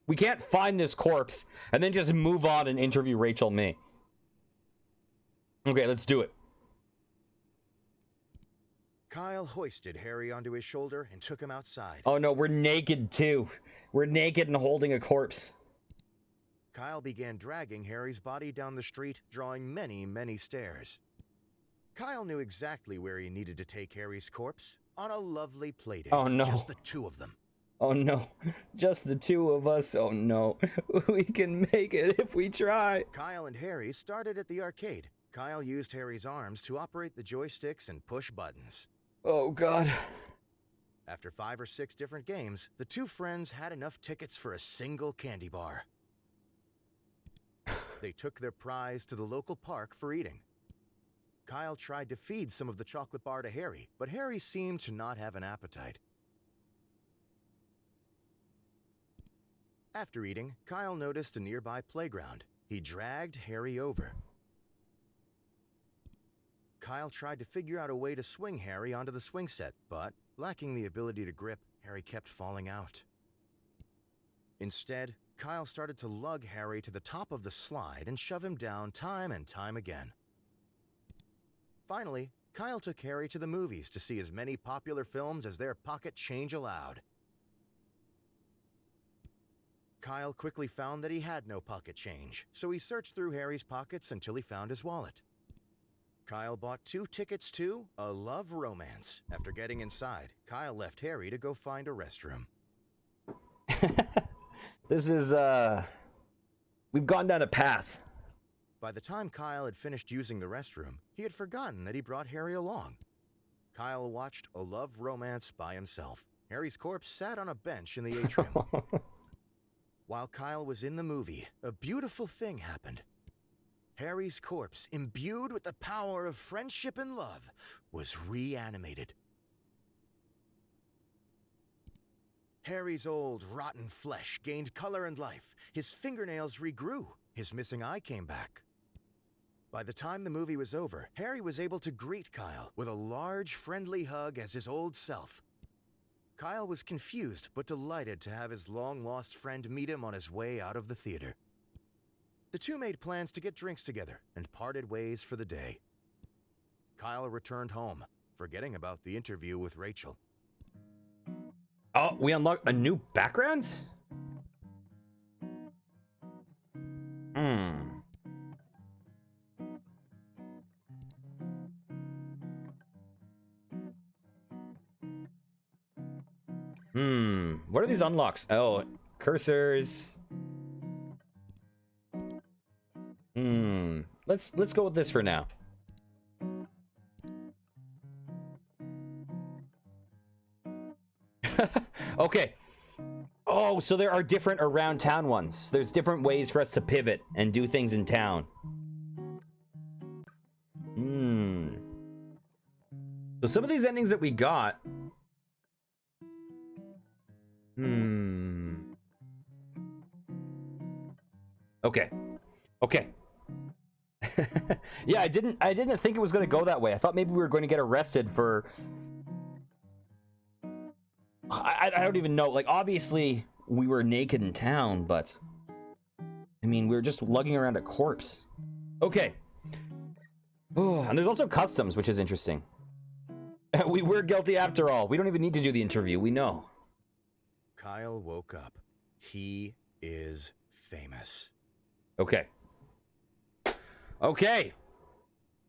We can't find this corpse and then just move on and interview Rachel May. Okay, let's do it. Kyle hoisted Harry onto his shoulder and took him outside. Oh no, we're naked too. We're naked and holding a corpse. Kyle began dragging Harry's body down the street, drawing many, many stares. Kyle knew exactly where he needed to take Harry's corpse on a lovely playdate. Oh, no. Just the two of them. Oh no, just the two of us. Oh no, we can make it if we try. Kyle and Harry started at the arcade. Kyle used Harry's arms to operate the joysticks and push buttons. Oh god. After 5 or 6 different games, the two friends had enough tickets for a single candy bar. They took their prize to the local park for eating. Kyle tried to feed some of the chocolate bar to Harry, but Harry seemed to not have an appetite. After eating, Kyle noticed a nearby playground. He dragged Harry over. Kyle tried to figure out a way to swing Harry onto the swing set, but, lacking the ability to grip, Harry kept falling out. Instead, Kyle started to lug Harry to the top of the slide and shove him down time and time again. Finally, Kyle took Harry to the movies to see as many popular films as their pocket change allowed. Kyle quickly found that he had no pocket change, so he searched through Harry's pockets until he found his wallet. Kyle bought 2 tickets to A Love Romance. After getting inside, Kyle left Harry to go find a restroom. This is, we've gone down a path. By the time Kyle had finished using the restroom, he had forgotten that he brought Harry along. Kyle watched A Love Romance by himself. Harry's corpse sat on a bench in the atrium. While Kyle was in the movie, a beautiful thing happened. Harry's corpse, imbued with the power of friendship and love, was reanimated. Harry's old, rotten flesh gained color and life. His fingernails regrew. His missing eye came back. By the time the movie was over, Harry was able to greet Kyle with a large, friendly hug as his old self. Kyle was confused, but delighted to have his long-lost friend meet him on his way out of the theater. The two made plans to get drinks together and parted ways for the day. Kyle returned home, forgetting about the interview with Rachel. Oh, we unlocked a new background? What are these unlocks? Oh, cursors. Let's go with this for now. Okay. Oh, so there are different around town ones. There's different ways for us to pivot and do things in town. So some of these endings that we got. Okay. Okay. Yeah, I didn't think it was going to go that way. I thought maybe we were going to get arrested for I don't even know. Like, obviously we were naked in town, but I mean, we were just lugging around a corpse. Okay. Oh, and there's also customs, which is interesting. We were guilty after all. We don't even need to do the interview. We know. Kyle woke up. He is famous. Okay. Okay.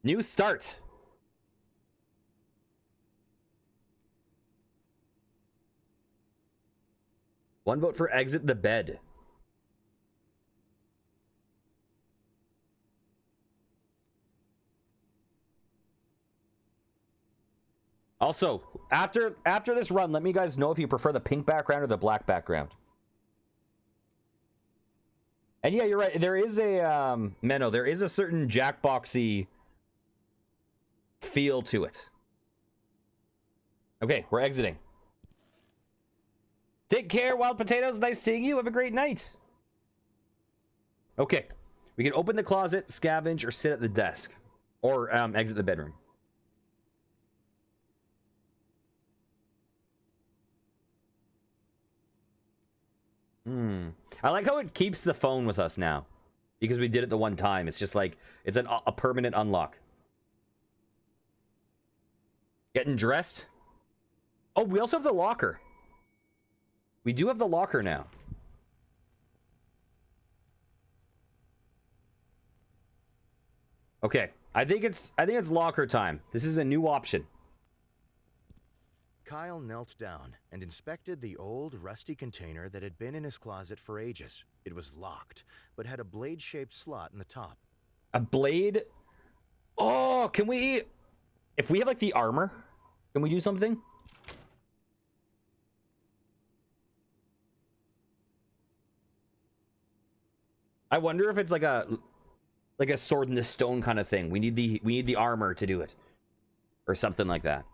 New start. One vote for exit the bed. Also, after this run, let me guys know if you prefer the pink background or the black background. And yeah, you're right. There is a Menno, there is a certain Jackboxy feel to it. Okay, we're exiting. Take care, Wild Potatoes. Nice seeing you. Have a great night. Okay, we can open the closet, scavenge, or sit at the desk, or exit the bedroom. I like how it keeps the phone with us now, because we did it the one time. It's just like it's a permanent unlock. Getting dressed. Oh, we also have the locker. We do have the locker now. Okay, I think it's locker time. This is a new option. Kyle knelt down and inspected the old, rusty container that had been in his closet for ages. It was locked, but had a blade-shaped slot in the top. A blade? Oh, can we... If we have, like, the armor, can we do something? I wonder if it's like a sword in the stone kind of thing. We need the armor to do it. Or something like that.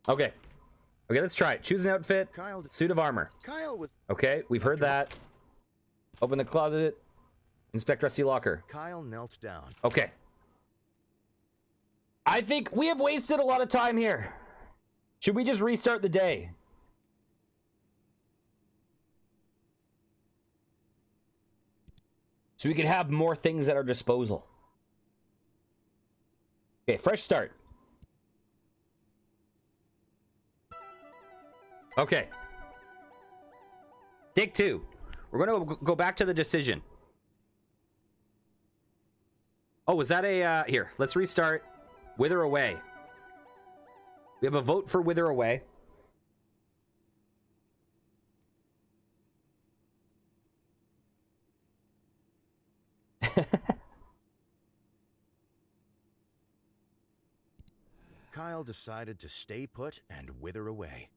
Okay. Okay, let's try it. Choose an outfit. Suit of armor. Kyle was... Okay, we've heard that. Open the closet. Inspect rusty locker. Kyle knelt down. Okay. I think we have wasted a lot of time here. Should we just restart the day? So we can have more things at our disposal. Okay, fresh start. Okay. Take 2. We're going to go back to the decision. Oh, was that a... Here, let's restart. Wither away. We have a vote for wither away. Kyle decided to stay put and wither away.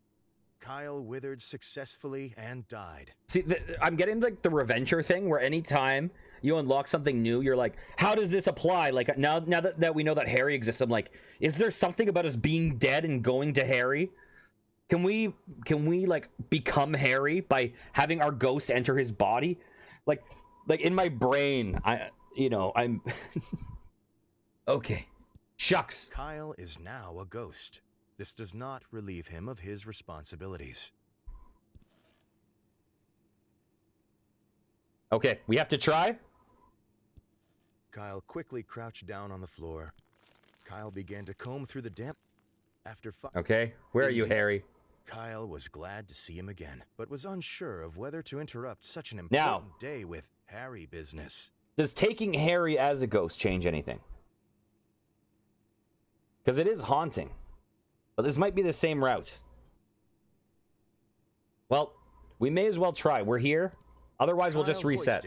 Kyle withered successfully and died. See, I'm getting like the Reventure thing where anytime you unlock something new, you're like, how does this apply? Like now that we know that Harry exists, I'm like, is there something about us being dead and going to Harry? Can we like become Harry by having our ghost enter his body? Like in my brain, I'm okay. Shucks. Kyle is now a ghost. This does not relieve him of his responsibilities. Okay, we have to try. Kyle quickly crouched down on the floor. Kyle began to comb through the damp. After Okay, where are you, Harry? Kyle was glad to see him again, but was unsure of whether to interrupt such an important day with Harry business. Does taking Harry as a ghost change anything? Because it is haunting. But this might be the same route. Well, we may as well try. We're here. Otherwise, we'll just reset.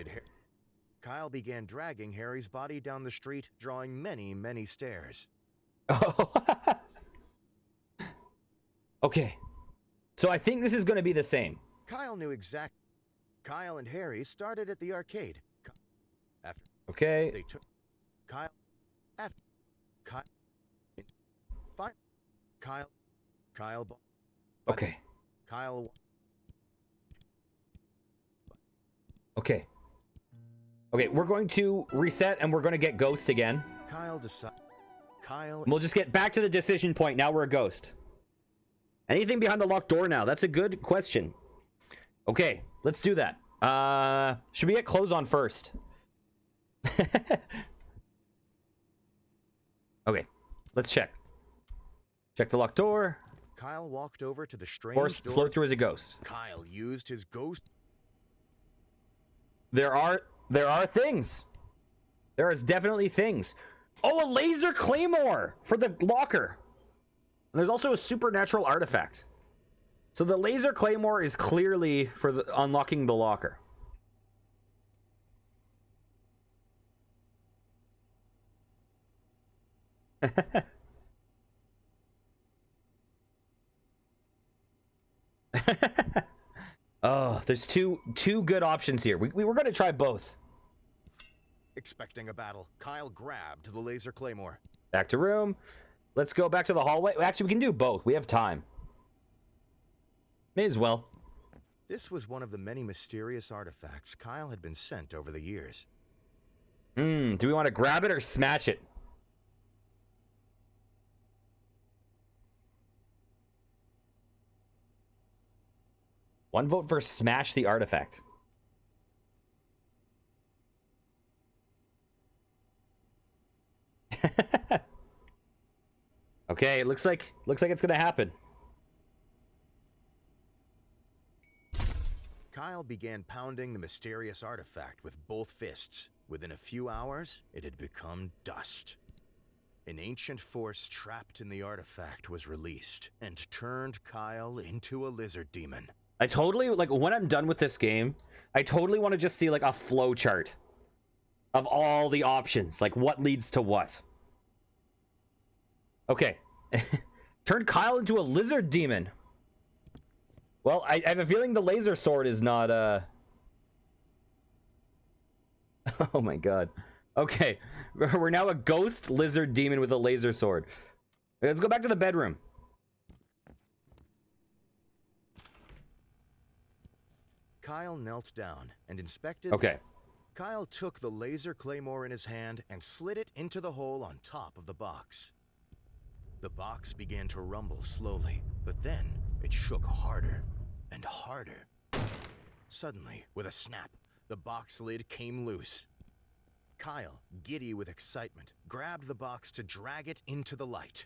Kyle began dragging Harry's body down the street, drawing many, many stairs. Oh. Okay. So I think this is going to be the same. Kyle knew exact. Kyle and Harry started at the arcade. After okay. They took Kyle. After Kyle. Fine. Kyle. Okay. Kyle. Okay. Okay, we're going to reset and we're going to get ghost again. Kyle. We'll just get back to the decision point. Now we're a ghost. Anything behind the locked door now? That's a good question. Okay, let's do that. Should we get clothes on first? Okay, let's check. Check the locked door. Kyle walked over to the strange door. Float through as a ghost. Kyle used his ghost. There are things. There is definitely things. Oh, a laser claymore for the locker. And there's also a supernatural artifact. So the laser claymore is clearly for unlocking the locker. Oh, there's two good options here. We were going to try both. Expecting a battle, Kyle grabbed the laser claymore. Back to room. Let's go back to the hallway. Actually, we can do both. We have time. May as well. This was one of the many mysterious artifacts Kyle had been sent over the years. Do we want to grab it or smash it? One vote for smash the artifact. Okay, it looks like it's gonna happen. Kyle began pounding the mysterious artifact with both fists. Within a few hours, it had become dust. An ancient force trapped in the artifact was released and turned Kyle into a lizard demon. I totally, like, when I'm done with this game, I totally want to just see, like, a flow chart of all the options. Like, what leads to what. Okay. Turned Kyle into a lizard demon. Well, I have a feeling the laser sword is not, Oh my god. Okay. We're now a ghost lizard demon with a laser sword. Let's go back to the bedroom. Kyle knelt down and inspected. Okay. Kyle took the laser claymore in his hand and slid it into the hole on top of the box. The box began to rumble slowly, but then it shook harder and harder. Suddenly, with a snap, the box lid came loose. Kyle, giddy with excitement, grabbed the box to drag it into the light.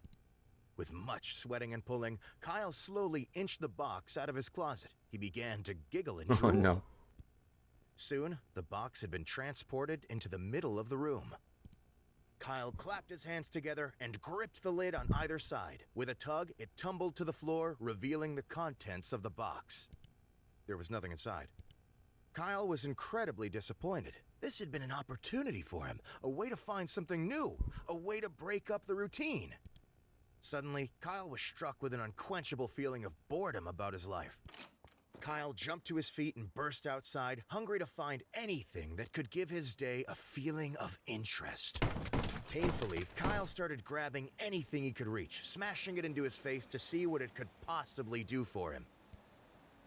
With much sweating and pulling, Kyle slowly inched the box out of his closet. He began to giggle and drool. Oh no. Soon, the box had been transported into the middle of the room. Kyle clapped his hands together and gripped the lid on either side. With a tug, it tumbled to the floor, revealing the contents of the box. There was nothing inside. Kyle was incredibly disappointed. This had been an opportunity for him, a way to find something new, a way to break up the routine. Suddenly, Kyle was struck with an unquenchable feeling of boredom about his life. Kyle jumped to his feet and burst outside, hungry to find anything that could give his day a feeling of interest. Painfully, Kyle started grabbing anything he could reach, smashing it into his face to see what it could possibly do for him.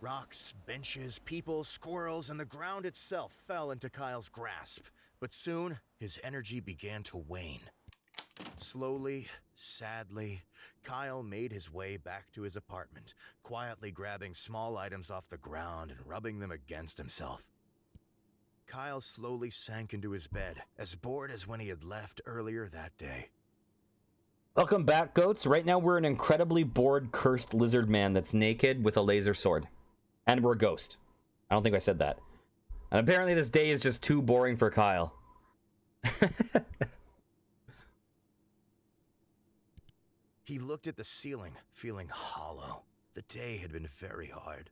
Rocks, benches, people, squirrels, and the ground itself fell into Kyle's grasp, but soon his energy began to wane. Slowly, sadly, Kyle made his way back to his apartment, quietly grabbing small items off the ground and rubbing them against himself. Kyle slowly sank into his bed, as bored as when he had left earlier that day. Welcome back, goats. Right now we're an incredibly bored, cursed lizard man that's naked with a laser sword. And we're a ghost. I don't think I said that. And apparently this day is just too boring for Kyle. He looked at the ceiling, feeling hollow. The day had been very hard.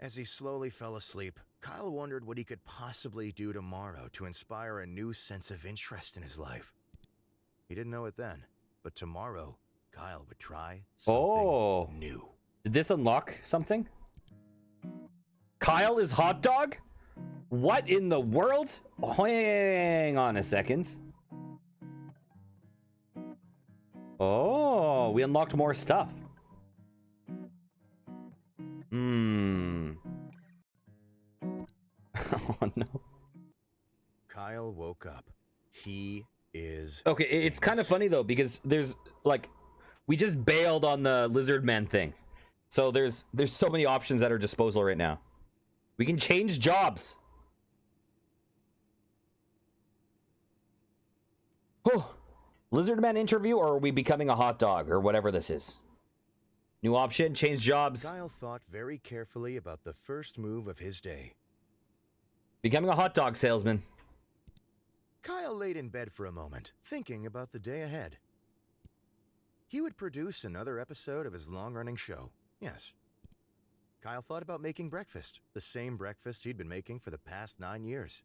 As he slowly fell asleep, Kyle wondered what he could possibly do tomorrow to inspire a new sense of interest in his life. He didn't know it then, but tomorrow, Kyle would try something new. Did this unlock something? Kyle is Hotdog? What in the world? Hang on a second. Oh, we unlocked more stuff. Oh no. Kyle woke up. He is Okay, it's kind of funny though, because there's like, we just bailed on the lizard man thing. So there's so many options at our disposal right now. We can change jobs. Oh, lizard man interview, or are we becoming a hot dog, or whatever this is? New option, change jobs. Kyle thought very carefully about the first move of his day. Becoming a hot dog salesman. Kyle laid in bed for a moment, thinking about the day ahead. He would produce another episode of his long-running show, yes. Kyle thought about making breakfast, the same breakfast he'd been making for the past 9 years.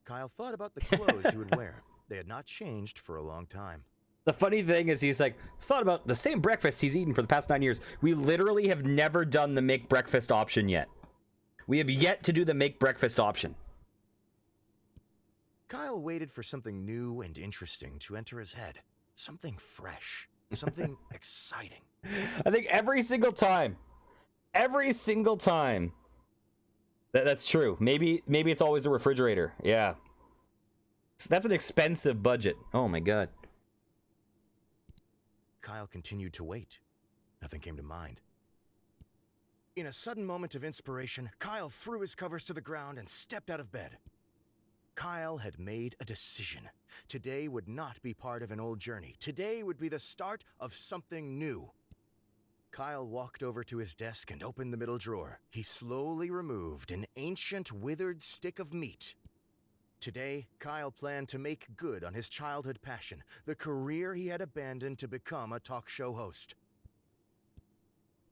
Kyle thought about the clothes he would wear. They had not changed for a long time. The funny thing is he's like, thought about the same breakfast he's eaten for the past 9 years. We literally have never done the make breakfast option yet. We have yet to do the make breakfast option. Kyle waited for something new and interesting to enter his head. Something fresh. Something exciting. I think every single time. That's true. Maybe it's always the refrigerator. Yeah. That's an expensive budget. Oh my god. Kyle continued to wait. Nothing came to mind. In a sudden moment of inspiration, Kyle threw his covers to the ground and stepped out of bed. Kyle had made a decision. Today would not be part of an old journey. Today would be the start of something new. Kyle walked over to his desk and opened the middle drawer. He slowly removed an ancient, withered stick of meat. Today, Kyle planned to make good on his childhood passion, the career he had abandoned to become a talk show host.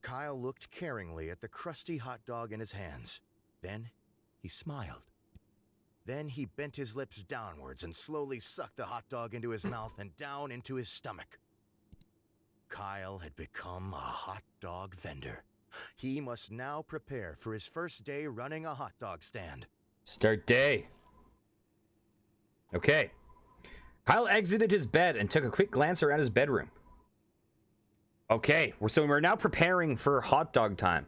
Kyle looked caringly at the crusty hot dog in his hands. Then, he smiled. Then he bent his lips downwards and slowly sucked the hot dog into his mouth and down into his stomach. Kyle had become a hot dog vendor. He must now prepare for his first day running a hot dog stand. Start day. Okay. Kyle exited his bed and took a quick glance around his bedroom. Okay, so we're now preparing for hot dog time.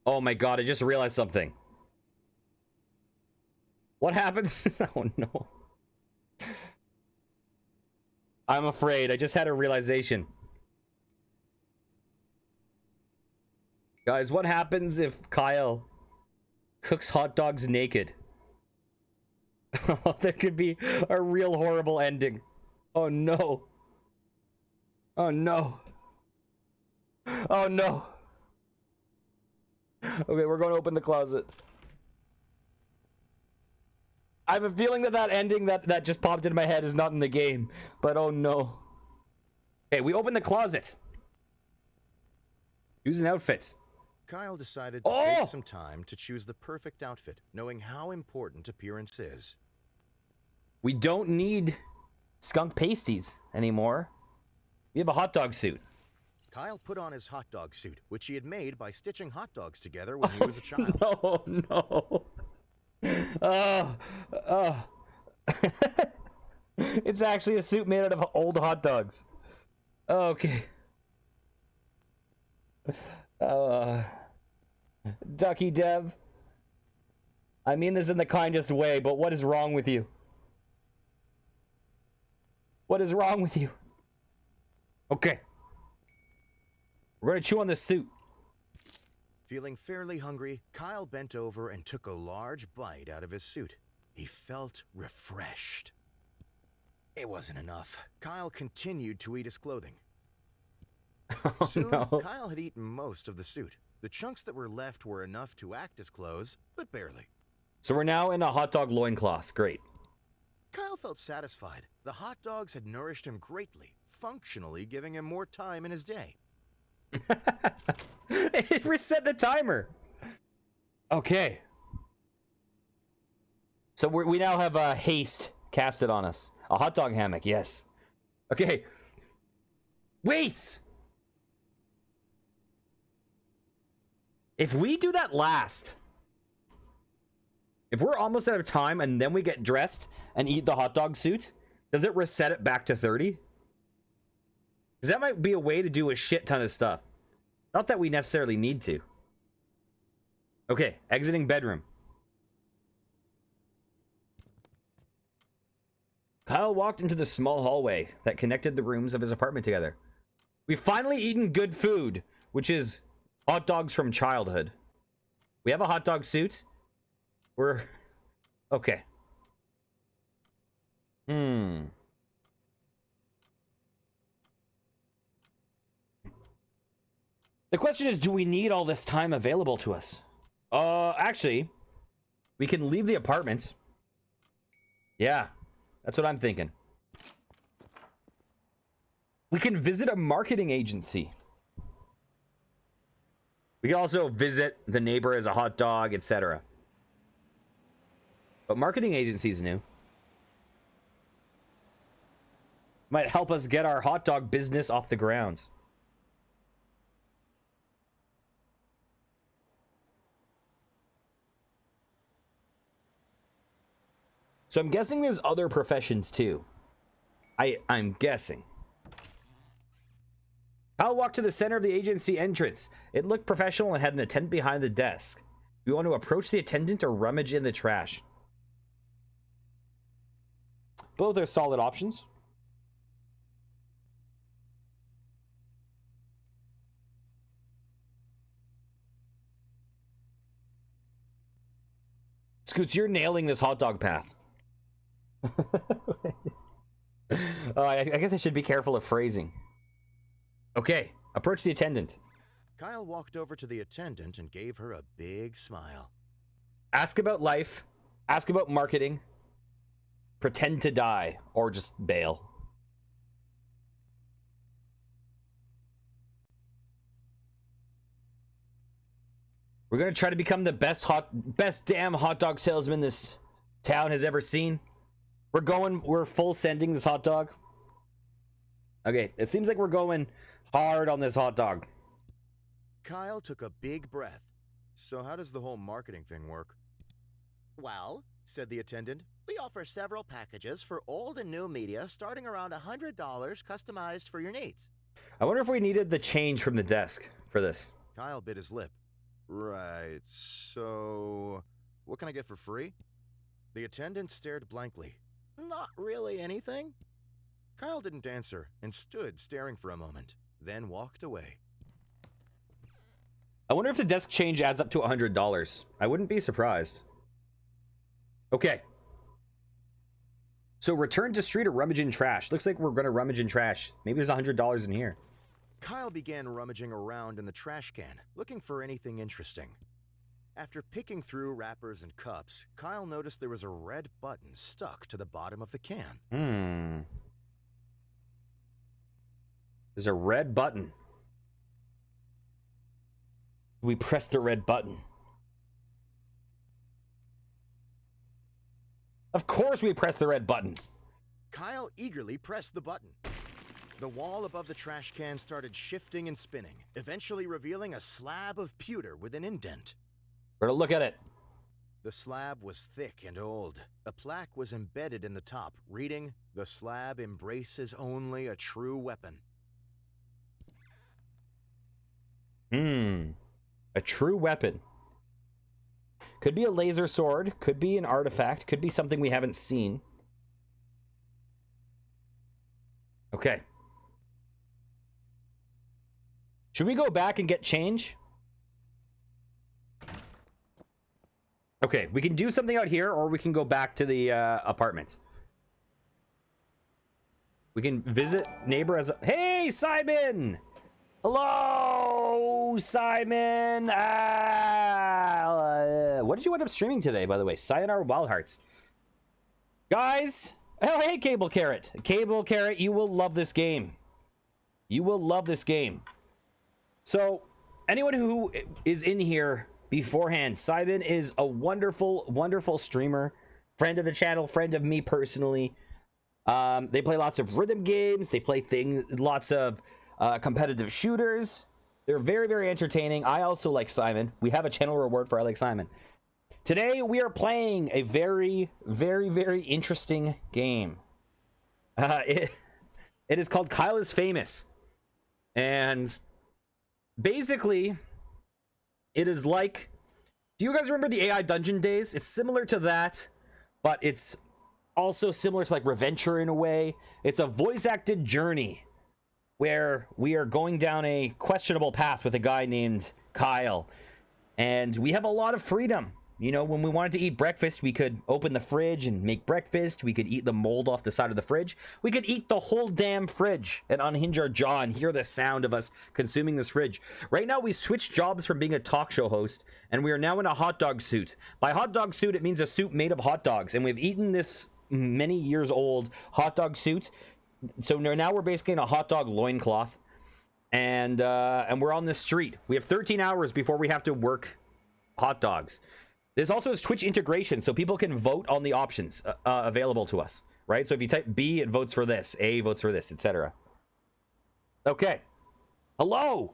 Oh my god, I just realized something. What happens? Oh no. I'm afraid. I just had a realization. Guys, what happens if Kyle cooks hot dogs naked? There could be a real horrible ending. Oh no. Oh no. Oh no. Okay, we're going to open the closet. I have a feeling that ending that just popped into my head is not in the game. But oh no. Okay, we open the closet. Choose an outfit. Kyle decided to take some time to choose the perfect outfit, knowing how important appearance is. We don't need skunk pasties anymore. We have a hot dog suit. Kyle put on his hot dog suit, which he had made by stitching hot dogs together when he was a child. No, no. It's actually a suit made out of old hot dogs. Okay. Ducky Dev. I mean this in the kindest way, but what is wrong with you? What is wrong with you? Okay. We're gonna chew on this suit. Feeling fairly hungry, Kyle bent over and took a large bite out of his suit. He felt refreshed. It wasn't enough. Kyle continued to eat his clothing. Soon, no. Kyle had eaten most of the suit. The chunks that were left were enough to act as clothes, but barely. So we're now in a hot dog loincloth. Great. Kyle felt satisfied. The hot dogs had nourished him greatly, functionally giving him more time in his day. It reset the timer. Okay. So we now have haste casted on us. A hot dog hammock, yes. Okay. Wait! If we do that last, if we're almost out of time and then we get dressed and eat the hot dog suit, does it reset it back to 30? Because that might be a way to do a shit ton of stuff. Not that we necessarily need to. Okay, exiting bedroom. Kyle walked into the small hallway that connected the rooms of his apartment together. We've finally eaten good food, which is hot dogs from childhood. We have a hot dog suit. We're... okay. The question is, do we need all this time available to us? Actually, we can leave the apartment. Yeah, that's what I'm thinking. We can visit a marketing agency. We can also visit the neighbor as a hot dog, etc. But marketing agency's new. Might help us get our hot dog business off the ground. So I'm guessing there's other professions too. I'm guessing. Kyle walked to the center of the agency entrance. It looked professional and had an attendant behind the desk. We want to approach the attendant or rummage in the trash. Both are solid options. Scoots, you're nailing this hot dog path. I guess I should be careful of phrasing. Okay, approach the attendant. Kyle walked over to the attendant and gave her a big smile. Ask about life. Ask about marketing. Pretend to die, or just bail. We're gonna try to become the best damn hot dog salesman this town has ever seen. We're full sending this hot dog. Okay, it seems like we're going hard on this hot dog. Kyle took a big breath. So how does the whole marketing thing work? Well, said the attendant, we offer several packages for old and new media starting around $100 customized for your needs. I wonder if we needed the change from the desk for this. Kyle bit his lip. Right, so what can I get for free? The attendant stared blankly. Not really anything. Kyle didn't answer and stood staring for a moment, then walked away. I wonder if the desk change adds up to $100. I wouldn't be surprised. Okay. So return to street or rummage in trash. Looks like we're gonna rummage in trash. Maybe there's $100 in here. Kyle began rummaging around in the trash can, looking for anything interesting. After picking through wrappers and cups, Kyle noticed there was a red button stuck to the bottom of the can. There's a red button. We press the red button. Of course we press the red button. Kyle eagerly pressed the button. The wall above the trash can started shifting and spinning, eventually revealing a slab of pewter with an indent. We're gonna look at it. The slab was thick and old. A plaque was embedded in the top, reading, "The slab embraces only a true weapon." A true weapon. Could be a laser sword, could be an artifact, could be something we haven't seen. Okay. Should we go back and get change? Okay, we can do something out here, or we can go back to the apartment. We can visit neighbor as a... Hey, Simon! Hello, Simon! What did you end up streaming today, by the way? Sayonara Wild Hearts. Guys! Oh, hey, Cable Carrot. Cable Carrot, you will love this game. You will love this game. So, anyone who is in here beforehand, Simon is a wonderful, wonderful streamer. Friend of the channel, friend of me personally. They play lots of rhythm games. They play lots of competitive shooters. They're very, very entertaining. I also like Simon. We have a channel reward for I Like Simon. Today, we are playing a very, very, very interesting game. It is called Kyle is Famous. And basically, it is like... Do you guys remember the AI Dungeon days? It's similar to that, but it's also similar to like Reventure in a way. It's a voice-acted journey where we are going down a questionable path with a guy named Kyle. And we have a lot of freedom. You know, when we wanted to eat breakfast, we could open the fridge and make breakfast. We could eat the mold off the side of the fridge. We could eat the whole damn fridge and unhinge our jaw and hear the sound of us consuming this fridge. Right now, we switched jobs from being a talk show host, and we are now in a hot dog suit. By hot dog suit, it means a suit made of hot dogs. And we've eaten this many years old hot dog suit. So now we're basically in a hot dog loincloth. And we're on the street. We have 13 hours before we have to work hot dogs. There's also this Twitch integration, so people can vote on the options available to us, right? So if you type B, it votes for this. A votes for this, etc. Okay. Hello!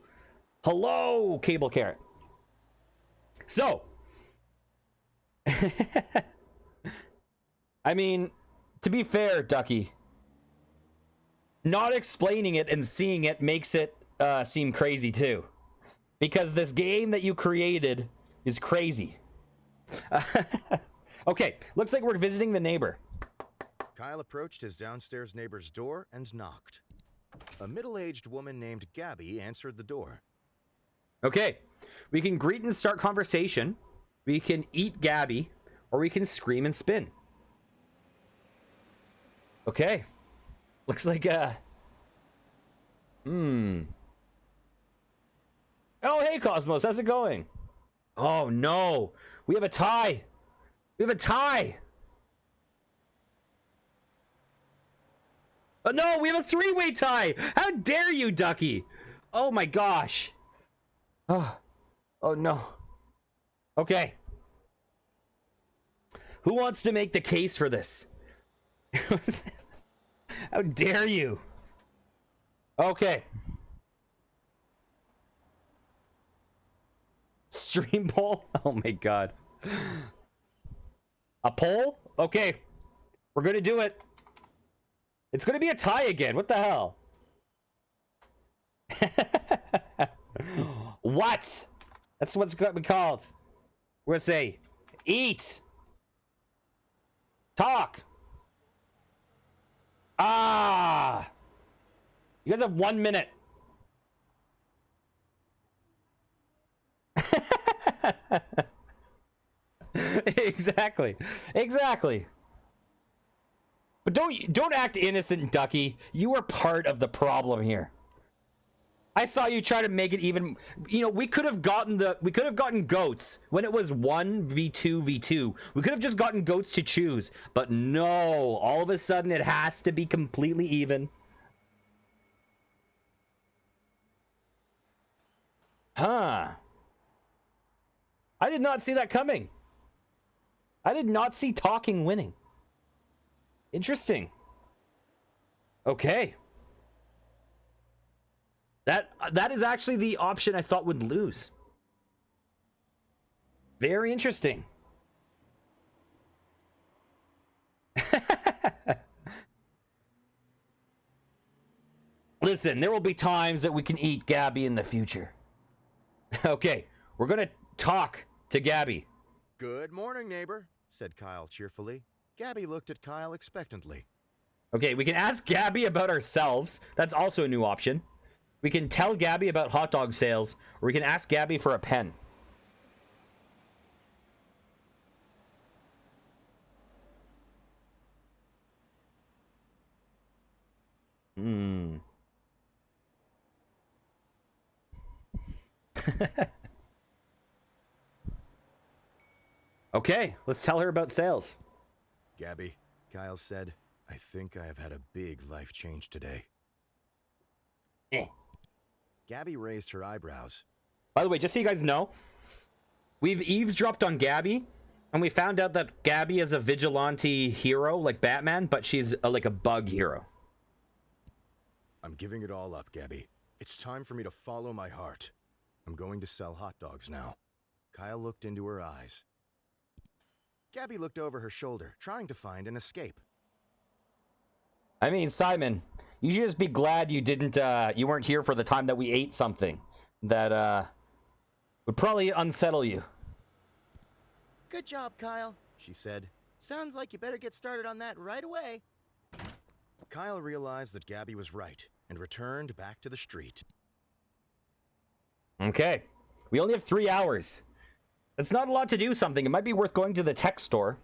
Hello, Cable Carrot. So. I mean, to be fair, Ducky, not explaining it and seeing it makes it seem crazy too. Because this game that you created is crazy. Okay, looks like we're visiting the neighbor. Kyle approached his downstairs neighbor's door and knocked. A middle-aged woman named Gabby answered the door. Okay, we can greet and start conversation. We can eat Gabby, or we can scream and spin. Okay. Looks like Oh, hey Cosmos, how's it going? Oh no, we have a tie. We have a tie. Oh no, we have a three-way tie. How dare you, Ducky? Oh my gosh. Oh, oh no. Okay. Who wants to make the case for this? How dare you? Okay. Stream poll? Oh my god. A poll? Okay. We're gonna do it. It's gonna be a tie again. What the hell? What? That's what's gonna be called. We're gonna say, eat. Talk. Ah. You guys have 1 minute. Exactly. Exactly. But don't act innocent, Ducky. You are part of the problem here. I saw you try to make it even, you know, we could have gotten goats when it was 1v2v2. We could have just gotten goats to choose, but no, all of a sudden it has to be completely even. Huh. I did not see that coming. I did not see talking winning. Interesting. Okay. That is actually the option I thought would lose. Very interesting. Listen, there will be times that we can eat Gabby in the future. Okay, we're gonna talk to Gabby. Good morning, neighbor, said Kyle cheerfully. Gabby looked at Kyle expectantly. Okay, we can ask Gabby about ourselves. That's also a new option. We can tell Gabby about hot dog sales, or we can ask Gabby for a pen. Okay, let's tell her about sales. Gabby, Kyle said, I think I have had a big life change today. Gabby raised her eyebrows. By the way, just so you guys know, we've eavesdropped on Gabby, and we found out that Gabby is a vigilante hero like Batman, but she's like a bug hero. I'm giving it all up, Gabby. It's time for me to follow my heart. I'm going to sell hot dogs now. Kyle looked into her eyes. Gabby looked over her shoulder, trying to find an escape. I mean, Simon, you should just be glad you weren't here for the time that we ate something that would probably unsettle you. Good job, Kyle, She said. sounds like you better get started on that right away. Kyle realized that Gabby was right and returned back to the street. Okay, we only have 3 hours. That's not a lot to do something. It might be worth going to the tech store,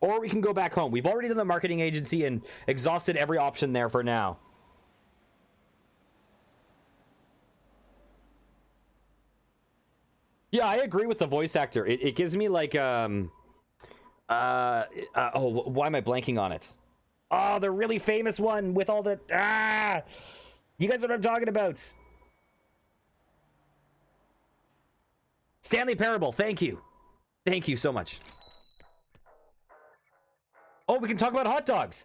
or we can go back home. We've already done the marketing agency and exhausted every option there for now. Yeah, I agree with the voice actor. It gives me like oh, why am I blanking on it? Oh, the really famous one with all the you guys know what I'm talking about. Stanley Parable, thank you. Thank you so much. Oh, we can talk about hot dogs.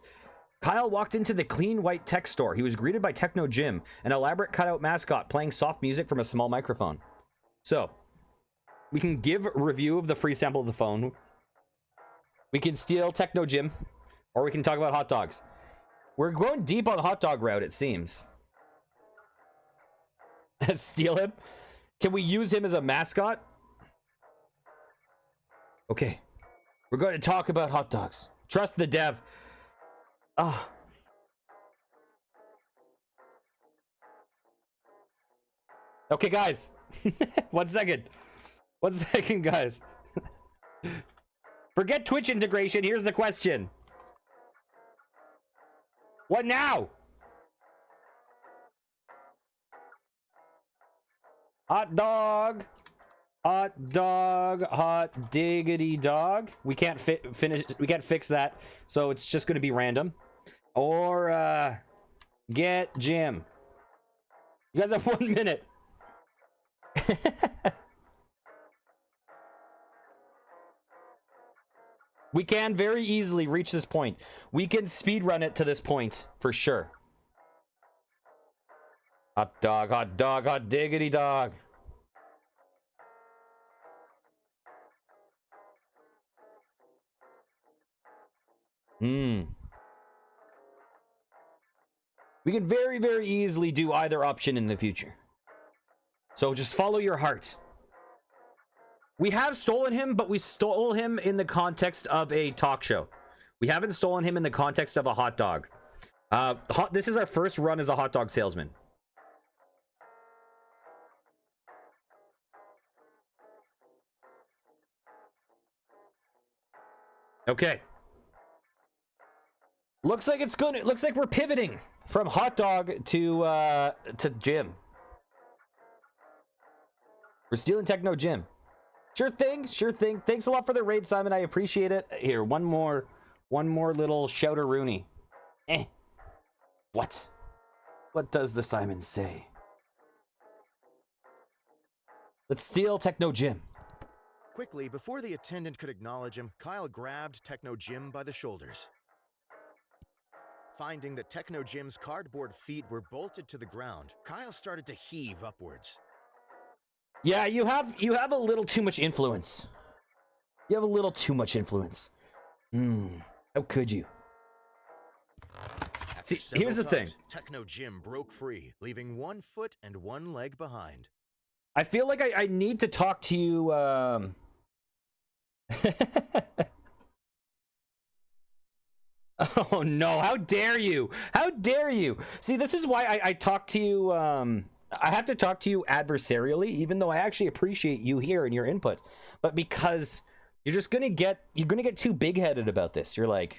Kyle walked into the clean white tech store. He was greeted by Techno Jim, an elaborate cutout mascot playing soft music from a small microphone. So, we can give a review of the free sample of the phone. We can steal Techno Jim, or we can talk about hot dogs. We're going deep on the hot dog route, it seems. Steal him? Can we use him as a mascot? Okay. We're going to talk about hot dogs. Trust the dev. Ah. Okay, guys. 1 second. 1 second, guys. Forget Twitch integration. Here's the question. What now? Hot dog. Hot dog. Hot diggity dog. We can't finish. We can't fix that. So it's just going to be random. Or, get Jim. You guys have 1 minute. We can very easily reach this point. We can speedrun it to this point for sure. Hot dog, hot diggity dog. We can very, very easily do either option in the future. So just follow your heart. We have stolen him, but we stole him in the context of a talk show. We haven't stolen him in the context of a hot dog. This is our first run as a hot dog salesman. Okay. Looks like it's good. Looks like we're pivoting from hot dog to Jim. We're stealing Techno Jim. Sure thing, sure thing. Thanks a lot for the raid, Simon. I appreciate it. Here, one more little shouter Rooney. What? What does the Simon say? Let's steal Techno Jim. Quickly, before the attendant could acknowledge him, Kyle grabbed Techno Jim by the shoulders. Finding that Techno Jim's cardboard feet were bolted to the ground, Kyle started to heave upwards. Yeah, you have a little too much influence. You have a little too much influence. How could you? See, here's the thing. Techno Jim broke free, leaving 1 foot and 1 leg behind. I feel like I need to talk to you. Oh no! How dare you? How dare you? See, this is why I talk to you. I have to talk to you adversarially, even though I actually appreciate you here and your input. But because you're gonna get too big-headed about this. You're like,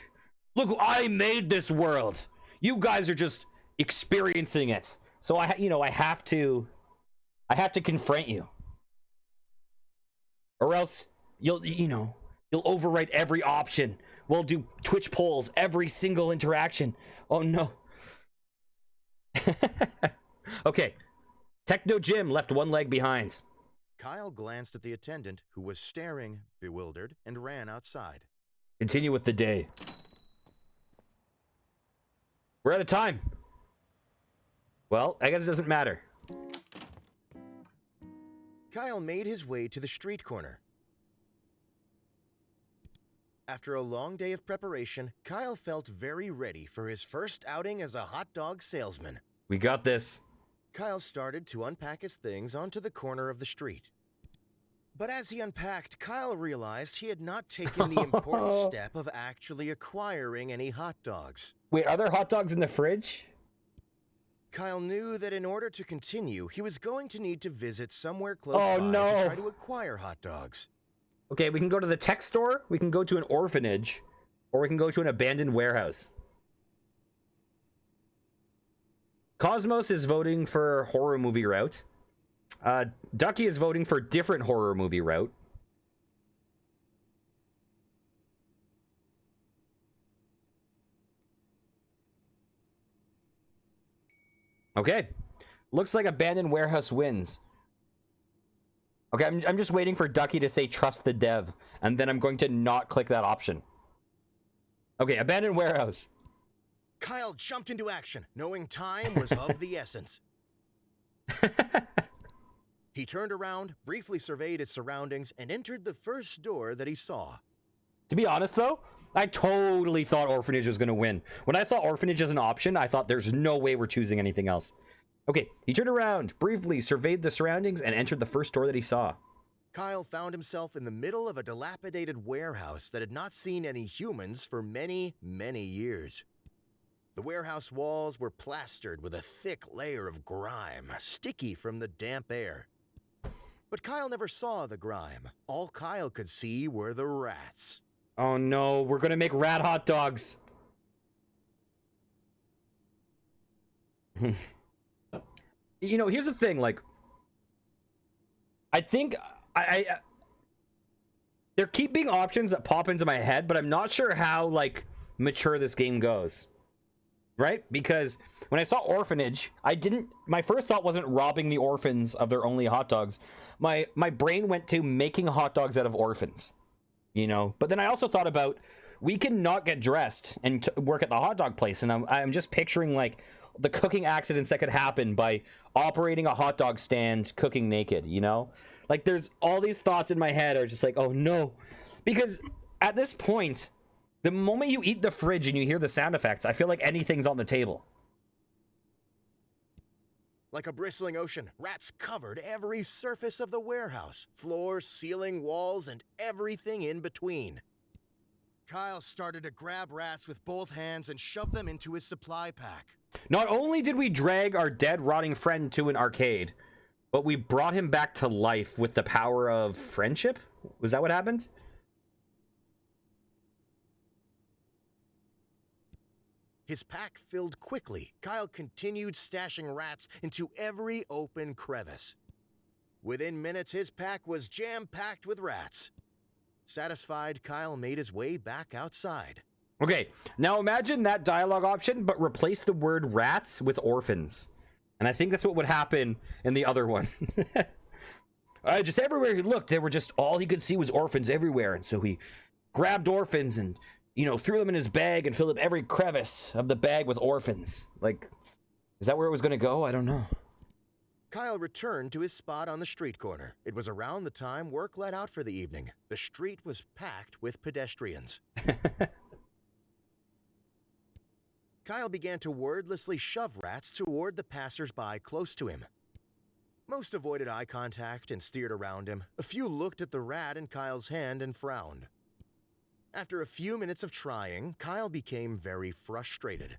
look, I made this world. You guys are just experiencing it. So I have to confront you, or else you'll overwrite every option. We'll do Twitch polls every single interaction. Oh no. Okay. Techno Jim left 1 leg behind. Kyle glanced at the attendant, who was staring, bewildered, and ran outside. Continue with the day. We're out of time. Well, I guess it doesn't matter. Kyle made his way to the street corner. After a long day of preparation, Kyle felt very ready for his first outing as a hot dog salesman. We got this. Kyle started to unpack his things onto the corner of the street. But as he unpacked, Kyle realized he had not taken the important step of actually acquiring any hot dogs. Wait, are there hot dogs in the fridge? Kyle knew that in order to continue, he was going to need to visit somewhere close by to try to acquire hot dogs. Okay, we can go to the tech store, we can go to an orphanage, or we can go to an abandoned warehouse. Cosmos is voting for horror movie route. Ducky is voting for different horror movie route. Okay. Looks like abandoned warehouse wins. Okay, I'm just waiting for Ducky to say trust the dev, and then I'm going to not click that option. Okay, abandoned warehouse. Kyle jumped into action, knowing time was of the essence. He turned around, briefly surveyed his surroundings, and entered the first door that he saw. To be honest, though, I totally thought orphanage was going to win. When I saw orphanage as an option, I thought there's no way we're choosing anything else. Okay, he turned around, briefly surveyed the surroundings, and entered the first door that he saw. Kyle found himself in the middle of a dilapidated warehouse that had not seen any humans for many, many years. The warehouse walls were plastered with a thick layer of grime, sticky from the damp air. But Kyle never saw the grime. All Kyle could see were the rats. Oh no, we're gonna make rat hot dogs. You know, here's the thing, like, I think there keep being options that pop into my head, but I'm not sure how, like, mature this game goes. Right? Because when I saw orphanage, my first thought wasn't robbing the orphans of their only hot dogs. My brain went to making hot dogs out of orphans, you know? But then I also thought about, we can not get dressed and work at the hot dog place. And I'm just picturing, like, the cooking accidents that could happen by operating a hot dog stand cooking naked, you know? Like, there's all these thoughts in my head are just like, oh no. Because at this point, the moment you eat the fridge and you hear the sound effects, I feel like anything's on the table. Like a bristling ocean, rats covered every surface of the warehouse. Floor, ceiling, walls, and everything in between. Kyle started to grab rats with both hands and shove them into his supply pack. Not only did we drag our dead, rotting friend to an arcade, but we brought him back to life with the power of friendship? Was that what happened? His pack filled quickly. Kyle continued stashing rats into every open crevice. Within minutes, his pack was jam-packed with rats. Satisfied, Kyle made his way back outside. Okay, now imagine that dialogue option, but replace the word rats with orphans. And I think that's what would happen in the other one. Just everywhere he looked, there were just, all he could see was orphans everywhere. And so he grabbed orphans and, you know, threw them in his bag and filled up every crevice of the bag with orphans. Like, is that where it was going to go? I don't know. Kyle returned to his spot on the street corner. It was around the time work let out for the evening. The street was packed with pedestrians. Kyle began to wordlessly shove rats toward the passers-by close to him. Most avoided eye contact and steered around him. A few looked at the rat in Kyle's hand and frowned. After a few minutes of trying, Kyle became very frustrated.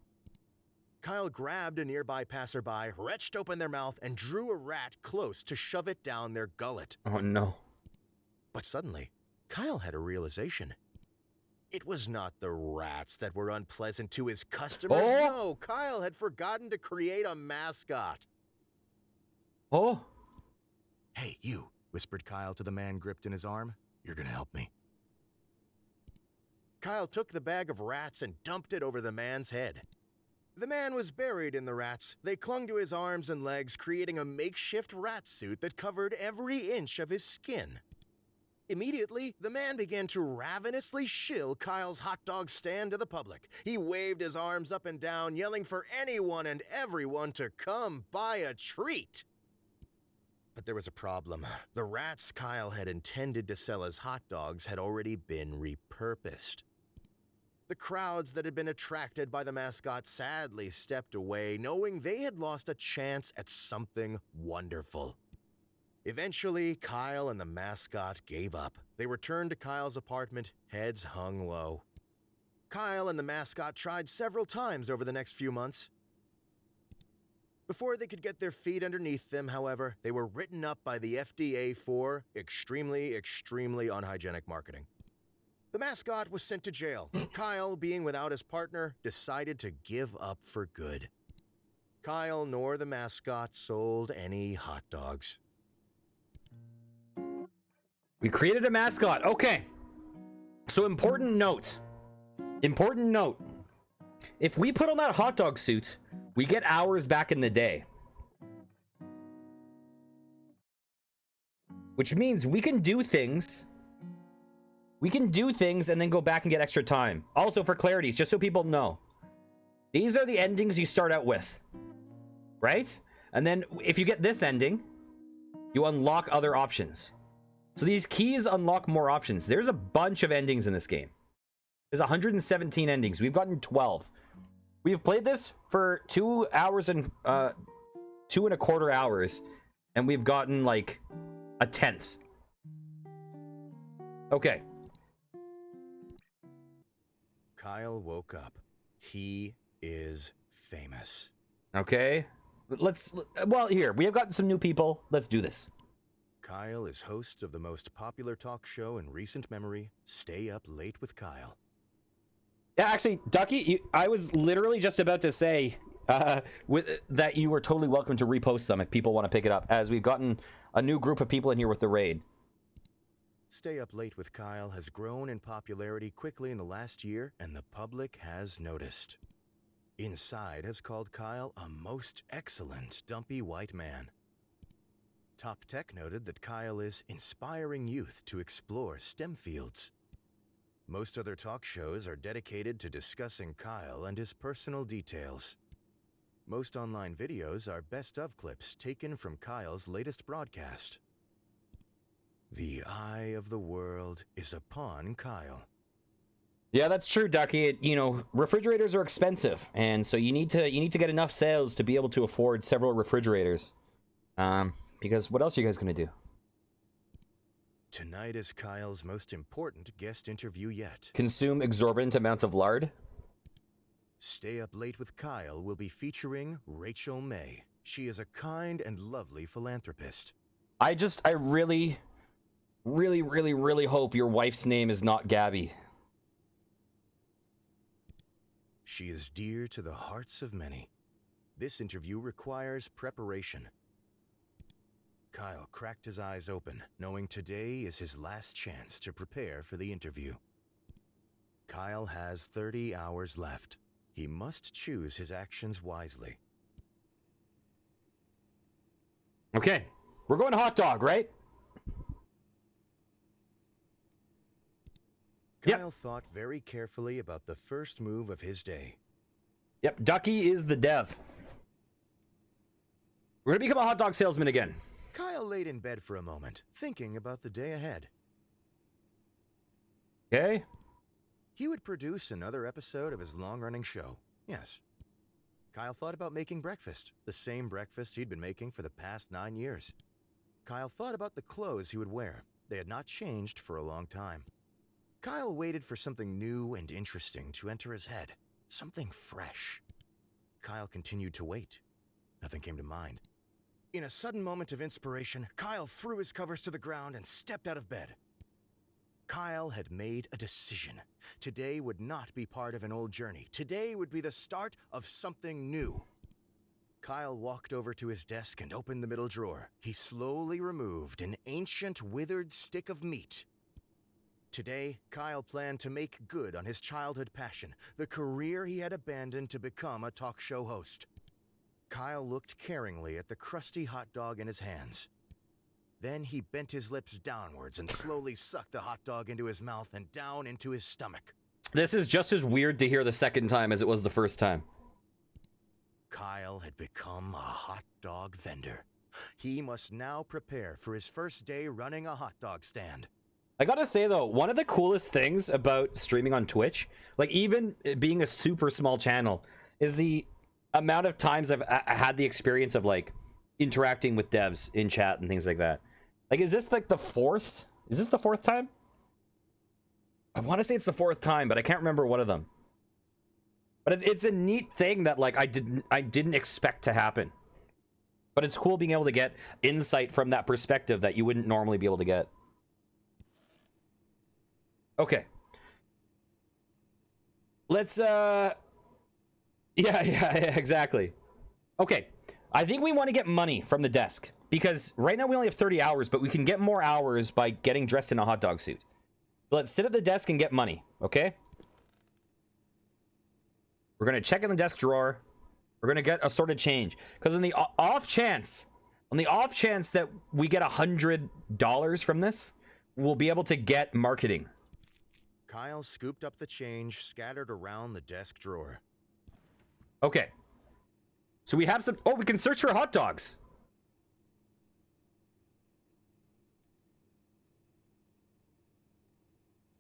Kyle grabbed a nearby passerby, wrenched open their mouth, and drew a rat close to shove it down their gullet. Oh, no. But suddenly, Kyle had a realization. It was not the rats that were unpleasant to his customers. Oh. No, Kyle had forgotten to create a mascot. Oh. Hey, you, whispered Kyle to the man gripped in his arm. You're gonna help me. Kyle took the bag of rats and dumped it over the man's head. The man was buried in the rats. They clung to his arms and legs, creating a makeshift rat suit that covered every inch of his skin. Immediately, the man began to ravenously shill Kyle's hot dog stand to the public. He waved his arms up and down, yelling for anyone and everyone to come buy a treat. But there was a problem. The rats Kyle had intended to sell as hot dogs had already been repurposed. The crowds that had been attracted by the mascot sadly stepped away, knowing they had lost a chance at something wonderful. Eventually, Kyle and the mascot gave up. They returned to Kyle's apartment, heads hung low. Kyle and the mascot tried several times over the next few months. Before they could get their feet underneath them, however, they were written up by the FDA for extremely, extremely unhygienic marketing. The mascot was sent to jail. Kyle, being without his partner, decided to give up for good. Kyle nor the mascot sold any hot dogs. We created a mascot. Okay. So important note. Important note. If we put on that hot dog suit, we get hours back in the day. Which means we can do things. We can do things and then go back and get extra time. Also, for clarity, just so people know. These are the endings you start out with. Right? And then if you get this ending, you unlock other options. So these keys unlock more options. There's a bunch of endings in this game. There's 117 endings. We've gotten 12. We've played this for 2 hours and 2.25 hours, and we've gotten like a 10th. Okay. Kyle woke up. He is famous. Okay. Well, here, we have gotten some new people. Let's do this. Kyle is host of the most popular talk show in recent memory, Stay Up Late with Kyle. Yeah, actually, Ducky, I was literally just about to say, with that, you are totally welcome to repost them if people want to pick it up, as we've gotten a new group of people in here with the raid. Stay Up Late with Kyle has grown in popularity quickly in the last year, and the public has noticed. Inside has called Kyle a most excellent dumpy white man. Top Tech noted that Kyle is inspiring youth to explore STEM fields. Most other talk shows are dedicated to discussing Kyle and his personal details. Most online videos are best-of clips taken from Kyle's latest broadcast. The eye of the world is upon Kyle. Yeah, that's true, Ducky. You know, refrigerators are expensive, and so you need to get enough sales to be able to afford several refrigerators. Because what else are you guys gonna do? Tonight is Kyle's most important guest interview yet. Consume exorbitant amounts of lard? Stay Up Late with Kyle will be featuring Rachel May. She is a kind and lovely philanthropist. I really hope your wife's name is not Gabby. She is dear to the hearts of many. This interview requires preparation. Kyle cracked his eyes open, knowing today is his last chance to prepare for the interview. Kyle has 30 hours left. He must choose his actions wisely. Okay, we're going to Hotdog, right? Kyle thought very carefully about the first move of his day. Yep, Ducky is the dev. We're gonna become a hot dog salesman again. Kyle laid in bed for a moment, thinking about the day ahead. Okay. He would produce another episode of his long-running show. Yes. Kyle thought about making breakfast, the same breakfast he'd been making for the past 9 years. Kyle thought about the clothes he would wear. They had not changed for a long time. Kyle waited for something new and interesting to enter his head. Something fresh. Kyle continued to wait. Nothing came to mind. In a sudden moment of inspiration, Kyle threw his covers to the ground and stepped out of bed. Kyle had made a decision. Today would not be part of an old journey. Today would be the start of something new. Kyle walked over to his desk and opened the middle drawer. He slowly removed an ancient, withered stick of meat. Today, Kyle planned to make good on his childhood passion, the career he had abandoned to become a talk show host. Kyle looked caringly at the crusty hot dog in his hands. Then he bent his lips downwards and slowly sucked the hot dog into his mouth and down into his stomach. This is just as weird to hear the second time as it was the first time. Kyle had become a hot dog vendor. He must now prepare for his first day running a hot dog stand. I gotta say though, one of the coolest things about streaming on Twitch, like even it being a super small channel, is the amount of times I've had the experience of like interacting with devs in chat and things like that. Like, is this like the fourth? Is this the fourth time? I want to say it's the fourth time, but I can't remember one of them. But it's a neat thing that like I didn't expect to happen. But it's cool being able to get insight from that perspective that you wouldn't normally be able to get. Okay. Let's yeah, exactly. Okay. I think we want to get money from the desk because right now we only have 30 hours, but we can get more hours by getting dressed in a hot dog suit. So let's sit at the desk and get money, okay? We're going to check in the desk drawer. We're going to get assorted change because on the off chance that we get $100 from this, we'll be able to get marketing. Kyle scooped up the change scattered around the desk drawer. Okay. So we have some... Oh, we can search for hot dogs.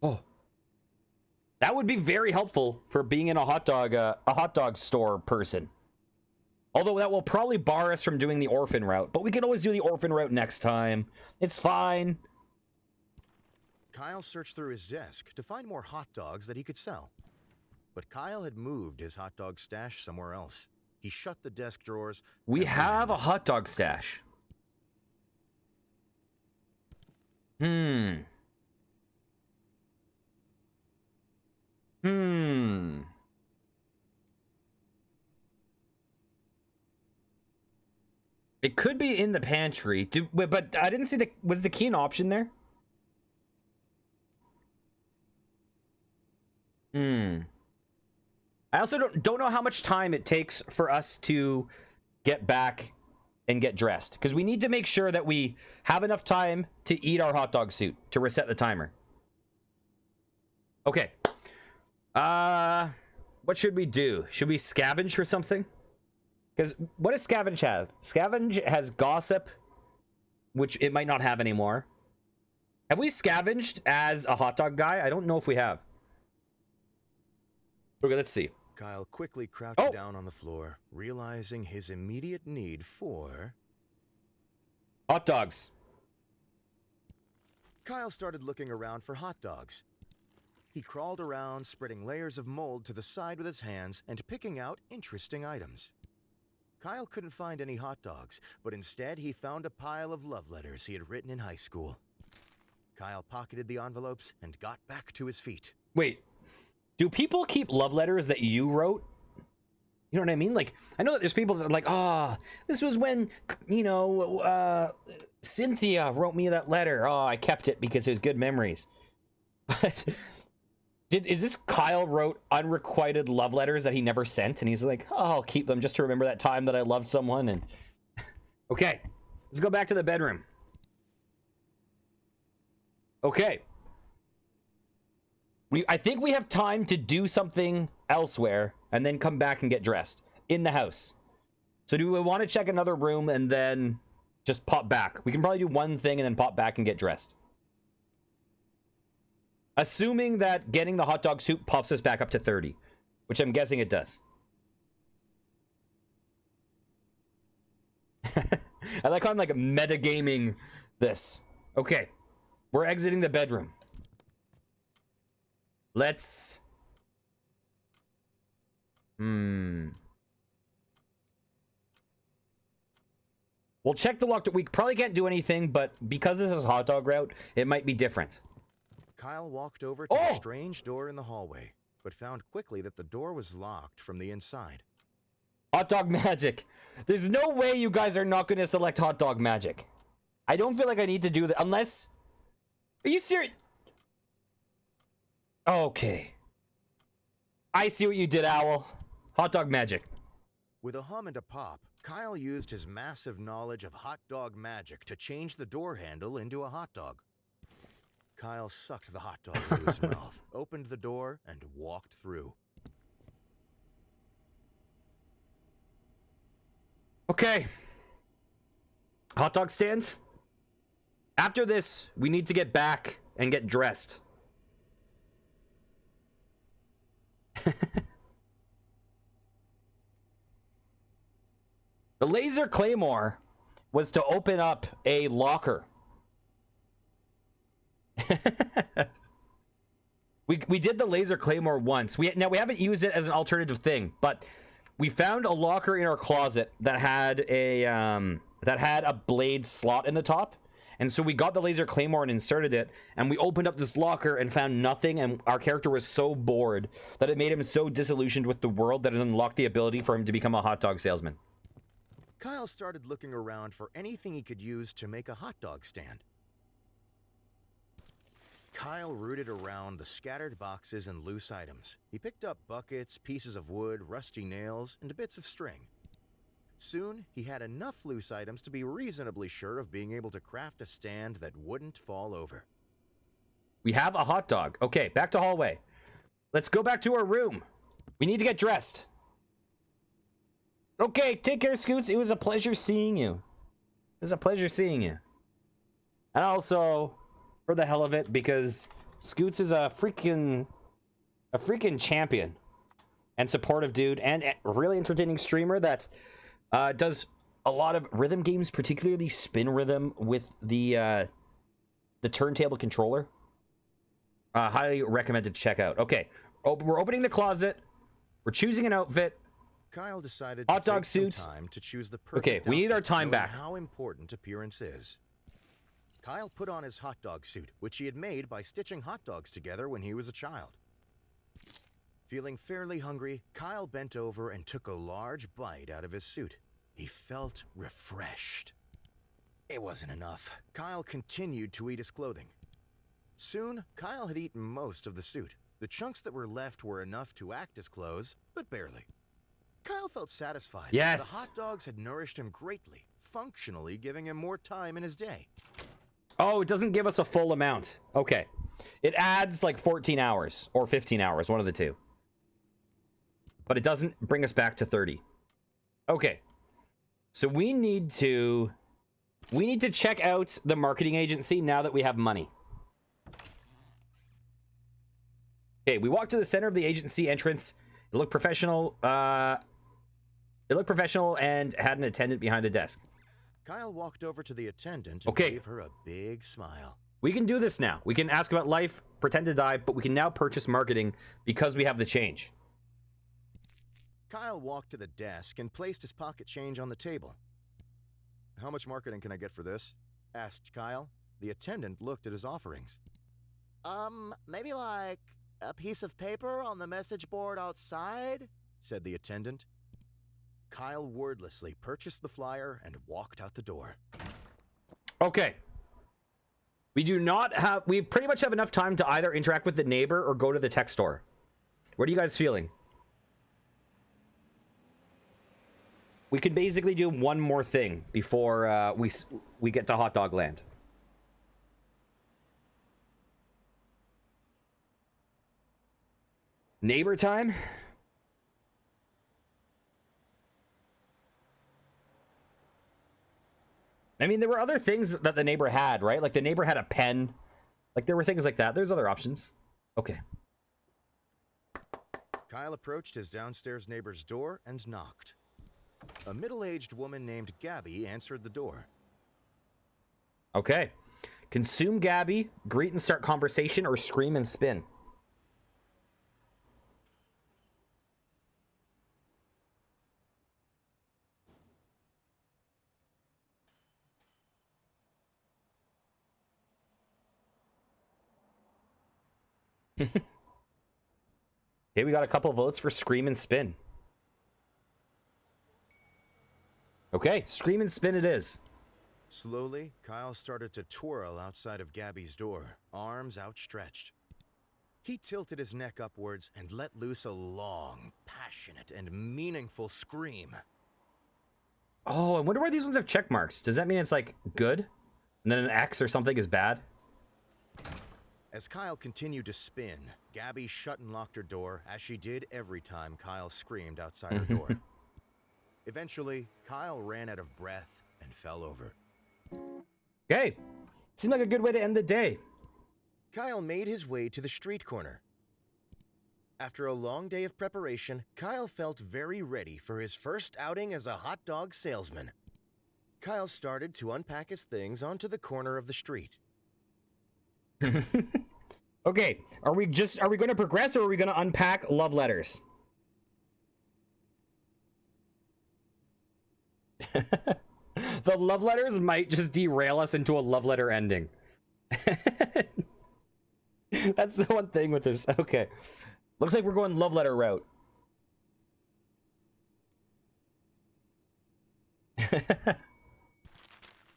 Oh. That would be very helpful for being in a hot dog store person. Although that will probably bar us from doing the orphan route. But we can always do the orphan route next time. It's fine. Kyle searched through his desk to find more hot dogs that he could sell. But Kyle had moved his hot dog stash somewhere else. He shut the desk drawers. We have a hot dog stash. It could be in the pantry. But I didn't see was the key an option there? I also don't know how much time it takes for us to get back and get dressed, because we need to make sure that we have enough time to eat our hot dog suit to reset the timer. Okay. What should we do? Should we scavenge for something? Because what does scavenge have? Scavenge has gossip, which it might not have anymore. Have we scavenged as a hot dog guy? I don't know if we have. Okay, let's see. Kyle quickly crouched down on the floor, realizing his immediate need for hot dogs. Kyle started looking around for hot dogs. He crawled around, spreading layers of mold to the side with his hands and picking out interesting items. Kyle couldn't find any hot dogs, but instead he found a pile of love letters he had written in high school. Kyle pocketed the envelopes and got back to his feet. Wait, do people keep love letters that you wrote? You know what I mean? Like, I know that there's people that are like, this was when, you know, Cynthia wrote me that letter. Oh, I kept it because it was good memories. But is this Kyle wrote unrequited love letters that he never sent? And he's like, I'll keep them just to remember that time that I loved someone. And okay, let's go back to the bedroom. Okay. I think we have time to do something elsewhere and then come back and get dressed in the house. So do we want to check another room and then just pop back? We can probably do one thing and then pop back and get dressed. Assuming that getting the hot dog soup pops us back up to 30, which I'm guessing it does. I like how I'm like metagaming this. Okay, we're exiting the bedroom. Let's... We'll check the lock. We probably can't do anything, but because this is hot dog route, it might be different. Kyle walked over to the strange door in the hallway, but found quickly that the door was locked from the inside. Hot dog magic. There's no way you guys are not going to select hot dog magic. I don't feel like I need to do that unless... Are you serious? Okay. I see what you did, Owl. Hot dog magic. With a hum and a pop, Kyle used his massive knowledge of hot dog magic to change the door handle into a hot dog. Kyle sucked the hot dog through his mouth, opened the door, and walked through. Okay. Hot dog stand. After this, we need to get back and get dressed. The laser claymore was to open up a locker. we did the laser claymore once. Now we haven't used it as an alternative thing, but we found a locker in our closet that had a blade slot in the top. And so we got the laser claymore and inserted it, and we opened up this locker and found nothing, and our character was so bored that it made him so disillusioned with the world that it unlocked the ability for him to become a hot dog salesman. Kyle started looking around for anything he could use to make a hot dog stand. Kyle rooted around the scattered boxes and loose items. He picked up buckets, pieces of wood, rusty nails, and bits of string. Soon, he had enough loose items to be reasonably sure of being able to craft a stand that wouldn't fall over. We have a hot dog. Okay, back to hallway. Let's go back to our room. We need to get dressed. Okay, take care, Scoots. It was a pleasure seeing you. It was a pleasure seeing you. And also, for the hell of it, because Scoots is a freaking champion and supportive dude and a really entertaining streamer that does a lot of rhythm games, particularly spin rhythm with the turntable controller. Highly recommended to check out. Okay, we're opening the closet. We're choosing an outfit. Kyle decided hot to dog take some suits. time to choose the perfect Okay, we need our outfit, time knowing back. How important appearance is. Kyle put on his hot dog suit, which he had made by stitching hot dogs together when he was a child. Feeling fairly hungry, Kyle bent over and took a large bite out of his suit. he felt refreshed. It wasn't enough. Kyle continued to eat his clothing. Soon, Kyle had eaten most of the suit. The chunks that were left were enough to act as clothes, but barely. Kyle felt satisfied. Yes. The hot dogs had nourished him greatly, functionally giving him more time in his day. Oh, it doesn't give us a full amount. Okay. It adds like 14 hours or 15 hours, one of the two. But it doesn't bring us back to 30. Okay. So we need to check out the marketing agency now that we have money. Okay, we walked to the center of the agency entrance. It looked professional. It looked professional and had an attendant behind a desk. Kyle walked over to the attendant and Okay. gave her a big smile. We can do this now. We can ask about life, pretend to die, but we can now purchase marketing because we have the change. Kyle walked to the desk and placed his pocket change on the table. "How much marketing can I get for this?" asked Kyle. The attendant looked at his offerings. Maybe like a piece of paper on the message board outside? Said the attendant. Kyle wordlessly purchased the flyer and walked out the door. Okay. We pretty much have enough time to either interact with the neighbor or go to the tech store. What are you guys feeling? We can basically do one more thing before we get to Hot Dog Land. Neighbor time? I mean, there were other things that the neighbor had, right? Like the neighbor had a pen. Like there were things like that. There's other options. Okay. Kyle approached his downstairs neighbor's door and knocked. A middle-aged woman named Gabby answered the door. Okay. Consume Gabby, greet and start conversation, or scream and spin. Okay, we got a couple votes for scream and spin. Okay, scream and spin it is. Slowly, Kyle started to twirl outside of Gabby's door, arms outstretched. He tilted his neck upwards and let loose a long, passionate, and meaningful scream. Oh, I wonder why these ones have check marks. Does that mean it's like good? And then an X or something is bad? As Kyle continued to spin, Gabby shut and locked her door, as she did every time Kyle screamed outside her door. Eventually, Kyle ran out of breath and fell over. Okay. Seemed like a good way to end the day. Kyle made his way to the street corner. After a long day of preparation, Kyle felt very ready for his first outing as a hot dog salesman. Kyle started to unpack his things onto the corner of the street. Okay, are we going to progress or are we going to unpack love letters? The love letters might just derail us into a love letter ending. That's the one thing with this. Okay. Looks like we're going love letter route.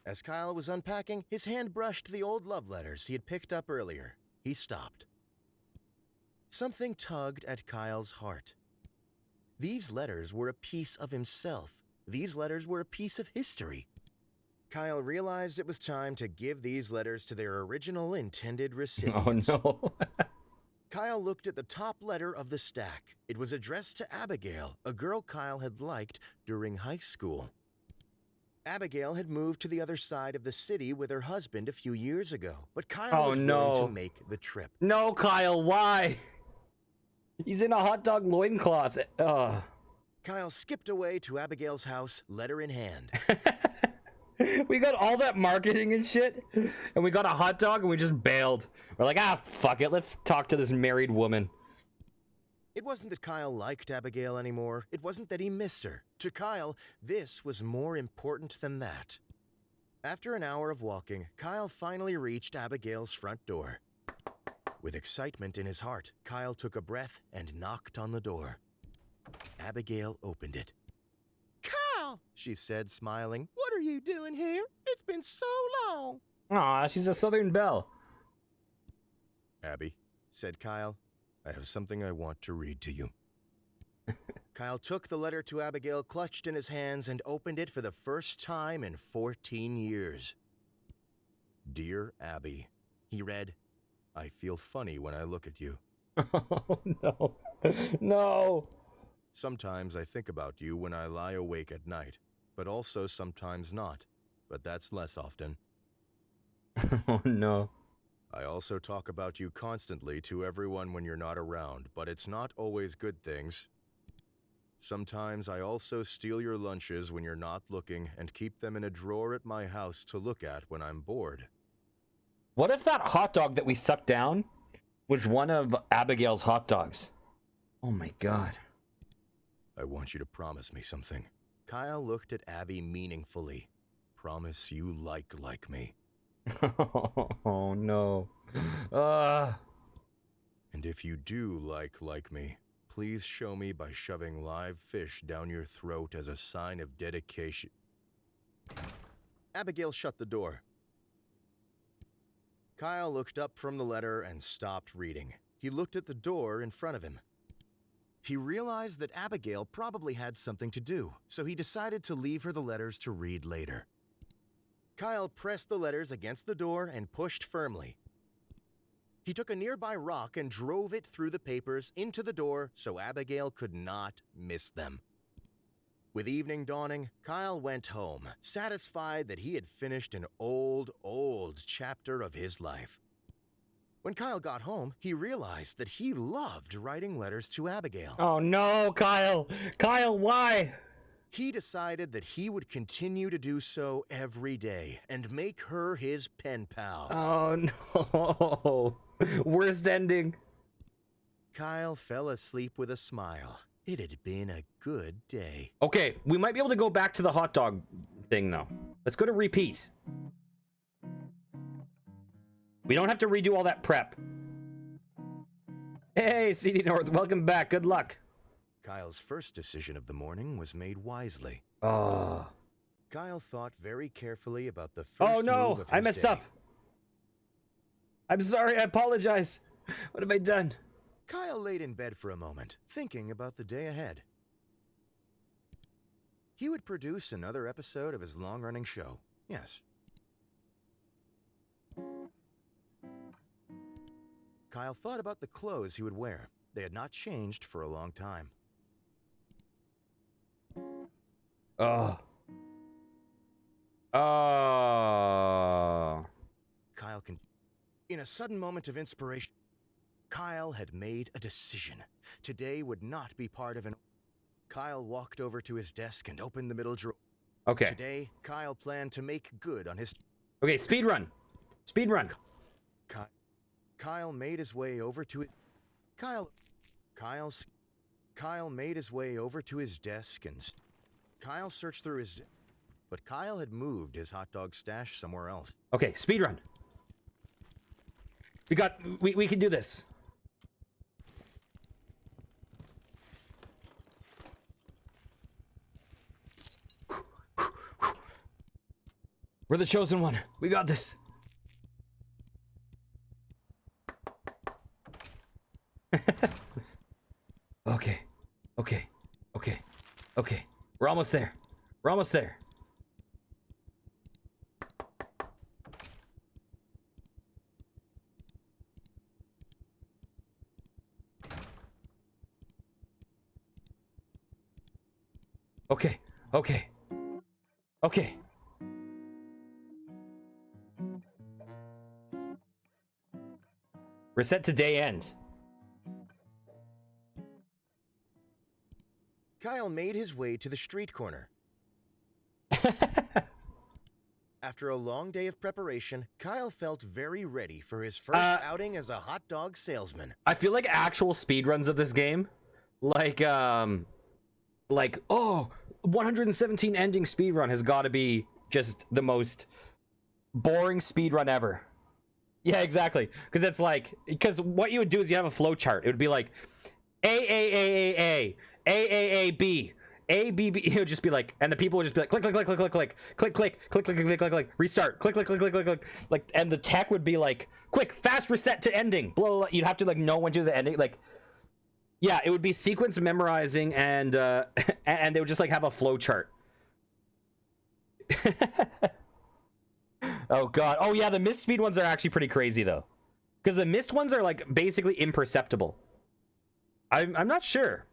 As Kyle was unpacking, his hand brushed the old love letters he had picked up earlier. He stopped. Something tugged at Kyle's heart. These letters were a piece of himself. These letters were a piece of history. Kyle realized it was time to give these letters to their original intended recipients. Oh no. Kyle looked at the top letter of the stack. It was addressed to Abigail, a girl Kyle had liked during high school. Abigail had moved to the other side of the city with her husband a few years ago, but Kyle was willing to make the trip. No, Kyle, why? He's in a hot dog loincloth. Kyle skipped away to Abigail's house, letter in hand. We got all that marketing and shit, and we got a hot dog, and we just bailed. We're like, fuck it, let's talk to this married woman. It wasn't that Kyle liked Abigail anymore. It wasn't that he missed her. To Kyle, this was more important than that. After an hour of walking, Kyle finally reached Abigail's front door. With excitement in his heart, Kyle took a breath and knocked on the door. Abigail opened it. Kyle, Kyle, she said, smiling. What are you doing here? It's been so long. Aw, she's a Southern belle. Abby, said Kyle, I have something I want to read to you. Kyle took the letter to Abigail clutched in his hands and opened it for the first time in 14 years. Dear Abby, he read, I feel funny when I look at you. Oh, no. No. Sometimes I think about you when I lie awake at night, but also sometimes not, but that's less often. Oh, no. I also talk about you constantly to everyone when you're not around, but it's not always good things. Sometimes I also steal your lunches when you're not looking and keep them in a drawer at my house to look at when I'm bored. What if that hot dog that we sucked down was one of Abigail's hot dogs? Oh my god. I want you to promise me something. Kyle looked at Abby meaningfully. Promise you like me. Oh no. And if you do like me, please show me by shoving live fish down your throat as a sign of dedication. Abigail shut the door. Kyle looked up from the letter and stopped reading. He looked at the door in front of him. He realized that Abigail probably had something to do, so he decided to leave her the letters to read later. Kyle pressed the letters against the door and pushed firmly. He took a nearby rock and drove it through the papers into the door so Abigail could not miss them. With evening dawning, Kyle went home, satisfied that he had finished an old chapter of his life. When Kyle got home, he realized that he loved writing letters to Abigail. Oh no, Kyle! Kyle, why? He decided that he would continue to do so every day and make her his pen pal. Oh no. Worst ending. Kyle fell asleep with a smile. It had been a good day. Okay, we might be able to go back to the hot dog thing though. Let's go to repeat. We don't have to redo all that prep. Hey, CD North, welcome back. Good luck. Kyle's first decision of the morning was made wisely. Oh. Kyle thought very carefully about the first Oh move no, of his I messed day. up. I'm sorry, I apologize. What have I done? Kyle laid in bed for a moment, thinking about the day ahead. He would produce another episode of his long-running show. Yes. Kyle thought about the clothes he would wear. They had not changed for a long time. Oh. Oh. In a sudden moment of inspiration, Kyle had made a decision. Today would not be part of an... Kyle walked over to his desk and opened the middle drawer. Okay. Today, Kyle planned to make good on his... Okay, speed run. Speed run. Kyle made his way over to it. Kyle made his way over to his desk and Kyle searched through his... But Kyle had moved his hot dog stash somewhere else. Okay, speed run. We can do this. We're the chosen one. We got this. Okay. We're almost there. Okay. We're set to day end. Kyle made his way to the street corner. After a long day of preparation, Kyle felt very ready for his first outing as a hot dog salesman. I feel like actual speedruns of this game, like 117 ending speedrun has got to be just the most boring speedrun ever. Yeah, exactly. Because what you would do is you have a flow chart. It would be like AAAAA, AAAB, A, B, B, it would just be like, and the people would just be like, click, click, click, click, click, click, click, click, click, click, click, click, click, restart, click, click, click, click, click, click, like, and the tech would be like, quick, fast reset to ending, blah, blah, blah. You'd have to like know when to do the ending, like, yeah, it would be sequence memorizing, and and they would just like have a flow chart. Oh god, oh yeah, the mist speed ones are actually pretty crazy though, because the mist ones are like basically imperceptible. I'm not sure.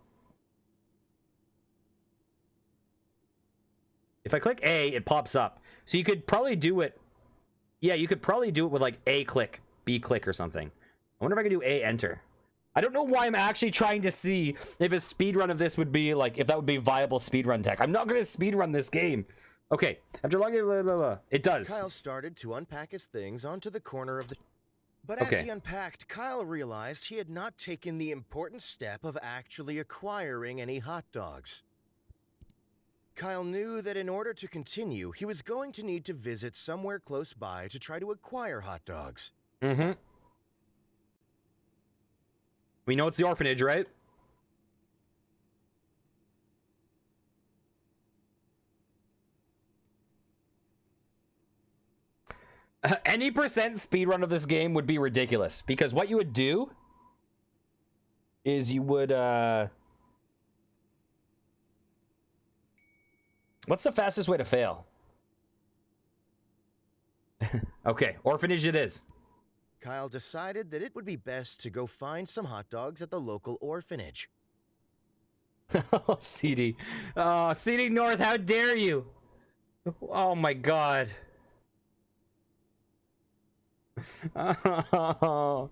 If I click A, it pops up. So you could probably do it. Yeah, you could probably do it with like A click, B click or something. I wonder if I could do A enter. I don't know why I'm actually trying to see if a speedrun of this would be like, if that would be viable speedrun tech. I'm not going to speedrun this game. Okay, after logging, blah, blah, blah. It does. Kyle started to unpack his things onto the corner of the... But as Okay. he unpacked, Kyle realized he had not taken the important step of actually acquiring any hot dogs. Kyle knew that in order to continue, he was going to need to visit somewhere close by to try to acquire hot dogs. Mm-hmm. We know it's the orphanage, right? Any percent speedrun of this game would be ridiculous, because what you would do is you would what's the fastest way to fail? Okay, orphanage it is. Kyle decided that it would be best to go find some hot dogs at the local orphanage. Oh, CD. Oh, CD North, how dare you? Oh my god. Oh.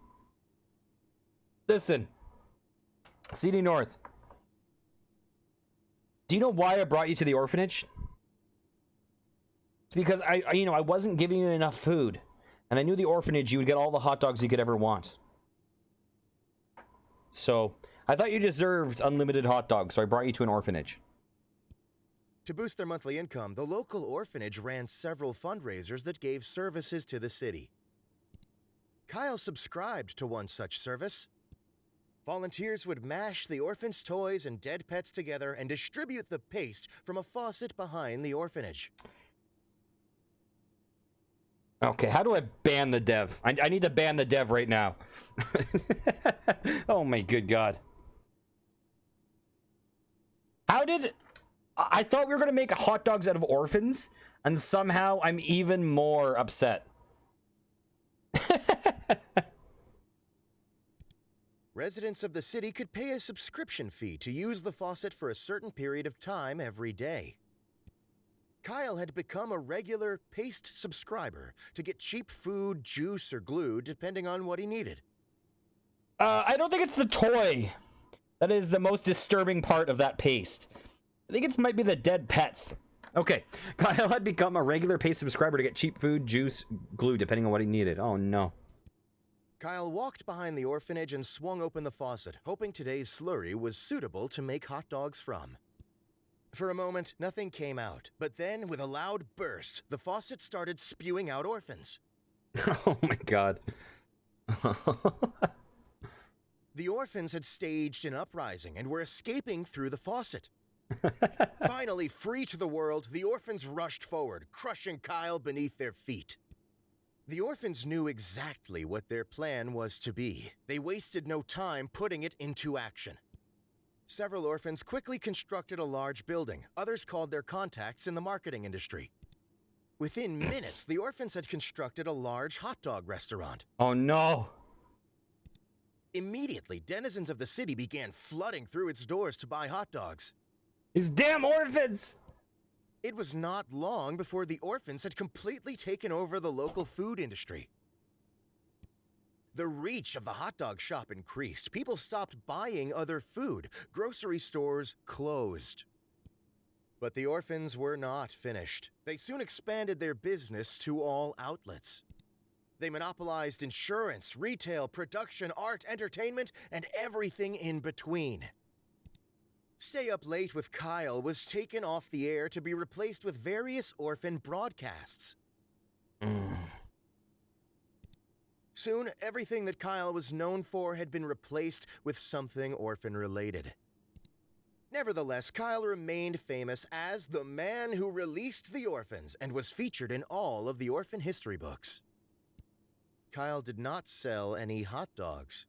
Listen, CD North, do you know why I brought you to the orphanage? It's because I wasn't giving you enough food, and I knew the orphanage you would get all the hot dogs you could ever want. So I thought you deserved unlimited hot dogs, so I brought you to an orphanage. To boost their monthly income, the local orphanage ran several fundraisers that gave services to the city. Kyle subscribed to one such service. Volunteers would mash the orphans' toys and dead pets together and distribute the paste from a faucet behind the orphanage. Okay, how do I ban the dev? I need to ban the dev right now. Oh my good god. How did... I thought we were going to make hot dogs out of orphans, and somehow I'm even more upset. Residents of the city could pay a subscription fee to use the faucet for a certain period of time every day. Kyle had become a regular paste subscriber to get cheap food, juice, or glue, depending on what he needed. I don't think it's the toy that is the most disturbing part of that paste. I think it might be the dead pets. Okay, Kyle had become a regular paste subscriber to get cheap food, juice, glue, depending on what he needed. Oh no. Kyle walked behind the orphanage and swung open the faucet, hoping today's slurry was suitable to make hot dogs from. For a moment, nothing came out, but then, with a loud burst, the faucet started spewing out orphans. Oh my god. The orphans had staged an uprising and were escaping through the faucet. Finally, free to the world, the orphans rushed forward, crushing Kyle beneath their feet. The orphans knew exactly what their plan was to be. They wasted no time putting it into action. Several orphans quickly constructed a large building. Others called their contacts in the marketing industry. Within minutes, the orphans had constructed a large hot dog restaurant. Oh no. Immediately, denizens of the city began flooding through its doors to buy hot dogs. These damn orphans! It was not long before the orphans had completely taken over the local food industry. The reach of the hot dog shop increased. People stopped buying other food. Grocery stores closed. But the orphans were not finished. They soon expanded their business to all outlets. They monopolized insurance, retail, production, art, entertainment, and everything in between. Stay Up Late with Kyle was taken off the air to be replaced with various orphan broadcasts. Soon, everything that Kyle was known for had been replaced with something orphan-related. Nevertheless, Kyle remained famous as the man who released the orphans and was featured in all of the orphan history books. Kyle did not sell any hot dogs.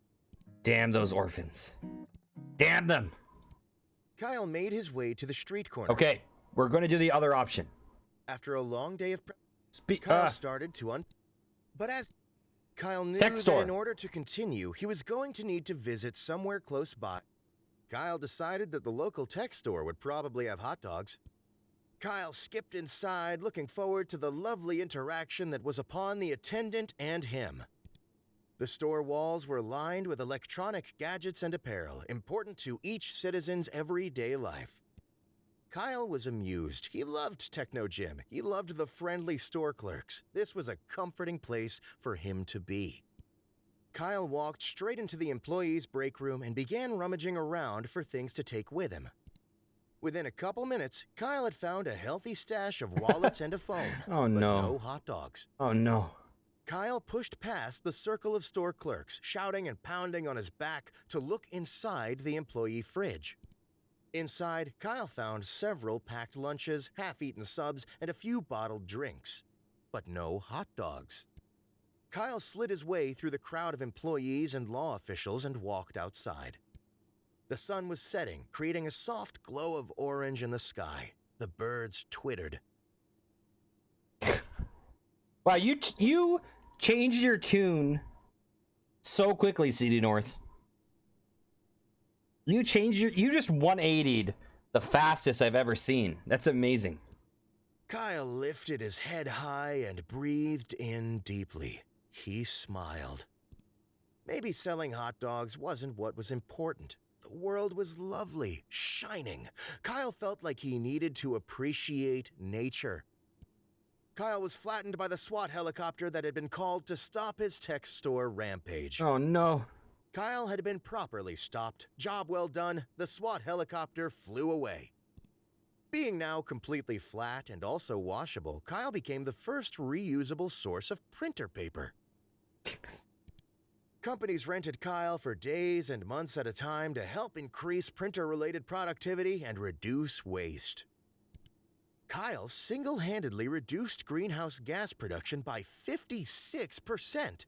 Damn those orphans. Damn them. Kyle made his way to the street corner. Okay, we're going to do the other option. After a long day of Kyle started to But as Kyle knew Tech that store. in order to continue, he was going to need to visit somewhere close by. Kyle decided that the local tech store would probably have hot dogs. Kyle skipped inside, looking forward to the lovely interaction that was upon the attendant and him. The store walls were lined with electronic gadgets and apparel, important to each citizen's everyday life. Kyle was amused. He loved Techno Gym. He loved the friendly store clerks. This was a comforting place for him to be. Kyle walked straight into the employees' break room and began rummaging around for things to take with him. Within a couple minutes, Kyle had found a healthy stash of wallets and a phone. Oh, but no. no hot dogs. Oh, no. Kyle pushed past the circle of store clerks, shouting and pounding on his back to look inside the employee fridge. Inside, Kyle found several packed lunches, half-eaten subs, and a few bottled drinks. But no hot dogs. Kyle slid his way through the crowd of employees and law officials and walked outside. The sun was setting, creating a soft glow of orange in the sky. The birds twittered. Wow, you changed your tune so quickly, CD North. You just 180'd the fastest I've ever seen. That's amazing. Kyle lifted his head high and breathed in deeply. He smiled. Maybe selling hot dogs wasn't what was important. The world was lovely, shining. Kyle felt like he needed to appreciate nature. Kyle was flattened by the SWAT helicopter that had been called to stop his tech store rampage. Oh, no. Kyle had been properly stopped. Job well done. The SWAT helicopter flew away. Being now completely flat and also washable, Kyle became the first reusable source of printer paper. Companies rented Kyle for days and months at a time to help increase printer-related productivity and reduce waste. Kyle single-handedly reduced greenhouse gas production by 56%.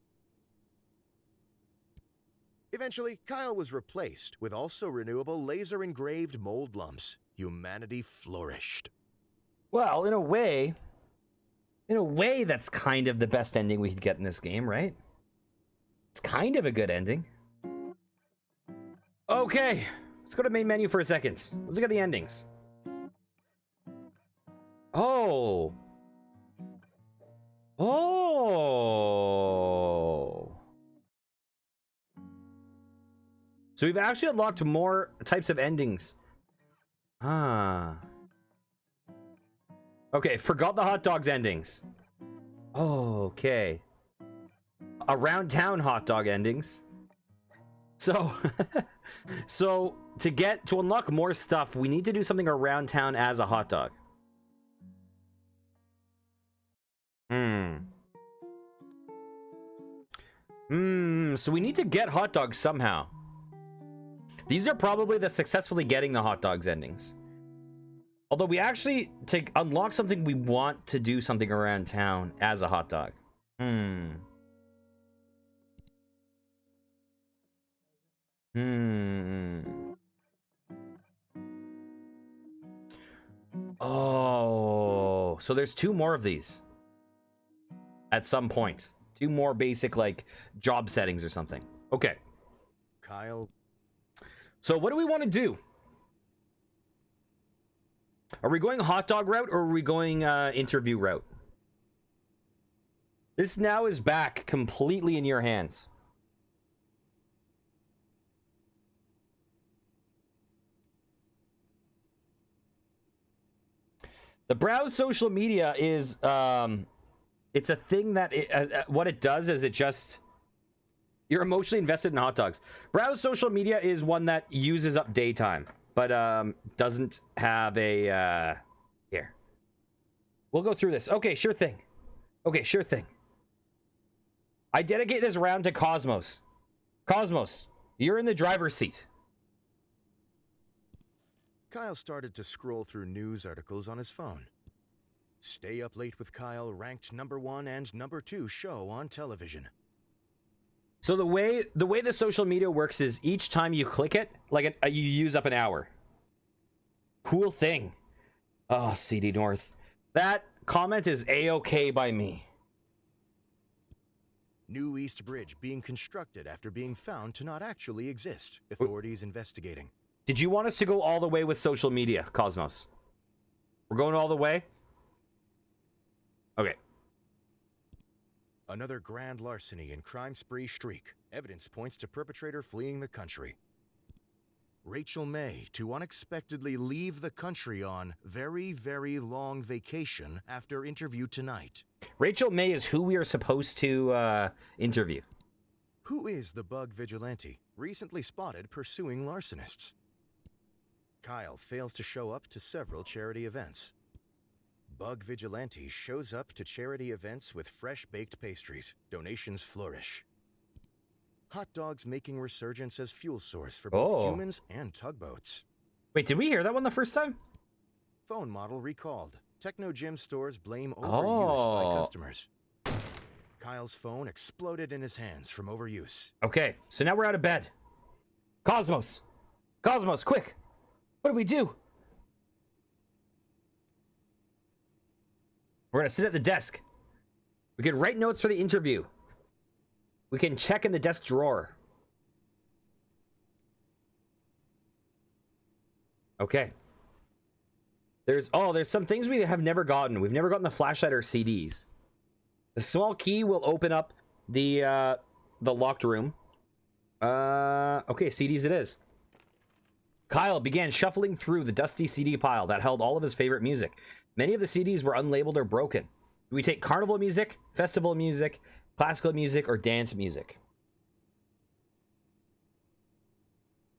Eventually, Kyle was replaced with also renewable laser-engraved mold lumps. Humanity flourished. Well, in a way, that's kind of the best ending we could get in this game, right? It's kind of a good ending. Okay, let's go to main menu for a second. Let's look at the endings. Oh. Oh. So we've actually unlocked more types of endings. Ah. Okay, forgot the hot dogs endings. Okay. Around town hot dog endings. So so to unlock more stuff, we need to do something around town as a hot dog. So we need to get hot dogs somehow. These are probably the successfully getting the hot dogs endings. Although we actually, to unlock something, we want to do something around town as a hot dog. Oh, so there's 2 more of these. At some point. 2 more basic, like, job settings or something. Okay. Kyle. So what do we want to do? Are we going hot dog route or are we going interview route? This now is back completely in your hands. The browse social media is it's a thing that what it does is it just, you're emotionally invested in hot dogs. Browse social media is one that uses up daytime, but doesn't have a here. We'll go through this. Okay, sure thing. Okay, sure thing. I dedicate this round to Cosmos. Cosmos, you're in the driver's seat. Kyle started to scroll through news articles on his phone. Stay Up Late with Kyle ranked #1 and #2 show on television. So the way the social media works is each time you click it, like you use up an hour. Cool thing. Oh, CD North. That comment is A-okay by me. New East Bridge being constructed after being found to not actually exist. Authorities investigating. Did you want us to go all the way with social media, Cosmos? We're going all the way? Okay. Another grand larceny and crime spree streak. Evidence points to perpetrator fleeing the country. Rachel May to unexpectedly leave the country on very, very long vacation after interview tonight. Rachel May is who we are supposed to interview. Who is the bug vigilante recently spotted pursuing larcenists? Kyle fails to show up to several charity events. Bug vigilante shows up to charity events with fresh-baked pastries. Donations flourish. Hotdogs making resurgence as fuel source for both humans and tugboats. Wait, did we hear that one the first time? Phone model recalled. Techno Gym stores blame overuse by customers. Kyle's phone exploded in his hands from overuse. Okay, so now we're out of bed. Cosmos! Cosmos, quick! What do we do? We're gonna sit at the desk. We can write notes for the interview. We can check in the desk drawer. Okay. There's some things we have never gotten. We've never gotten the flashlight or CDs. The small key will open up the locked room. Okay, CDs it is. Kyle began shuffling through the dusty CD pile that held all of his favorite music. Many of the CDs were unlabeled or broken. Do we take carnival music, festival music, classical music, or dance music?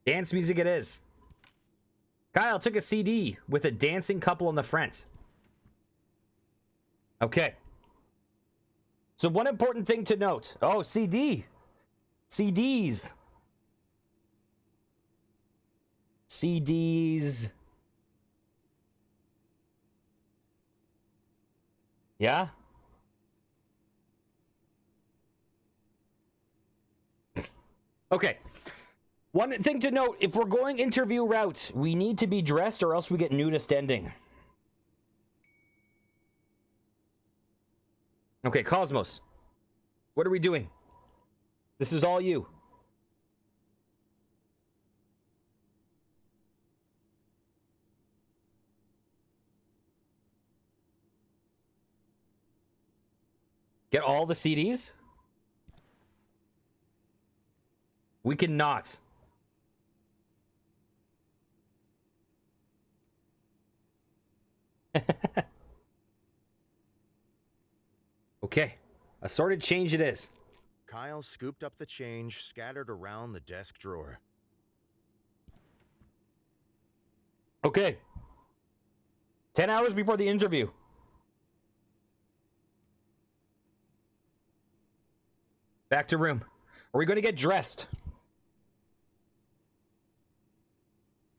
Dance music it is. Kyle took a CD with a dancing couple on the front. Okay. So one important thing to note. Oh, CD. CDs. CDs. Yeah? Okay. One thing to note, if we're going interview route, we need to be dressed or else we get nudist ending. Okay, Cosmos. What are we doing? This is all you. Get all the CDs? We cannot. Okay. Assorted change it is. Kyle scooped up the change scattered around the desk drawer. Okay. 10 hours before the interview. Back to room. Are we going to get dressed?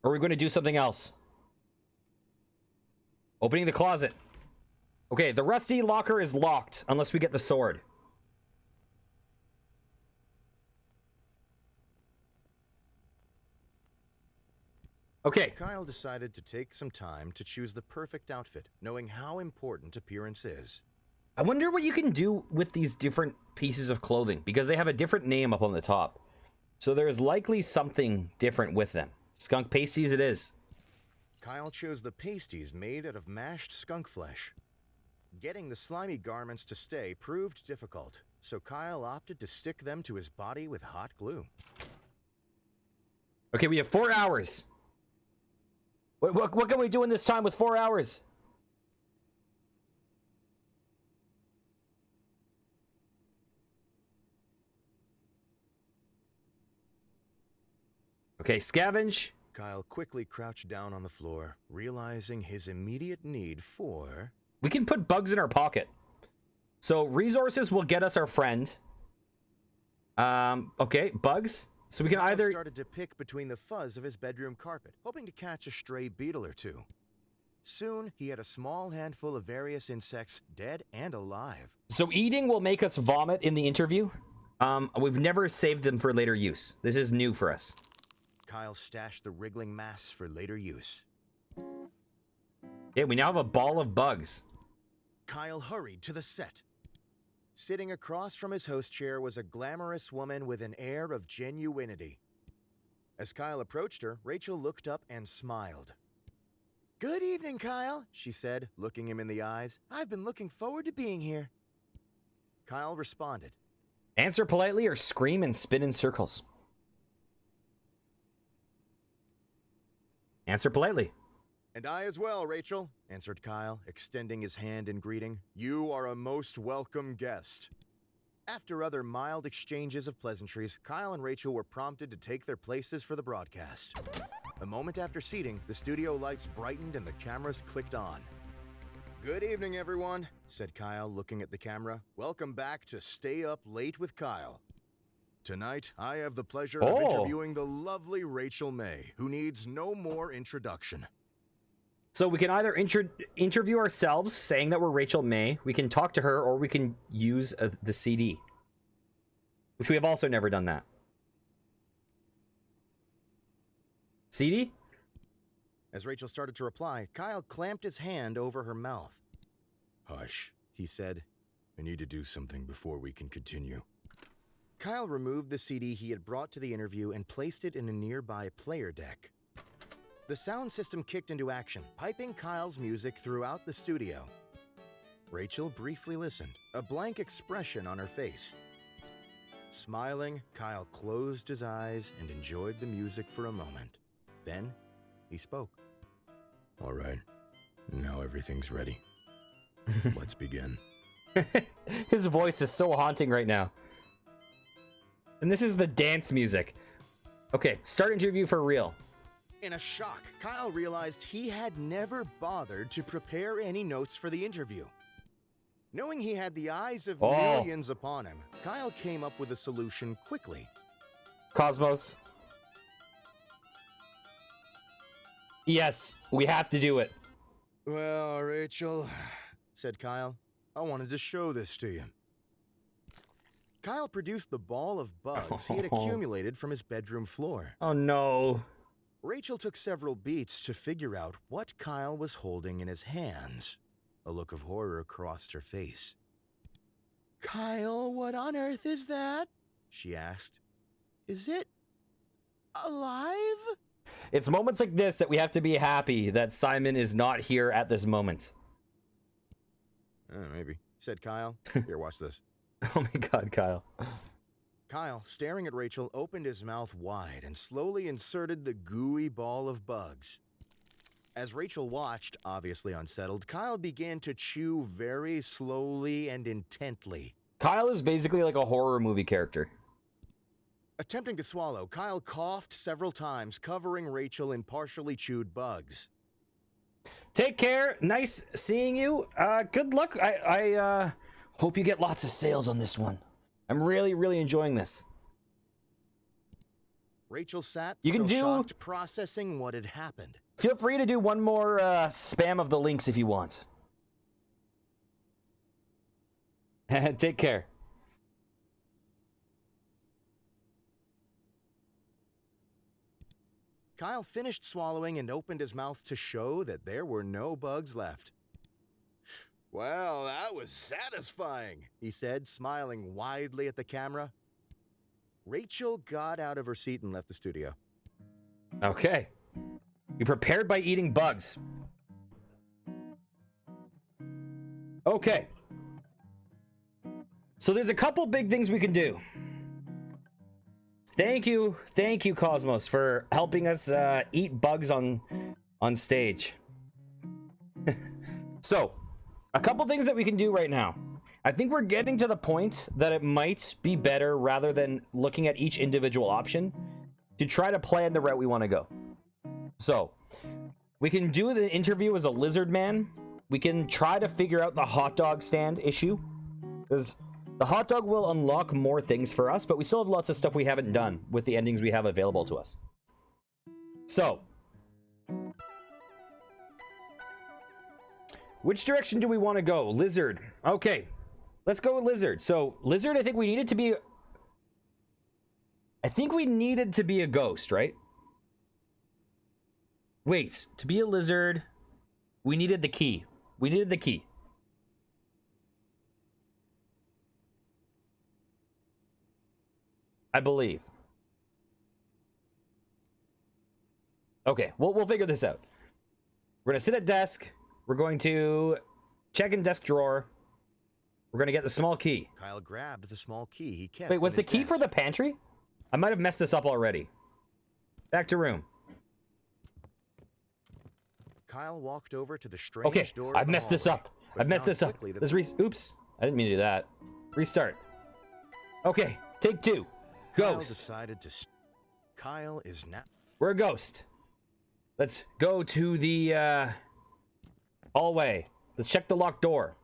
Or are we going to do something else? Opening the closet. Okay, the rusty locker is locked unless we get the sword. Okay. Kyle decided to take some time to choose the perfect outfit, knowing how important appearance is. I wonder what you can do with these different pieces of clothing, because they have a different name up on the top. So there's likely something different with them. Skunk pasties it is. Kyle chose the pasties made out of mashed skunk flesh. Getting the slimy garments to stay proved difficult, so Kyle opted to stick them to his body with hot glue. Okay, we have 4 hours. What can we do in this time with 4 hours? Okay, scavenge. Kyle quickly crouched down on the floor, realizing his immediate need for... We can put bugs in our pocket. So resources will get us our friend. Okay, bugs. So we can Kyle either... started to pick between the fuzz of his bedroom carpet, hoping to catch a stray beetle or two. Soon, he had a small handful of various insects, dead and alive. So eating will make us vomit in the interview. We've never saved them for later use. This is new for us. Kyle stashed the wriggling mass for later use. Yeah, we now have a ball of bugs. Kyle hurried to the set. Sitting across from his host chair was a glamorous woman with an air of genuinity. As Kyle approached her, Rachel looked up and smiled. Good evening, Kyle, she said, looking him in the eyes. I've been looking forward to being here. Kyle responded. Answer politely or scream and spin in circles. Answer politely. And I as well, Rachel, answered Kyle, extending his hand in greeting. You are a most welcome guest. After other mild exchanges of pleasantries, Kyle and Rachel were prompted to take their places for the broadcast. A moment after seating, the studio lights brightened and the cameras clicked on. Good evening, everyone, said Kyle, looking at the camera. Welcome back to Stay Up Late with Kyle. Tonight, I have the pleasure of interviewing the lovely Rachel May, who needs no more introduction. So we can either interview ourselves, saying that we're Rachel May, we can talk to her, or we can use the CD. Which we have also never done that. CD? As Rachel started to reply, Kyle clamped his hand over her mouth. Hush, he said. I need to do something before we can continue. Kyle removed the CD he had brought to the interview and placed it in a nearby player deck. The sound system kicked into action, piping Kyle's music throughout the studio. Rachel briefly listened, a blank expression on her face. Smiling, Kyle closed his eyes and enjoyed the music for a moment. Then, he spoke. All right, now everything's ready. Let's begin. His voice is so haunting right now. And this is the dance music. Okay, start interview for real. In a shock, Kyle realized he had never bothered to prepare any notes for the interview. Knowing he had the eyes of millions upon him, Kyle came up with a solution quickly. Cosmos. Yes, we have to do it. Well, Rachel, said Kyle, I wanted to show this to you. Kyle produced the ball of bugs he had accumulated from his bedroom floor. Oh no. Rachel took several beats to figure out what Kyle was holding in his hands. A look of horror crossed her face. Kyle, what on earth is that? She asked. Is it alive? It's moments like this that we have to be happy that Simon is not here at this moment. Maybe, said Kyle. Here, watch this. Oh my god, Kyle. Kyle, staring at Rachel, opened his mouth wide and slowly inserted the gooey ball of bugs. As Rachel watched, obviously unsettled, Kyle began to chew very slowly and intently. Kyle is basically like a horror movie character. Attempting to swallow, Kyle coughed several times, covering Rachel in partially chewed bugs. Take care. Nice seeing you. Good luck. I hope you get lots of sales on this one. I'm really enjoying this. Rachel sat, shocked, processing what had happened. Feel free to do one more spam of the links if you want. Take care. Kyle finished swallowing and opened his mouth to show that there were no bugs left. Well, that was satisfying, he said, smiling widely at the camera. Rachel got out of her seat and left the studio. Okay. Be prepared by eating bugs. Okay. So there's a couple big things we can do. Thank you, Cosmos, for helping us eat bugs on stage. So, a couple things that we can do right now. I think we're getting to the point that it might be better, rather than looking at each individual option, to try to plan the route we want to go. So, we can do the interview as a lizard man. We can try to figure out the hot dog stand issue, because The hot dog will unlock more things for us, but we still have lots of stuff we haven't done with the endings we have available to us. So, which direction do we want to go? Lizard. Okay, let's go with lizard. So, lizard, I think we needed to be... I think we needed to be a ghost, right? Wait, to be a lizard, we needed the key. We needed the key. I believe. Okay, we'll figure this out. We're gonna sit at desk. We're going to check in desk drawer. We're gonna get the small key. Kyle grabbed the small key he kept. Wait, was in the his key desk. for the pantry? I might have messed this up already. Back to room. Kyle walked over to the strange Okay, door. I've in the messed this hallway, up. but I've messed found this up. quickly that Let's oops, I didn't mean to do that. Restart. Okay, take two. Kyle Ghost. decided to. Kyle is now. We're a ghost. Let's go to the hallway. Let's check the locked door.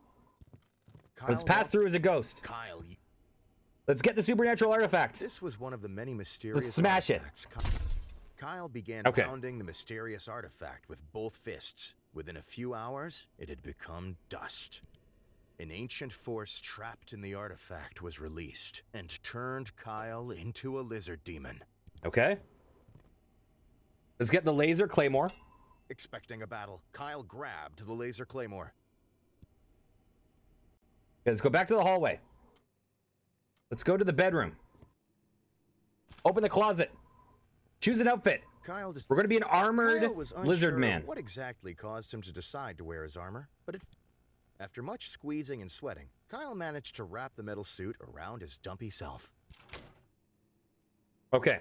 Let's pass through as a ghost. Kyle, Let's get the supernatural artifact. this was one of the many mysterious. smash it. artifacts. Kyle began Okay. pounding the mysterious artifact with both fists. Within a few hours, it had become dust. An ancient force trapped in the artifact was released and turned Kyle into a lizard demon. Okay. Let's get the laser claymore. Expecting a battle, Kyle grabbed the laser claymore. Okay, let's go back to the hallway. Let's go to the bedroom. Open the closet. Choose an outfit. Kyle We're going to be an armored Kyle was lizard unsure man. what exactly caused him to decide to wear his armor, but after much squeezing and sweating, Kyle managed to wrap the metal suit around his dumpy self. Okay.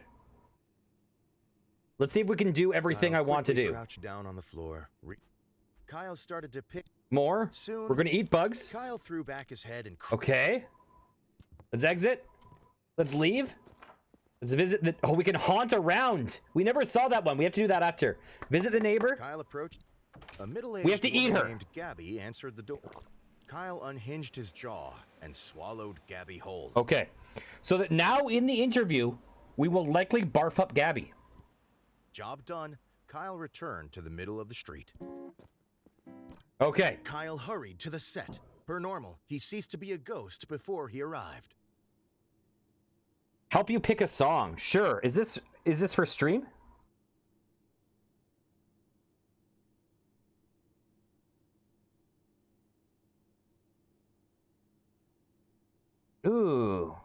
Let's see if we can do everything Kyle I want to quickly do. Crouched down on the floor. Kyle started to pick. More. Soon, We're going to eat bugs. Kyle threw back his head and. Okay. Let's exit. Let's leave. Let's visit the... Oh, we can haunt around. We never saw that one. We have to do that after. Visit the neighbor. Kyle approached. A middle-aged We have to eat woman her. named Gabby answered the door. Kyle unhinged his jaw and swallowed Gabby whole. Okay. So that now in the interview, we will likely barf up Gabby. Job done. Kyle returned to the middle of the street. Okay. Kyle hurried to the set. Per normal, he ceased to be a ghost before he arrived. Help you pick a song. Sure. Is this for stream? Ooh.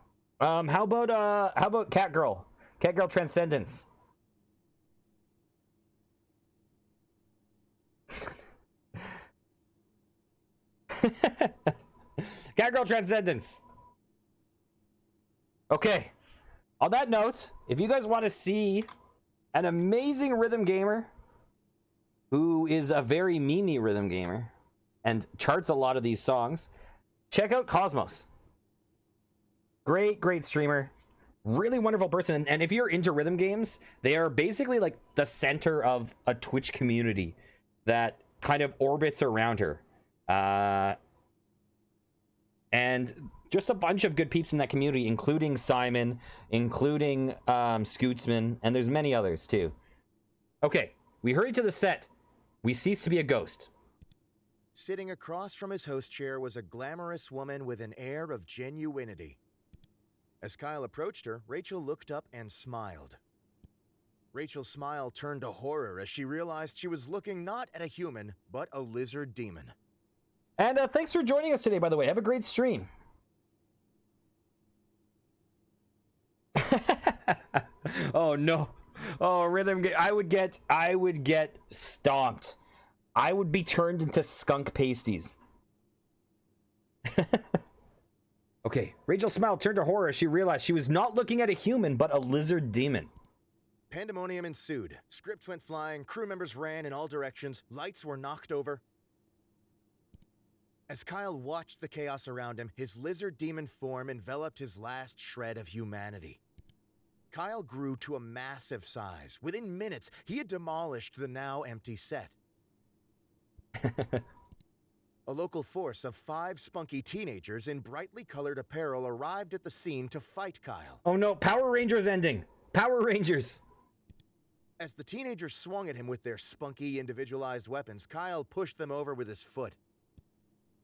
How about Catgirl? Catgirl Transcendence. Catgirl Transcendence. Okay. On that note, if you guys want to see an amazing rhythm gamer who is a very memey rhythm gamer and charts a lot of these songs, check out Cosmos. Great streamer. Really wonderful person. And if you're into rhythm games, they are basically like the center of a Twitch community that kind of orbits around her. And just a bunch of good peeps in that community, including Simon, including Scootsman, and there's many others too. Okay, we hurried to the set. We ceased to be a ghost. Sitting across from his host chair was a glamorous woman with an air of genuinity. As Kyle approached her, Rachel looked up and smiled. Rachel's smile turned to horror as she realized she was looking not at a human, but a lizard demon. And thanks for joining us today, by the way. Have a great stream. Oh no. Oh, rhythm game. I would get stomped. I would be turned into skunk pasties. Okay, Rachel's smile turned to horror as she realized she was not looking at a human, but a lizard demon. Pandemonium ensued. Scripts went flying, crew members ran in all directions, lights were knocked over. As Kyle watched the chaos around him, his lizard demon form enveloped his last shred of humanity. Kyle grew to a massive size. Within minutes, he had demolished the now empty set. A local force of 5 spunky teenagers in brightly colored apparel arrived at the scene to fight Kyle. Oh no, Power Rangers ending. Power Rangers. As the teenagers swung at him with their spunky, individualized weapons, Kyle pushed them over with his foot.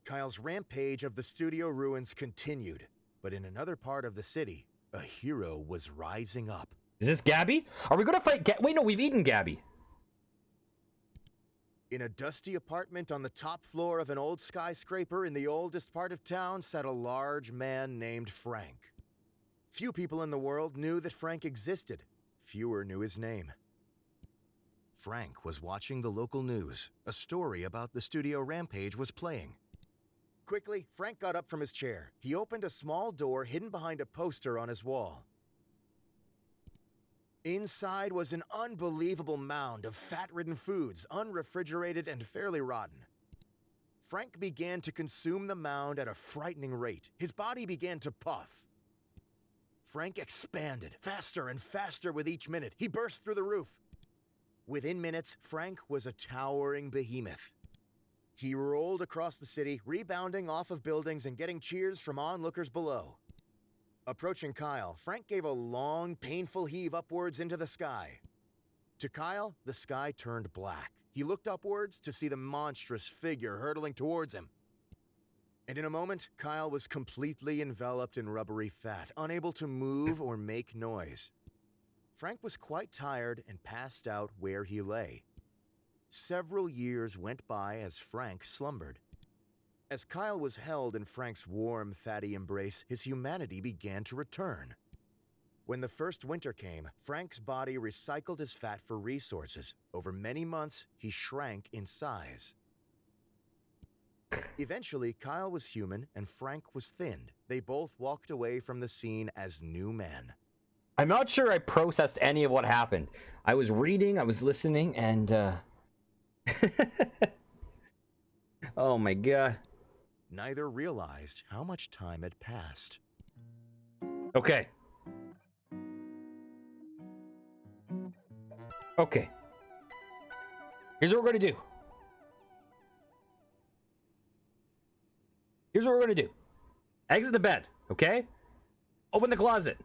Kyle's rampage of the studio ruins continued, but in another part of the city, a hero was rising up. Is this Gabby? Are we gonna fight Wait, no, we've eaten Gabby. In a dusty apartment on the top floor of an old skyscraper in the oldest part of town sat a large man named Frank. Few people in the world knew that Frank existed. Fewer knew his name. Frank was watching the local news. A story about the studio rampage was playing. Quickly, Frank got up from his chair. He opened a small door hidden behind a poster on his wall. Inside was an unbelievable mound of fat-ridden foods, unrefrigerated and fairly rotten. Frank began to consume the mound at a frightening rate. His body began to puff. Frank expanded, faster and faster with each minute. He burst through the roof. Within minutes, Frank was a towering behemoth. He rolled across the city, rebounding off of buildings and getting cheers from onlookers below. Approaching Kyle, Frank gave a long, painful heave upwards into the sky. To Kyle, the sky turned black. He looked upwards to see the monstrous figure hurtling towards him. And in a moment, Kyle was completely enveloped in rubbery fat, unable to move or make noise. Frank was quite tired and passed out where he lay. Several years went by as Frank slumbered. As Kyle was held in Frank's warm, fatty embrace, his humanity began to return. When the first winter came, Frank's body recycled his fat for resources. Over many months, he shrank in size. Eventually, Kyle was human and Frank was thinned. They both walked away from the scene as new men. I'm not sure I processed any of what happened. I was reading, I was listening, and oh my god. Neither realized how much time had passed. Okay. Okay. Here's what we're gonna do. Here's what we're gonna do. Exit the bed, okay? Open the closet.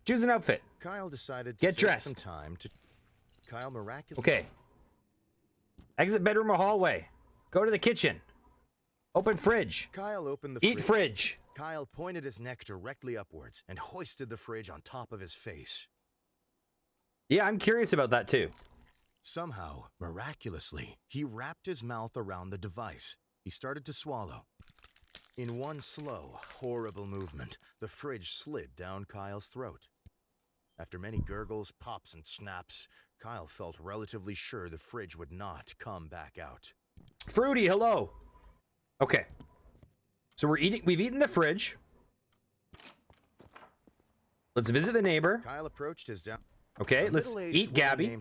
Choose an outfit. Kyle decided to Get take dressed. some time to... Kyle miraculously... Okay. Exit bedroom or hallway. Go to the kitchen. Open fridge. Kyle opened the Eat fridge. Kyle pointed his neck directly upwards and hoisted the fridge on top of his face. Yeah, I'm curious about that too. Somehow, miraculously, he wrapped his mouth around the device. He started to swallow. In one slow, horrible movement, the fridge slid down Kyle's throat. After many gurgles, pops, and snaps, Kyle felt relatively sure the fridge would not come back out. Fruity, hello. Okay. So we've eaten the fridge. Let's visit the neighbor. Kyle approached his down... Okay, let's eat Gabby.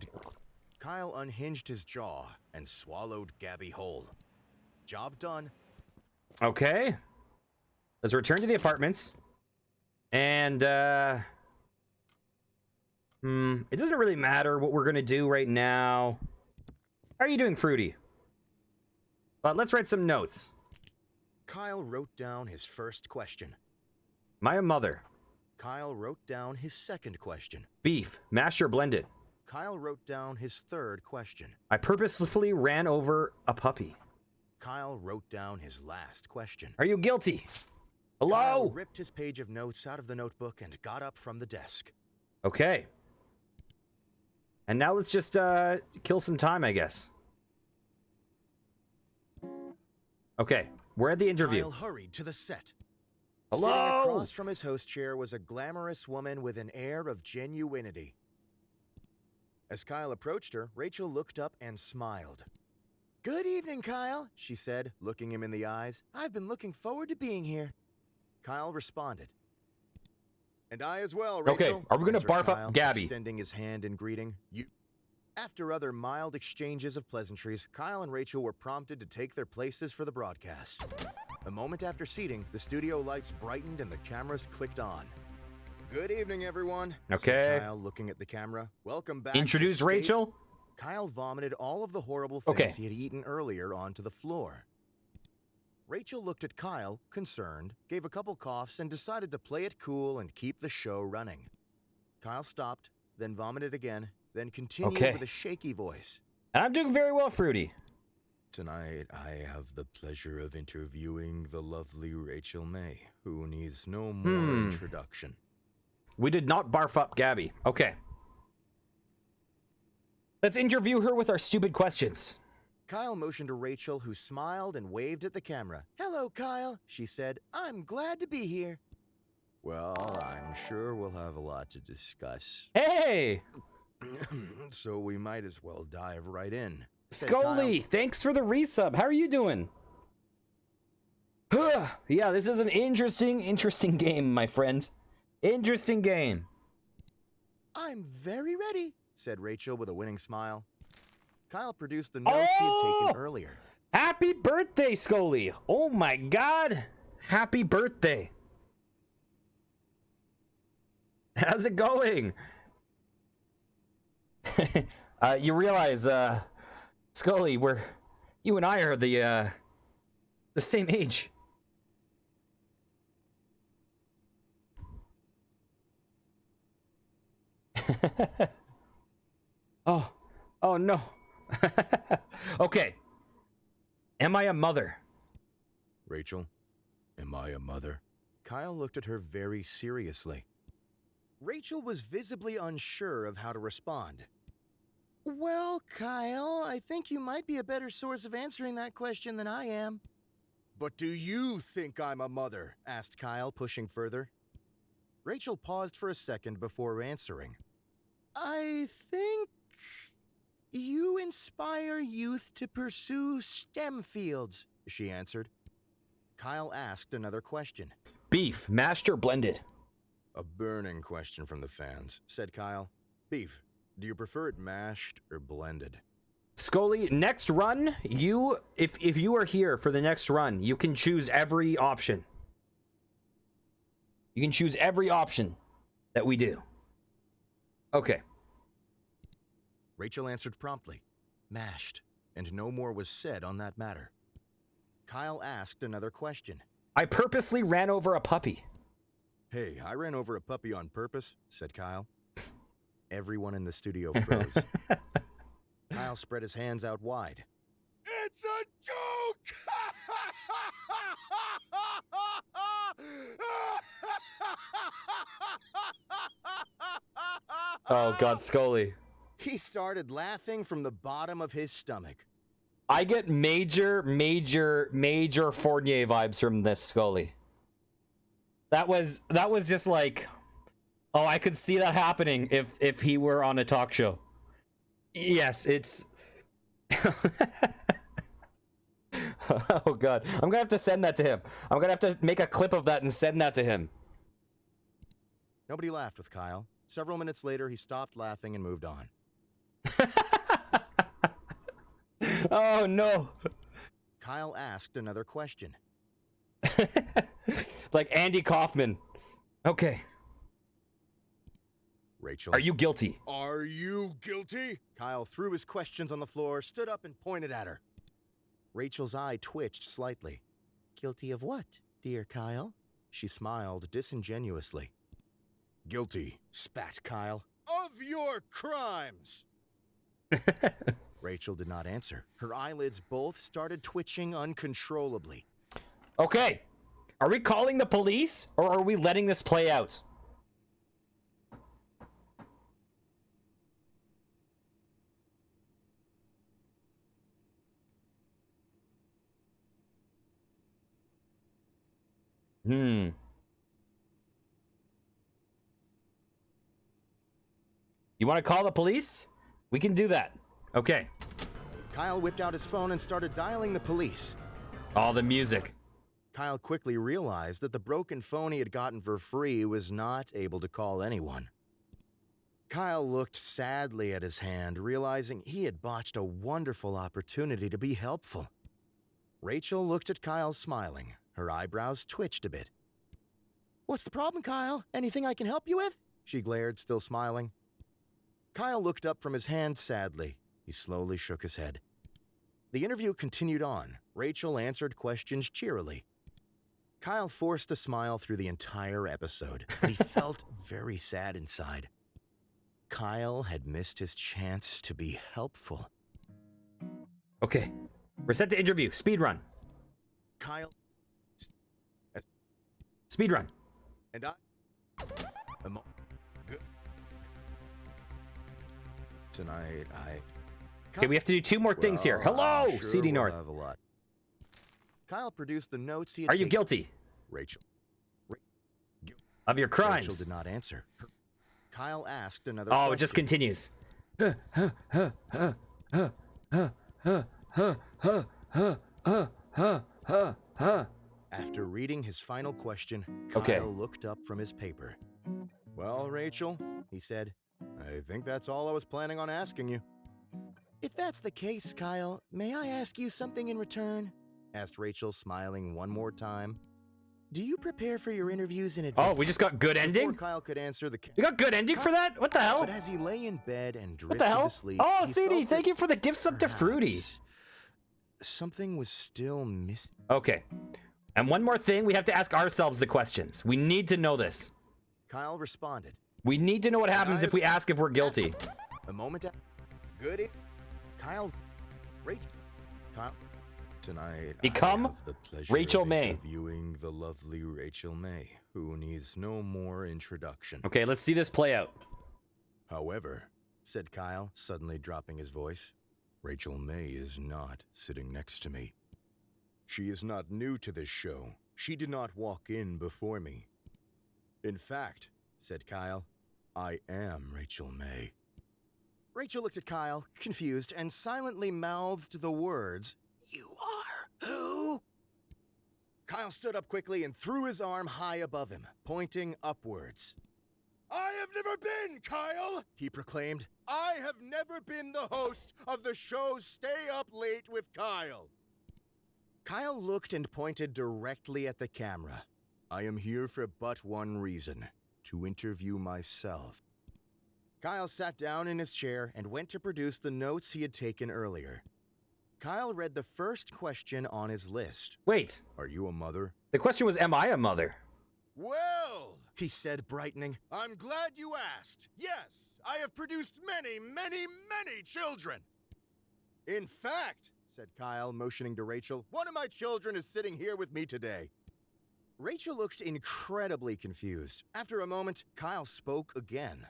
Kyle unhinged his jaw and swallowed Gabby whole. Job done. Okay. Let's return to the apartments. And, it doesn't really matter what we're gonna do right now. How are you doing, Fruity? But let's write some notes. Kyle wrote down his first question. My mother. Kyle wrote down his second question. Beef, mashed or blended. Kyle wrote down his third question. I purposefully ran over a puppy. Kyle wrote down his last question. Are you guilty? Hello? Kyle ripped his page of notes out of the notebook and got up from the desk. Okay. And now let's just, kill some time, I guess. Okay, we're at the interview. Kyle hurried to the set. Hello? Sitting across from his host chair was a glamorous woman with an air of genuinity. As Kyle approached her, Rachel looked up and smiled. Good evening, Kyle, She said, looking him in the eyes. I've been looking forward to being here. Kyle responded. And I as well, Rachel. Okay, are we gonna answered barf up Kyle, Gabby? Extending his hand in greeting. After other mild exchanges of pleasantries, Kyle and Rachel were prompted to take their places for the broadcast. A moment after seating, the studio lights brightened and the cameras clicked on. Good evening, everyone. Okay. said Kyle, looking at the camera. Welcome back. Introduce to Rachel? Kyle vomited all of the horrible things Okay. he had eaten earlier onto the floor. Rachel looked at Kyle, concerned, gave a couple coughs, and decided to play it cool and keep the show running. Kyle stopped, then vomited again, then continued Okay. with a shaky voice. And I'm doing very well, Fruity. Tonight, I have the pleasure of interviewing the lovely Rachel May, who needs no more introduction. We did not barf up Gabby. Okay. Let's interview her with our stupid questions. Kyle motioned to Rachel, who smiled and waved at the camera. Hello, Kyle, she said. I'm glad to be here. Well, I'm sure we'll have a lot to discuss. Hey! So we might as well dive right in. said Scully, Kyle. thanks for the resub. How are you doing? Yeah, this is an interesting game, my friends. Interesting game. I'm very ready. Said Rachel with a winning smile. Kyle produced the notes he had taken earlier. Happy birthday, Scully. Oh my god. Happy birthday. How's it going? You realize, Scully, you and I are the same age. Oh no. Okay. Am I a mother? Rachel, am I a mother? Kyle looked at her very seriously. Rachel was visibly unsure of how to respond. Well, Kyle, I think you might be a better source of answering that question than I am. But do you think I'm a mother? Asked Kyle, pushing further. Rachel paused for a second before answering. I think you inspire youth to pursue STEM fields, She answered. Kyle asked another question. Beef, mashed or blended? A burning question from the fans, said Kyle. Beef, do you prefer it mashed or blended? Scully, next run, if you are here for the next run, you can choose every option. You can choose every option that we do. Okay. Rachel answered promptly. Mashed, and no more was said on that matter. Kyle asked another question. I purposely ran over a puppy. Hey, I ran over a puppy on purpose, said Kyle. Everyone in the studio froze. Kyle spread his hands out wide. It's a joke! Oh god, Scully. He started laughing from the bottom of his stomach. I get major Fournier vibes from this, Scully. That was just like, oh, I could see that happening if he were on a talk show. Yes, it's oh god, I'm gonna have to send that to him. I'm gonna have to make a clip of that and send that to him. Nobody laughed with Kyle. Several minutes later, he stopped laughing and moved on. Oh no. Kyle asked another question. Like Andy Kaufman. Okay. Rachel, Are you guilty? Are you guilty? Kyle threw his questions on the floor, stood up, and pointed at her. Rachel's eye twitched slightly. Guilty of what, dear Kyle? She smiled disingenuously. Guilty, spat Kyle. Of your crimes! Rachel did not answer. Her eyelids both started twitching uncontrollably. Okay. Are we calling the police or are we letting this play out? You want to call the police? We can do that. Okay. Kyle whipped out his phone and started dialing the police. All the music. Kyle quickly realized that the broken phone he had gotten for free was not able to call anyone. Kyle looked sadly at his hand, realizing he had botched a wonderful opportunity to be helpful. Rachel looked at Kyle smiling. Her eyebrows twitched a bit. What's the problem, Kyle? Anything I can help you with? She glared, still smiling. Kyle looked up from his hand sadly. He slowly shook his head. The interview continued on. Rachel answered questions cheerily. Kyle forced a smile through the entire episode, but he felt very sad inside. Kyle had missed his chance to be helpful. Okay. We're set to interview. Speed run. Kyle Speed run. and I... Tonight, Okay, we have to do 2 more things here. Hello, I'm sure CD we'll North. have a lot. Kyle produced the notes he had Are you taken- guilty Rachel. of your Rachel crimes? did not answer. Kyle asked another Oh, question. it just continues. After reading his final question, Okay. Kyle looked up from his paper. Well, Rachel, he said, I think that's all I was planning on asking you. If that's the case, Kyle, may I ask you something in return? Asked Rachel, smiling one more time. Do you prepare for your interviews in advance? Oh, we just got good Before ending? Kyle could answer the... We got good ending for that? What the hell? But as he lay in bed and What drifted the hell? to sleep, Oh, he CD, felt thank that you for the gift sub to Fruity. perhaps something was still missing. Okay. And one more thing, we have to ask ourselves the questions. We need to know this. Kyle responded. We need to know what happens if we ask if we're guilty. A moment after. Good. Kyle. Rachel. Kyle. Tonight, Become I have the pleasure Rachel of May. interviewing the lovely Rachel May, who needs no more introduction. Okay, let's see this play out. However, said Kyle, suddenly dropping his voice, Rachel May is not sitting next to me. She is not new to this show. She did not walk in before me. In fact, said Kyle, I am Rachel May. Rachel looked at Kyle, confused, and silently mouthed the words, You are who? Kyle stood up quickly and threw his arm high above him, pointing upwards. I have never been, Kyle! He proclaimed, I have never been the host of the show Stay Up Late with Kyle. Kyle looked and pointed directly at the camera. I am here for but one reason, to interview myself. Kyle sat down in his chair and went to produce the notes he had taken earlier. Kyle read the first question on his list. Wait, Are you a mother? the question was, am I a mother? Well, He said, brightening. I'm glad you asked. Yes, I have produced many, many, many children. In fact, said Kyle, motioning to Rachel, one of my children is sitting here with me today. Rachel looked incredibly confused. After a moment, Kyle spoke again.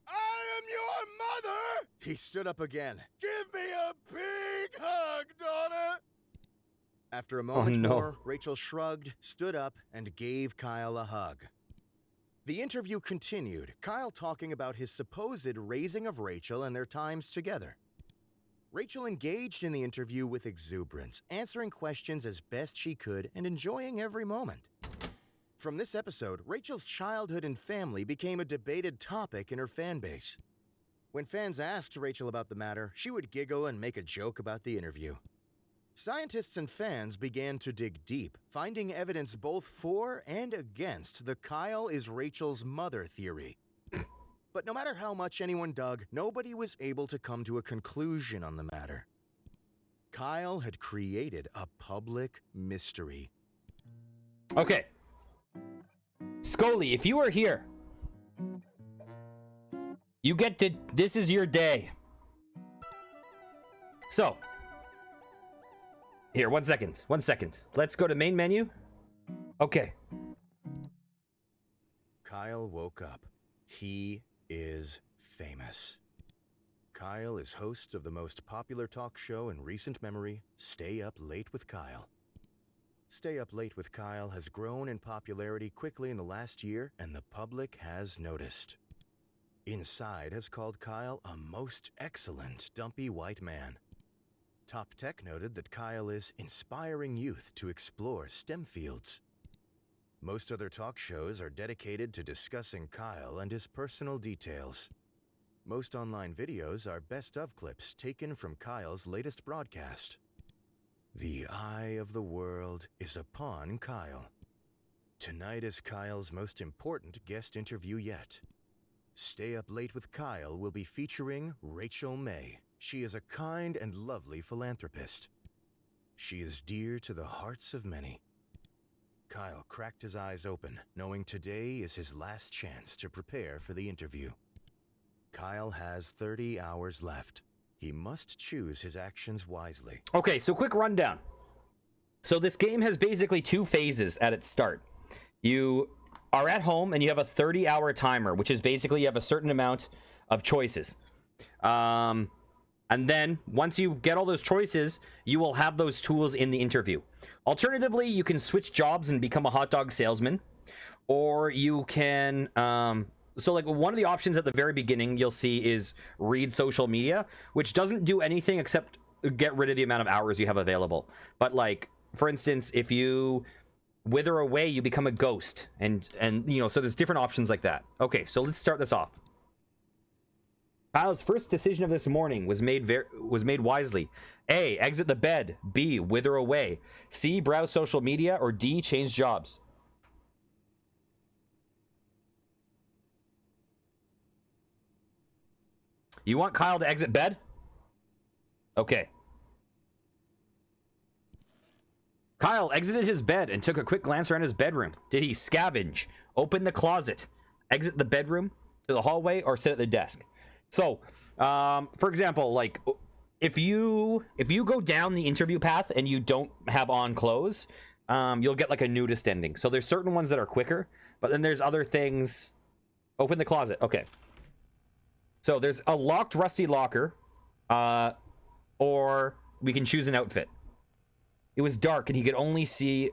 I am your mother! He stood up again. Give me a big hug, daughter! After a moment no. more, Rachel shrugged, stood up, and gave Kyle a hug. The interview continued, Kyle talking about his supposed raising of Rachel and their times together. Rachel engaged in the interview with exuberance, answering questions as best she could and enjoying every moment. From this episode, Rachel's childhood and family became a debated topic in her fan base. When fans asked Rachel about the matter, she would giggle and make a joke about the interview. Scientists and fans began to dig deep, finding evidence both for and against the Kyle is Rachel's mother theory. But no matter how much anyone dug, nobody was able to come to a conclusion on the matter. Kyle had created a public mystery. Okay. Scully, if you are here, you get to, this is your day. So, here, 1 second, 1 second. Let's go to main menu. Okay. Kyle woke up. He is famous. Kyle is host of the most popular talk show in recent memory, Stay Up Late with Kyle. Stay Up Late with Kyle has grown in popularity quickly in the last year, and the public has noticed. Inside has called Kyle a most excellent dumpy white man. Top Tech noted that Kyle is inspiring youth to explore STEM fields. Most other talk shows are dedicated to discussing Kyle and his personal details. Most online videos are best-of clips taken from Kyle's latest broadcast. The eye of the world is upon Kyle. Tonight is Kyle's most important guest interview yet. Stay Up Late with Kyle will be featuring Rachel May, She is a kind and lovely philanthropist. She is dear to the hearts of many. Kyle cracked his eyes open, knowing today is his last chance to prepare for the interview. Kyle has 30 hours left. He must choose his actions wisely. Okay, so quick rundown. So this game has basically 2 phases at its start. You are at home and you have a 30-hour timer, which is basically you have a certain amount of choices. And then once you get all those choices, you will have those tools in the interview. Alternatively, you can switch jobs and become a hot dog salesman, or you can so like one of the options at the very beginning you'll see is read social media, which doesn't do anything except get rid of the amount of hours you have available. But like, for instance, if you wither away, you become a ghost, and you know, so there's different options like that. Okay, so let's start this off. Kyle's first decision of this morning was made wisely. A, exit the bed. B, wither away. C, browse social media. Or D, change jobs. You want Kyle to exit bed? Okay. Kyle exited his bed and took a quick glance around his bedroom. Did he scavenge, open the closet, exit the bedroom to the hallway, or sit at the desk? So, for example, like if you go down the interview path and you don't have on clothes, you'll get like a nudist ending. So there's certain ones that are quicker, but then there's other things. Open the closet. Okay. So there's a locked rusty locker, or we can choose an outfit. It was dark and he could only see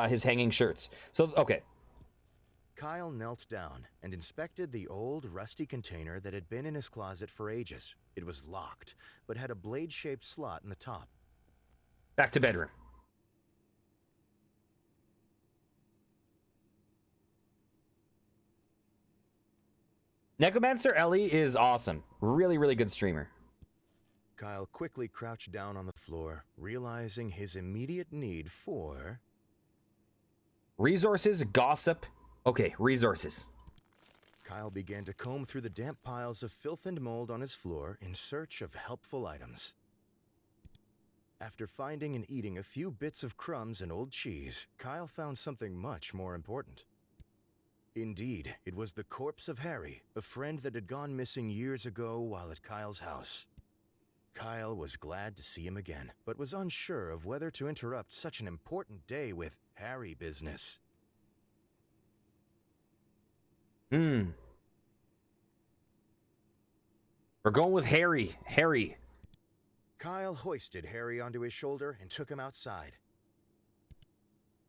his hanging shirts. So, okay. Kyle knelt down and inspected the old, rusty container that had been in his closet for ages. It was locked, but had a blade-shaped slot in the top. Back to bedroom. Necromancer Ellie is awesome. Really, really good streamer. Kyle quickly crouched down on the floor, realizing his immediate need for... resources, gossip. Okay, resources. Kyle began to comb through the damp piles of filth and mold on his floor in search of helpful items. After finding and eating a few bits of crumbs and old cheese, Kyle found something much more important. Indeed, it was the corpse of Harry, a friend that had gone missing years ago while at Kyle's house. Kyle was glad to see him again, but was unsure of whether to interrupt such an important day with Harry business. We're going with Harry. Harry. Kyle hoisted Harry onto his shoulder and took him outside.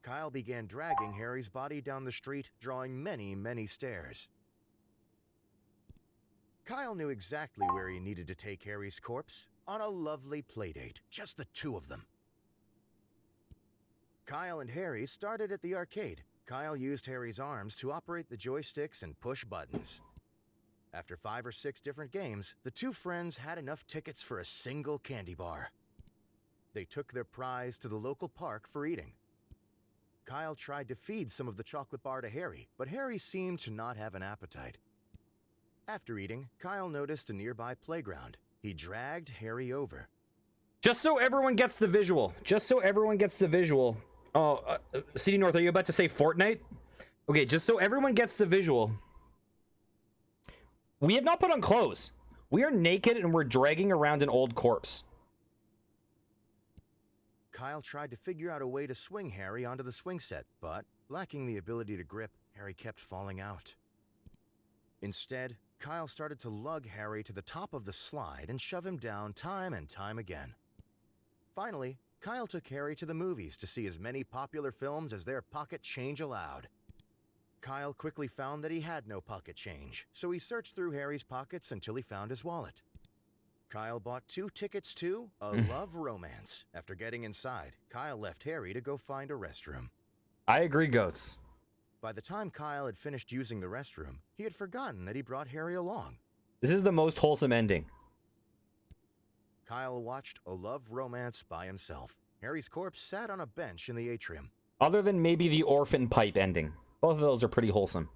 Kyle began dragging Harry's body down the street, drawing many, many stares. Kyle knew exactly where he needed to take Harry's corpse, on a lovely playdate, just the 2 of them. Kyle and Harry started at the arcade. Kyle used Harry's arms to operate the joysticks and push buttons. After 5 or 6 different games, the 2 friends had enough tickets for a single candy bar. They took their prize to the local park for eating. Kyle tried to feed some of the chocolate bar to Harry, but Harry seemed to not have an appetite. After eating, Kyle noticed a nearby playground. He dragged Harry over. Just so everyone gets the visual. Just so everyone gets the visual. Oh, CD North, are you about to say Fortnite? Okay, just so everyone gets the visual. We have not put on clothes. We are naked and we're dragging around an old corpse. Kyle tried to figure out a way to swing Harry onto the swing set, but lacking the ability to grip, Harry kept falling out. Instead, Kyle started to lug Harry to the top of the slide and shove him down time and time again. Finally, Kyle took Harry to the movies to see as many popular films as their pocket change allowed. Kyle quickly found that he had no pocket change, so he searched through Harry's pockets until he found his wallet. Kyle bought 2 tickets to A Love Romance. After getting inside, Kyle left Harry to go find a restroom. I agree, Goats. By the time Kyle had finished using the restroom, he had forgotten that he brought Harry along. This is the most wholesome ending. Kyle watched A Love Romance by himself. Harry's corpse sat on a bench in the atrium. Other than maybe the orphan pipe ending. Both of those are pretty wholesome.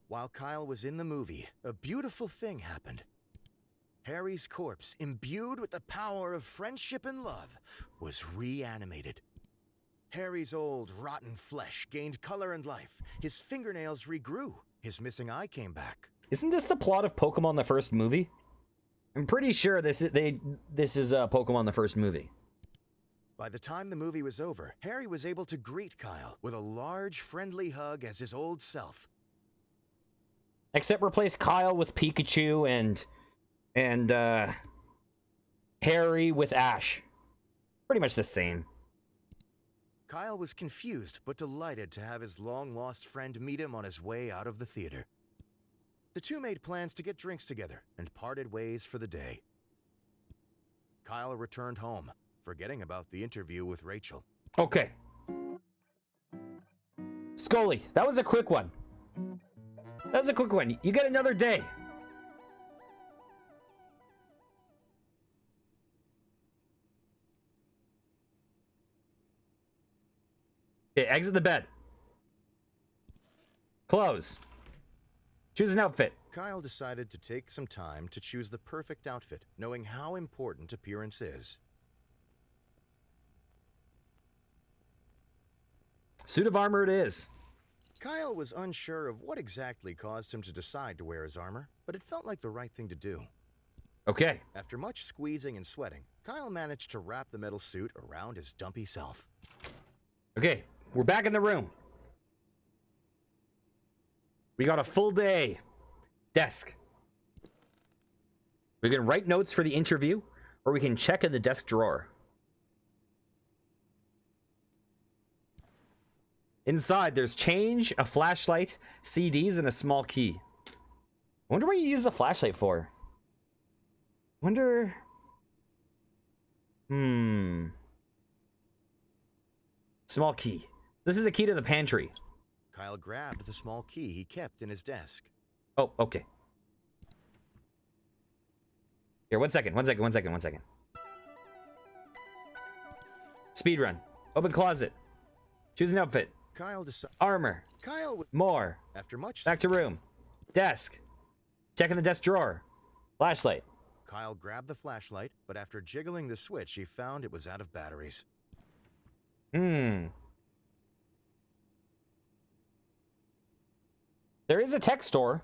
While Kyle was in the movie, a beautiful thing happened. Harry's corpse, imbued with the power of friendship and love, was reanimated. Harry's old, rotten flesh gained color and life. His fingernails regrew. His missing eye came back. Isn't this the plot of Pokemon the first movie? I'm pretty sure this is Pokemon the first movie. By the time the movie was over, Harry was able to greet Kyle with a large, friendly hug as his old self. Except replace Kyle with Pikachu and Harry with Ash. Pretty much the same. Kyle was confused but delighted to have his long-lost friend meet him on his way out of the theater. The two made plans to get drinks together and parted ways for the day. Kyle returned home, forgetting about the interview with Rachel. Okay. Scully, that was a quick one. That was a quick one. You get another day. Okay, exit the bed. Close. Choose an outfit. Kyle decided to take some time to choose the perfect outfit, knowing how important appearance is. Suit of armor it is. Kyle was unsure of what exactly caused him to decide to wear his armor, but it felt like the right thing to do. Okay. After much squeezing and sweating, Kyle managed to wrap the metal suit around his dumpy self. Okay, we're back in the room. We got a full day. Desk. We can write notes for the interview, or we can check in the desk drawer. Inside, there's change, a flashlight, CDs, and a small key. I wonder what you use a flashlight for. Wonder... Small key. This is a key to the pantry. Kyle grabbed the small key he kept in his desk. Oh, okay. Here, one second. Speed run. Open closet. Choose an outfit. Kyle decided. Armor. More. After much. Back to room. Desk. Check in the desk drawer. Flashlight. Kyle grabbed the flashlight, but after jiggling the switch, he found it was out of batteries. There is a tech store.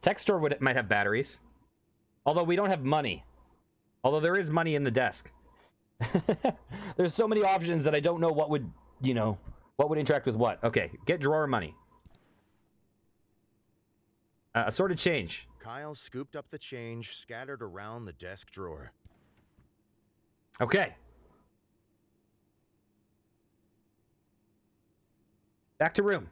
Tech store might have batteries. Although we don't have money. Although there is money in the desk. There's so many options that I don't know what would, what would interact with what. Okay, get drawer money. Assorted change. Kyle scooped up the change scattered around the desk drawer. Okay. Back to room.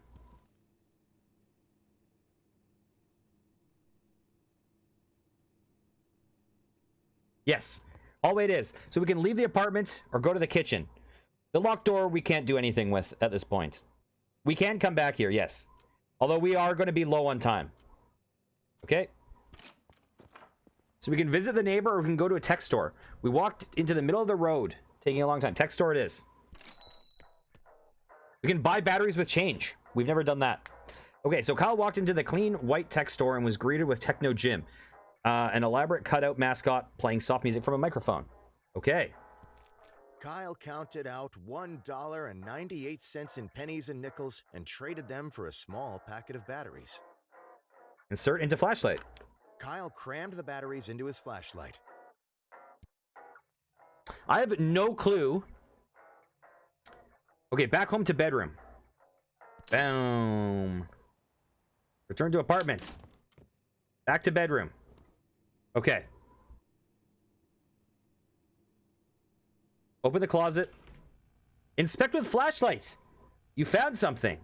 Yes. Hallway it is. So we can leave the apartment or go to the kitchen. The locked door we can't do anything with at this point. We can come back here, yes. Although we are going to be low on time. Okay. So we can visit the neighbor or we can go to a tech store. We walked into the middle of the road, taking a long time. Tech store it is. We can buy batteries with change. We've never done that. Okay, so Kyle walked into the clean white tech store and was greeted with Techno Jim. An elaborate cutout mascot playing soft music from a microphone. Okay. Kyle counted out $1.98 in pennies and nickels and traded them for a small packet of batteries. Insert into flashlight. Kyle crammed the batteries into his flashlight. I have no clue. Okay, back home to bedroom. Boom. Return to apartments. Back to bedroom. Okay. Open the closet. Inspect with flashlights. You found something.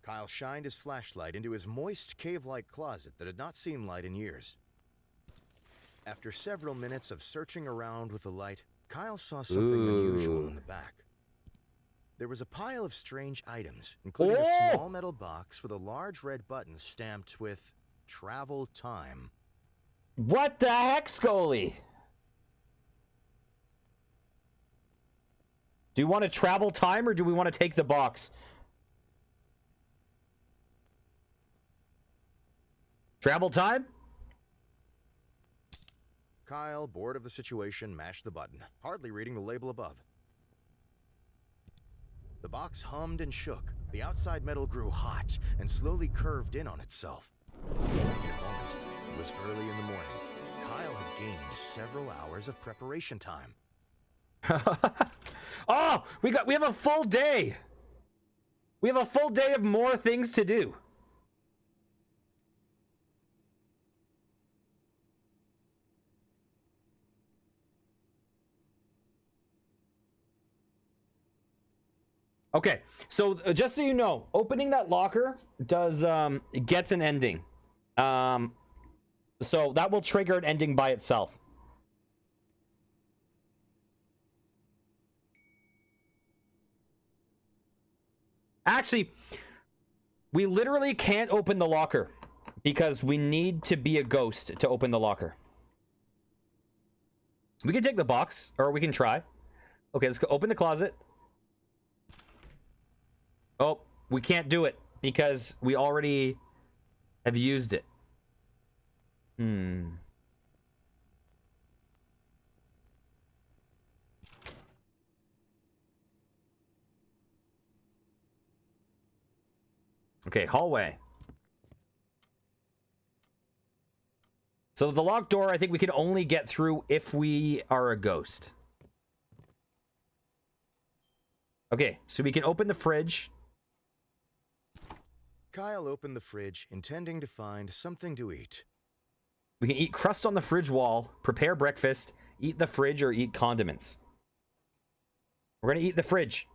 Kyle shined his flashlight into his moist, cave-like closet that had not seen light in years. After several minutes of searching around with the light, Kyle saw something unusual in the back. There was a pile of strange items, including a small metal box with a large red button stamped with travel time. What the heck, Scully? Do you want to travel time or do we want to take the box? Travel time? Kyle, bored of the situation, mashed the button, hardly reading the label above. The box hummed and shook. The outside metal grew hot and slowly curved in on itself. In a moment, it was early in the morning. Kyle had gained several hours of preparation time. Oh, we have a full day. We have a full day of more things to do. Okay, so just so you know, opening that locker does gets an ending. So that will trigger an ending by itself. Actually, we literally can't open the locker because we need to be a ghost to open the locker. We can take the box, or we can try. Okay, let's go open the closet. Oh, we can't do it because we already have used it. Okay, hallway. So the locked door, I think we can only get through if we are a ghost. Okay, so we can open the fridge. Kyle opened the fridge, intending to find something to eat. We can eat crust on the fridge wall, prepare breakfast, eat the fridge, or eat condiments. We're gonna eat the fridge.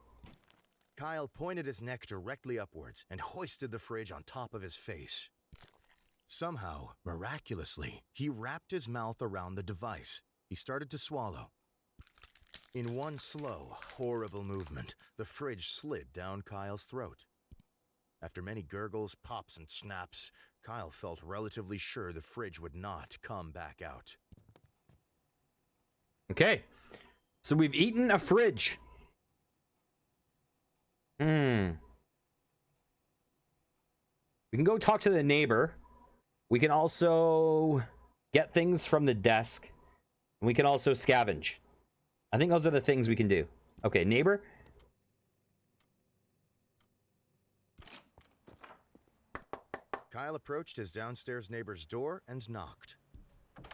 Kyle pointed his neck directly upwards and hoisted the fridge on top of his face. Somehow, miraculously, he wrapped his mouth around the device. He started to swallow. In one slow, horrible movement, the fridge slid down Kyle's throat. After many gurgles, pops, and snaps, Kyle felt relatively sure the fridge would not come back out. Okay, so we've eaten a fridge. We can go talk to the neighbor. We can also get things from the desk. We can also scavenge. I think those are the things we can do. Okay, neighbor. Kyle approached his downstairs neighbor's door and knocked.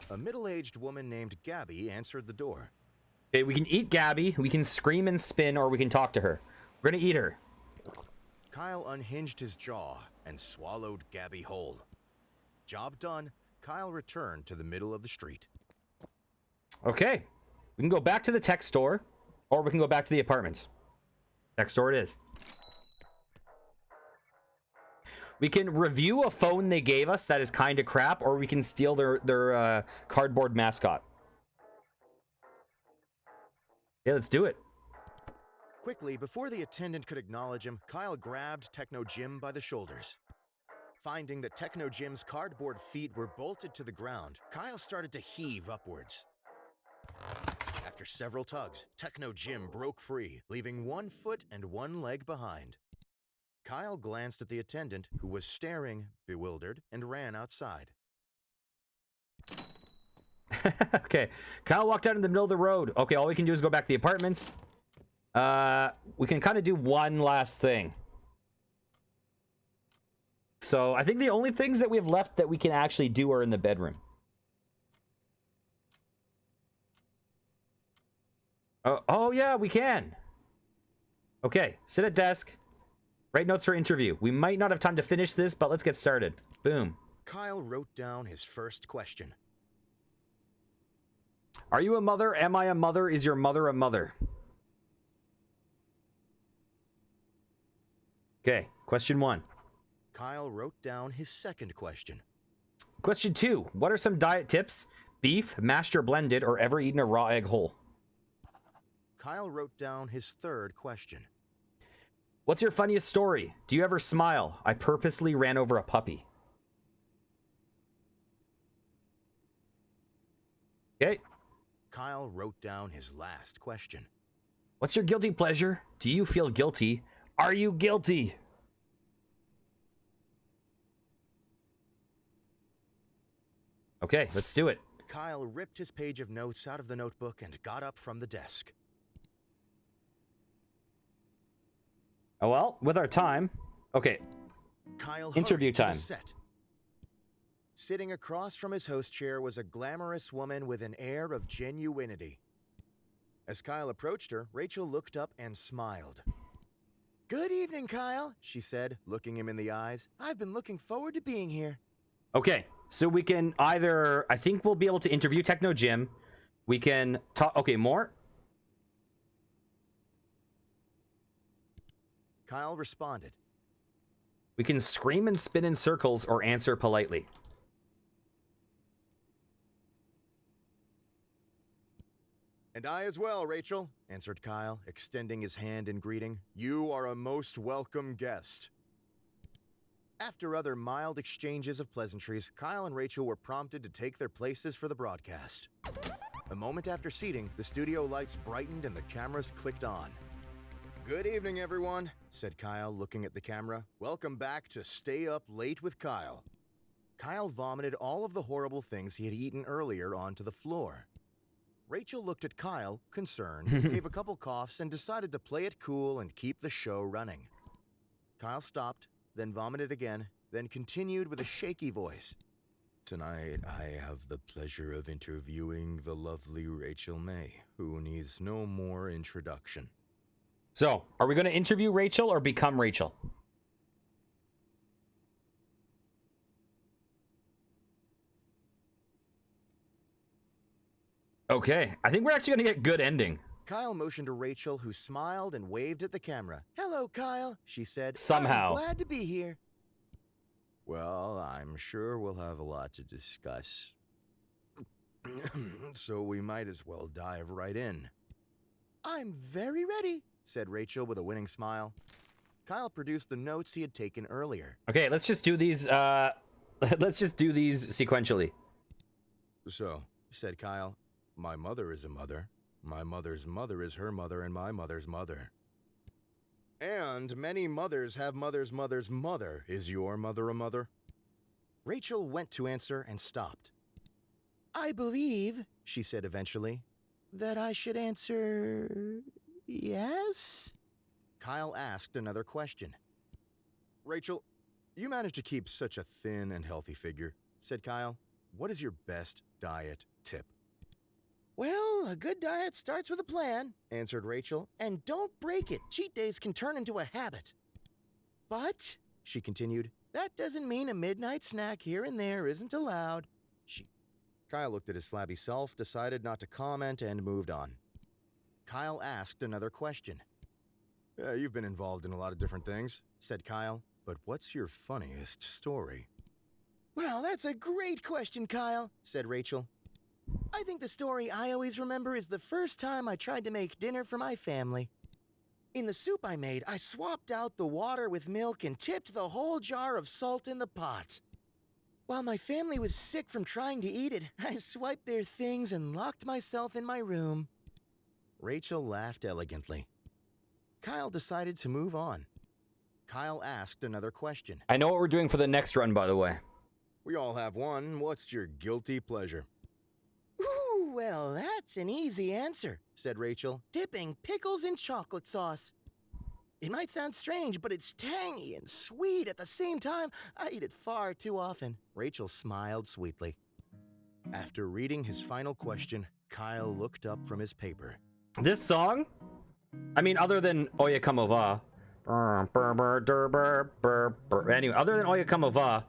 A middle-aged woman named Gabby answered the door. Okay, we can eat Gabby, we can scream and spin, or we can talk to her. We're gonna eat her. Kyle unhinged his jaw and swallowed Gabby whole. Job done, Kyle returned to the middle of the street. Okay, we can go back to the tech store, or we can go back to the apartment. Tech store it is. We can review a phone they gave us that is kind of crap, or we can steal their cardboard mascot. Yeah, let's do it. Quickly, before the attendant could acknowledge him, Kyle grabbed Techno Jim by the shoulders. Finding that Techno Jim's cardboard feet were bolted to the ground, Kyle started to heave upwards. After several tugs, Techno Jim broke free, leaving one foot and one leg behind. Kyle glanced at the attendant, who was staring, bewildered, and ran outside. Okay, Kyle walked out in the middle of the road. Okay, all we can do is go back to the apartments. We can kind of do one last thing. So I think the only things that we have left that we can actually do are in the bedroom. Oh yeah, we can. Okay, sit at desk. Write notes for interview. We might not have time to finish this, but let's get started. Boom. Kyle wrote down his first question. Are you a mother? Am I a mother? Is your mother a mother? Okay, question 1. Kyle wrote down his second question. Question 2. What are some diet tips? Beef, mashed or blended, or ever eaten a raw egg whole? Kyle wrote down his third question. What's your funniest story? Do you ever smile? I purposely ran over a puppy. Okay. Kyle wrote down his last question. What's your guilty pleasure? Do you feel guilty? Are you guilty? Okay, let's do it. Kyle ripped his page of notes out of the notebook and got up from the desk. Oh, well, with our time. Okay, Kyle interview hurried to the time. set. Sitting across from his host chair was a glamorous woman with an air of genuinity. As Kyle approached her, Rachel looked up and smiled. Good evening, Kyle, she said, looking him in the eyes. I've been looking forward to being here. Okay, so we can either, I think we'll be able to interview Techno Jim. We can talk, okay, more? Kyle responded. We can scream and spin in circles or answer politely. And I as well, Rachel, answered Kyle, extending his hand in greeting. You are a most welcome guest. After other mild exchanges of pleasantries, Kyle and Rachel were prompted to take their places for the broadcast. A moment after seating, the studio lights brightened and the cameras clicked on. Good evening, everyone, said Kyle, looking at the camera. Welcome back to Stay Up Late with Kyle. Kyle vomited all of the horrible things he had eaten earlier onto the floor. Rachel looked at Kyle, concerned, gave a couple coughs, and decided to play it cool and keep the show running. Kyle stopped, then vomited again, then continued with a shaky voice. Tonight, I have the pleasure of interviewing the lovely Rachel May, who needs no more introduction. So, are we going to interview Rachel or become Rachel? Okay, I think we're actually going to get good ending. Kyle motioned to Rachel, who smiled and waved at the camera. Hello, Kyle, she said. Somehow. I'm glad to be here. Well, I'm sure we'll have a lot to discuss. So we might as well dive right in. I'm very ready, said Rachel with a winning smile. Kyle produced the notes he had taken earlier. Okay, let's just do these, let's just do these sequentially. So, said Kyle, my mother is a mother. My mother's mother is her mother and my mother's mother. And many mothers have mother's mother's mother. Is your mother a mother? Rachel went to answer and stopped. I believe, she said eventually, that I should answer yes? Kyle asked another question. Rachel, you manage to keep such a thin and healthy figure, said Kyle. What is your best diet tip? Well, a good diet starts with a plan, answered Rachel, and don't break it. Cheat days can turn into a habit. But, she continued, that doesn't mean a midnight snack here and there isn't allowed. Kyle looked at his flabby self, decided not to comment, and moved on. Kyle asked another question. You've been involved in a lot of different things, said Kyle, but what's your funniest story? Well, that's a great question, Kyle, said Rachel. I think the story I always remember is the first time I tried to make dinner for my family. In the soup I made, I swapped out the water with milk and tipped the whole jar of salt in the pot. While my family was sick from trying to eat it, I swiped their things and locked myself in my room. Rachel laughed elegantly. Kyle decided to move on. Kyle asked another question. I know what we're doing for the next run, by the way. We all have one. What's your guilty pleasure? Ooh, well, that's an easy answer, said Rachel, dipping pickles in chocolate sauce. It might sound strange, but it's tangy and sweet at the same time. I eat it far too often. Rachel smiled sweetly. After reading his final question, Kyle looked up from his paper. This song? I mean, other than Oye Como Va. Anyway, other than Oye Como Va,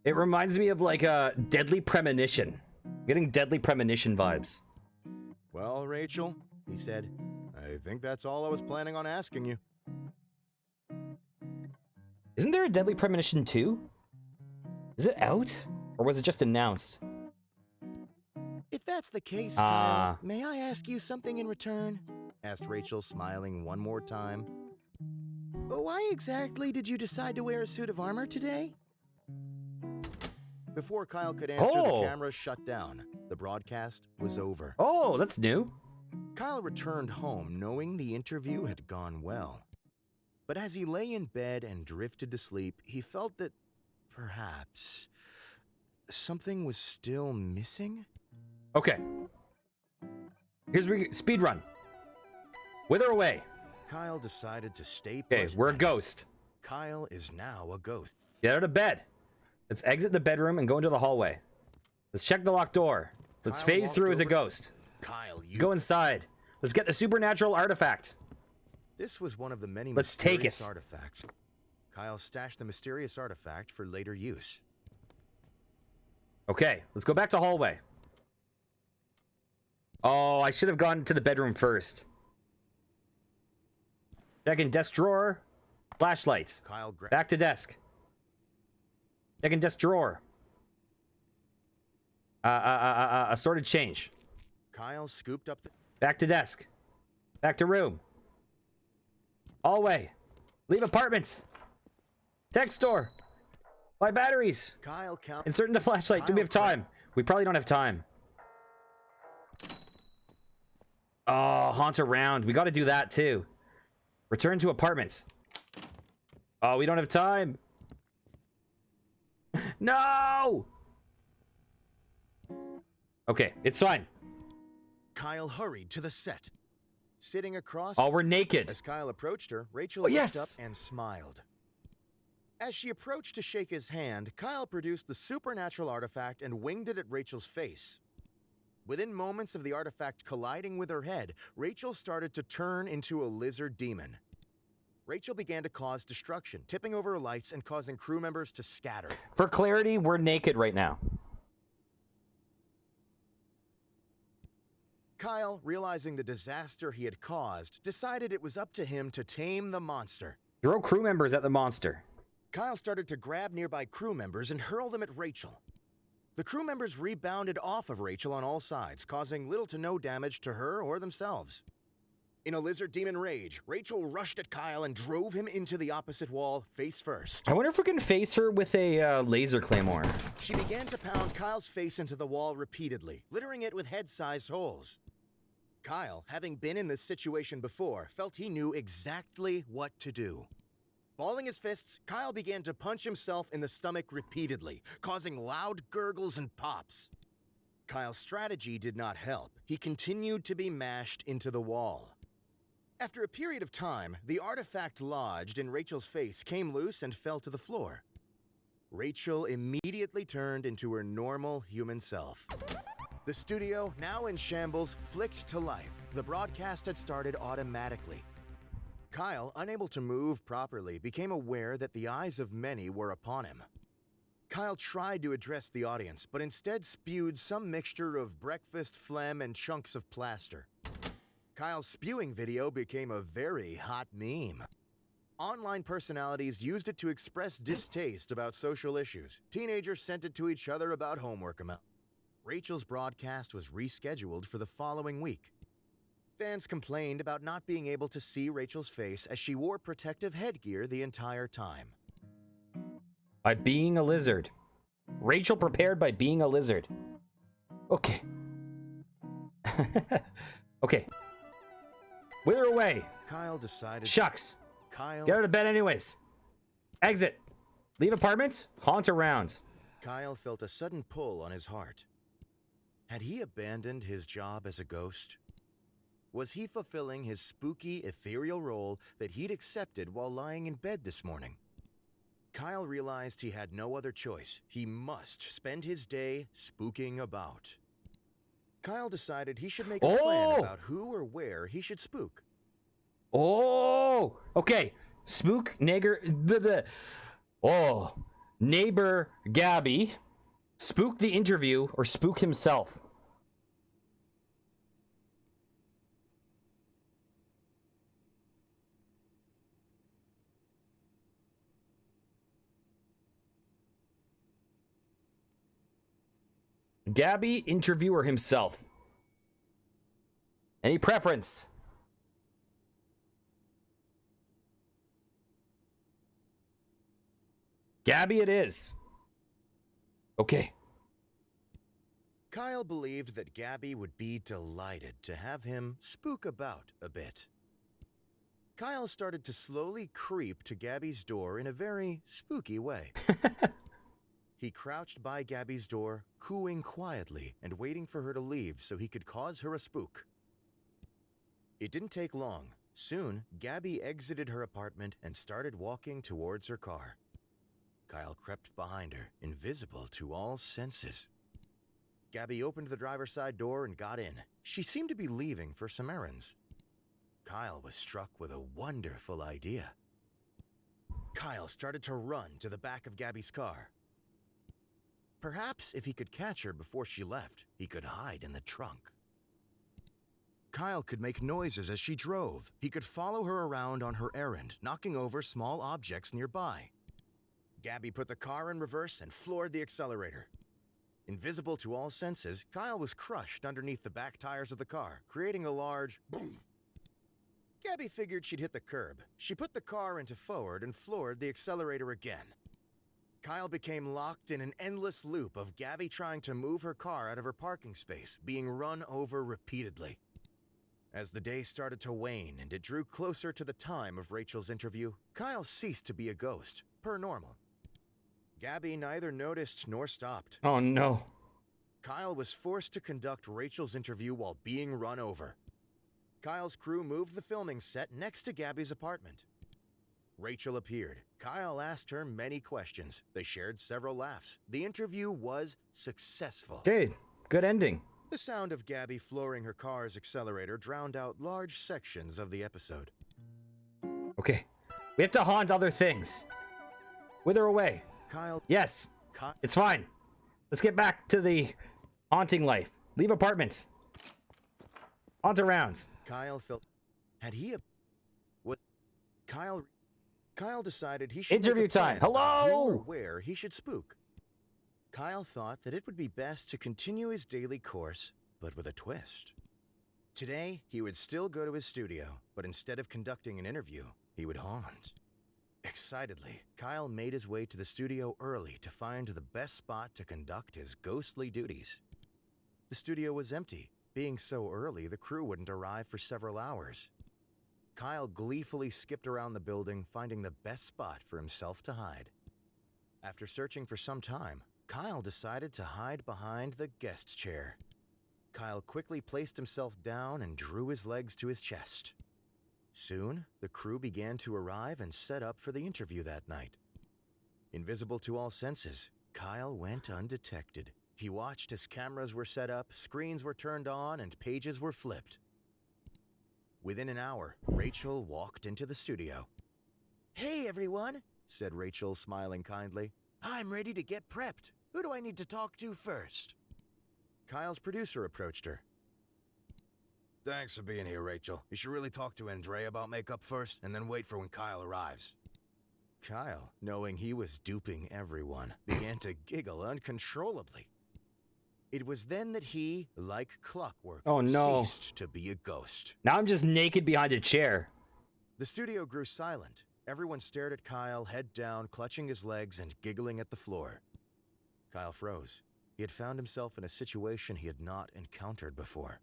it reminds me of like a Deadly Premonition. Getting Deadly Premonition vibes. Well, Rachel, he said, I think that's all I was planning on asking you. Isn't there a Deadly Premonition 2? Is it out? Or was it just announced? If that's the case, Kyle, may I ask you something in return? Asked Rachel, smiling one more time. Why exactly did you decide to wear a suit of armor today? Before Kyle could answer, the camera shut down. The broadcast was over. Oh, that's new. Kyle returned home knowing the interview had gone well. But as he lay in bed and drifted to sleep, he felt that perhaps something was still missing. Okay. Here's speed run. Wither away. Kyle decided to stay put. Okay, we're a ghost. Kyle is now a ghost. Get out of bed. Let's exit the bedroom and go into the hallway. Let's check the locked door. Let's Kyle phase walked through as a over- ghost. Kyle, Let's go inside. Let's get the supernatural artifact. This was one of the many Let's take mysterious it. artifacts. Kyle stashed the mysterious artifact for later use. Okay, let's go back to hallway. Oh, I should have gone to the bedroom first. Check in desk drawer. Flashlight. Kyle grabbed. Back to desk. Check in desk drawer. Assorted change. Kyle scooped up the. Back to desk. Back to room. Hallway. Leave apartment. Text store. Buy batteries. Kyle count. Insert into flashlight. Do we have time? We probably don't have time. Oh, haunt around. We got to do that too. Return to apartment. Oh, we don't have time. No! Okay, it's fine. Kyle hurried to the set. Sitting across. Oh, we're naked. As Kyle approached her, Rachel Oh, looked yes! up and smiled. As she approached to shake his hand, Kyle produced the supernatural artifact and winged it at Rachel's face. Within moments of the artifact colliding with her head, Rachel started to turn into a lizard demon. Rachel began to cause destruction, tipping over her lights and causing crew members to scatter. For clarity, we're naked right now. Kyle, realizing the disaster he had caused, decided it was up to him to tame the monster. Throw crew members at the monster. Kyle started to grab nearby crew members and hurl them at Rachel. The crew members rebounded off of Rachel on all sides, causing little to no damage to her or themselves. In a lizard demon rage, Rachel rushed at Kyle and drove him into the opposite wall, face first. I wonder if we can face her with a laser claymore. She began to pound Kyle's face into the wall repeatedly, littering it with head-sized holes. Kyle, having been in this situation before, felt he knew exactly what to do. Balling his fists, Kyle began to punch himself in the stomach repeatedly, causing loud gurgles and pops. Kyle's strategy did not help. He continued to be mashed into the wall. After a period of time, the artifact lodged in Rachel's face came loose and fell to the floor. Rachel immediately turned into her normal human self. The studio, now in shambles, flicked to life. The broadcast had started automatically. Kyle, unable to move properly, became aware that the eyes of many were upon him. Kyle tried to address the audience, but instead spewed some mixture of breakfast phlegm and chunks of plaster. Kyle's spewing video became a very hot meme. Online personalities used it to express distaste about social issues. Teenagers sent it to each other about homework amount. Rachel's broadcast was rescheduled for the following week. Fans complained about not being able to see Rachel's face as she wore protective headgear the entire time. By being a lizard. Rachel prepared by being a lizard. Okay. Okay. Wither away. Kyle decided. Shucks. Kyle. Get out of bed anyways. Exit. Leave apartment. Haunt around. Kyle felt a sudden pull on his heart. Had he abandoned his job as a ghost? Was he fulfilling his spooky, ethereal role that he'd accepted while lying in bed this morning? Kyle realized he had no other choice. He must spend his day spooking about. Kyle decided he should make a plan about who or where he should spook. Oh, okay. Spook neighbor. Oh, neighbor Gabby. Spook the interview or spook himself. Gabby, interviewer himself. Any preference? Gabby it is. Okay. Kyle believed that Gabby would be delighted to have him spook about a bit. Kyle started to slowly creep to Gabby's door in a very spooky way. He crouched by Gabby's door, cooing quietly and waiting for her to leave so he could cause her a spook. It didn't take long. Soon, Gabby exited her apartment and started walking towards her car. Kyle crept behind her, invisible to all senses. Gabby opened the driver's side door and got in. She seemed to be leaving for some errands. Kyle was struck with a wonderful idea. Kyle started to run to the back of Gabby's car. Perhaps if he could catch her before she left, he could hide in the trunk. Kyle could make noises as she drove. He could follow her around on her errand, knocking over small objects nearby. Gabby put the car in reverse and floored the accelerator. Invisible to all senses, Kyle was crushed underneath the back tires of the car, creating a large boom. Gabby figured she'd hit the curb. She put the car into forward and floored the accelerator again. Kyle became locked in an endless loop of Gabby trying to move her car out of her parking space, being run over repeatedly. As the day started to wane and it drew closer to the time of Rachel's interview, Kyle ceased to be a ghost, per normal. Gabby neither noticed nor stopped. Oh no. Kyle was forced to conduct Rachel's interview while being run over. Kyle's crew moved the filming set next to Gabby's apartment. Rachel appeared. Kyle asked her many questions. They shared several laughs. The interview was successful. Okay, good ending. The sound of Gabby flooring her car's accelerator drowned out large sections of the episode. Okay, we have to haunt other things. Wither away. Kyle... Yes, it's fine. Let's get back to the haunting life. Leave apartments. Haunt around. Kyle felt... Had he... What... Kyle decided he should Interview make a plan time. about who or Hello? where he should spook. Kyle thought that it would be best to continue his daily course, but with a twist. Today, he would still go to his studio, but instead of conducting an interview, he would haunt. Excitedly, Kyle made his way to the studio early to find the best spot to conduct his ghostly duties. The studio was empty. Being so early, the crew wouldn't arrive for several hours. Kyle gleefully skipped around the building, finding the best spot for himself to hide. After searching for some time, Kyle decided to hide behind the guest chair. Kyle quickly placed himself down and drew his legs to his chest. Soon, the crew began to arrive and set up for the interview that night. Invisible to all senses, Kyle went undetected. He watched as cameras were set up, screens were turned on, and pages were flipped. Within an hour, Rachel walked into the studio. Hey, everyone, said Rachel, smiling kindly. I'm ready to get prepped. Who do I need to talk to first? Kyle's producer approached her. Thanks for being here, Rachel. You should really talk to Andrea about makeup first, and then wait for when Kyle arrives. Kyle, knowing he was duping everyone, began to giggle uncontrollably. It was then that he, like clockwork, Oh, no. ceased to be a ghost. Now I'm just naked behind a chair. The studio grew silent. Everyone stared at Kyle, head down, clutching his legs and giggling at the floor. Kyle froze. He had found himself in a situation he had not encountered before.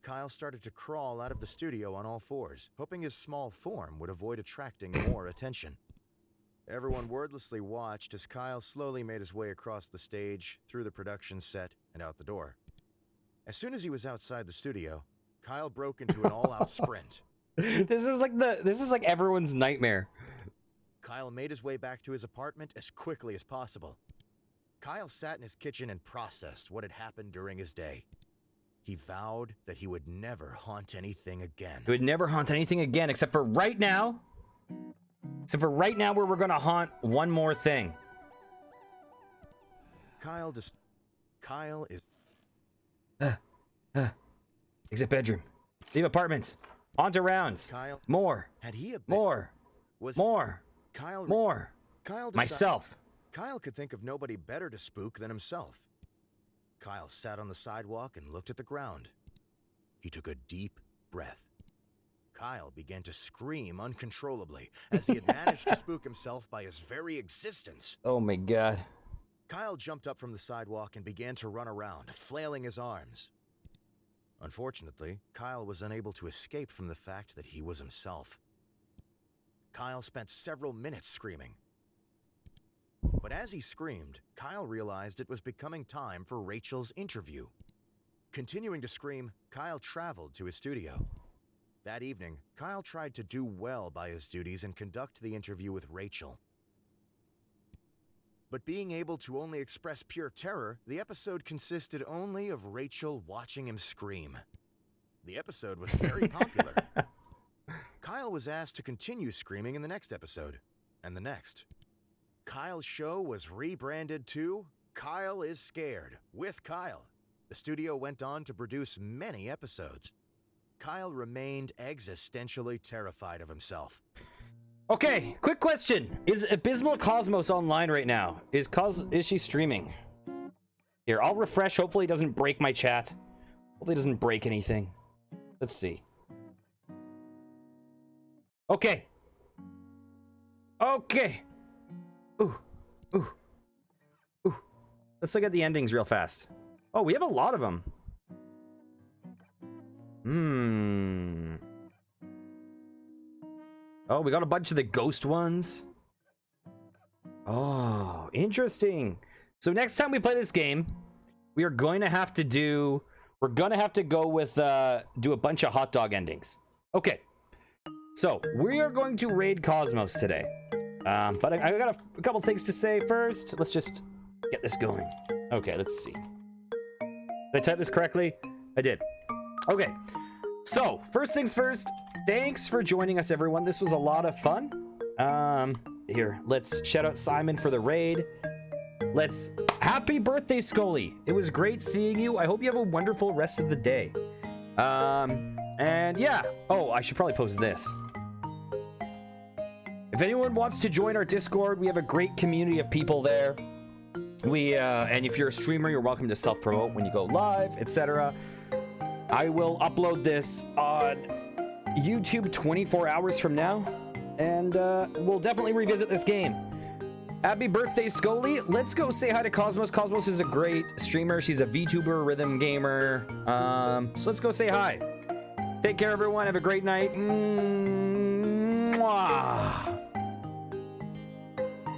Kyle started to crawl out of the studio on all fours, hoping his small form would avoid attracting more attention. Everyone wordlessly watched as Kyle slowly made his way across the stage, through the production set, and out the door. As soon as he was outside the studio, Kyle broke into an all-out sprint. This is like everyone's nightmare. Kyle made his way back to his apartment as quickly as possible. Kyle sat in his kitchen and processed what had happened during his day. He vowed that he would never haunt anything again. He would never haunt anything again except for right now. Except for right now where we're gonna haunt one more thing. Kyle is... Exit bedroom. Leave apartments. Haunt around. Kyle... More. Had he a... More. Was... More. Kyle... More. Kyle decided... Myself. Kyle could think of nobody better to spook than himself. Kyle sat on the sidewalk and looked at the ground. He took a deep breath. Kyle began to scream uncontrollably, as he had managed to spook himself by his very existence. Oh my god. Kyle jumped up from the sidewalk and began to run around, flailing his arms. Unfortunately, Kyle was unable to escape from the fact that he was himself. Kyle spent several minutes screaming. But as he screamed, Kyle realized it was becoming time for Rachel's interview. Continuing to scream, Kyle traveled to his studio. That evening, Kyle tried to do well by his duties and conduct the interview with Rachel. But being able to only express pure terror, the episode consisted only of Rachel watching him scream. The episode was very popular. Kyle was asked to continue screaming in the next episode, and the next. Kyle's show was rebranded to Kyle is Scared with Kyle. The studio went on to produce many episodes. Kyle remained existentially terrified of himself. Okay, quick question. Is Abysmal Cosmos online right now? Is she streaming? Here, I'll refresh. Hopefully it doesn't break my chat. Hopefully it doesn't break anything. Let's see. Okay. Okay. Ooh. Ooh. Ooh. Let's look at the endings real fast. Oh, we have a lot of them. Oh, we got a bunch of the ghost ones. Oh, interesting. So next time we play this game, we are going to have to do... We're going to have to go with... do a bunch of Hotdog endings. Okay. So, we are going to raid Cosmos today. But I got a couple things to say first. Let's just get this going. Okay, let's see. Did I type this correctly? I did. Okay. So, first things first. Thanks for joining us, everyone. This was a lot of fun. Here, let's shout out Simon for the raid. Let's... Happy birthday, Scully. It was great seeing you. I hope you have a wonderful rest of the day. And yeah. Oh, I should probably post this. If anyone wants to join our Discord, we have a great community of people there. And if you're a streamer, you're welcome to self-promote when you go live, etc. I will upload this on YouTube 24 hours from now, and we'll definitely revisit this game. Happy birthday, Scully. Let's go say hi to Cosmos. Cosmos is a great streamer. She's a VTuber, rhythm gamer. So let's go say hi. Take care, everyone. Have a great night. Mwah.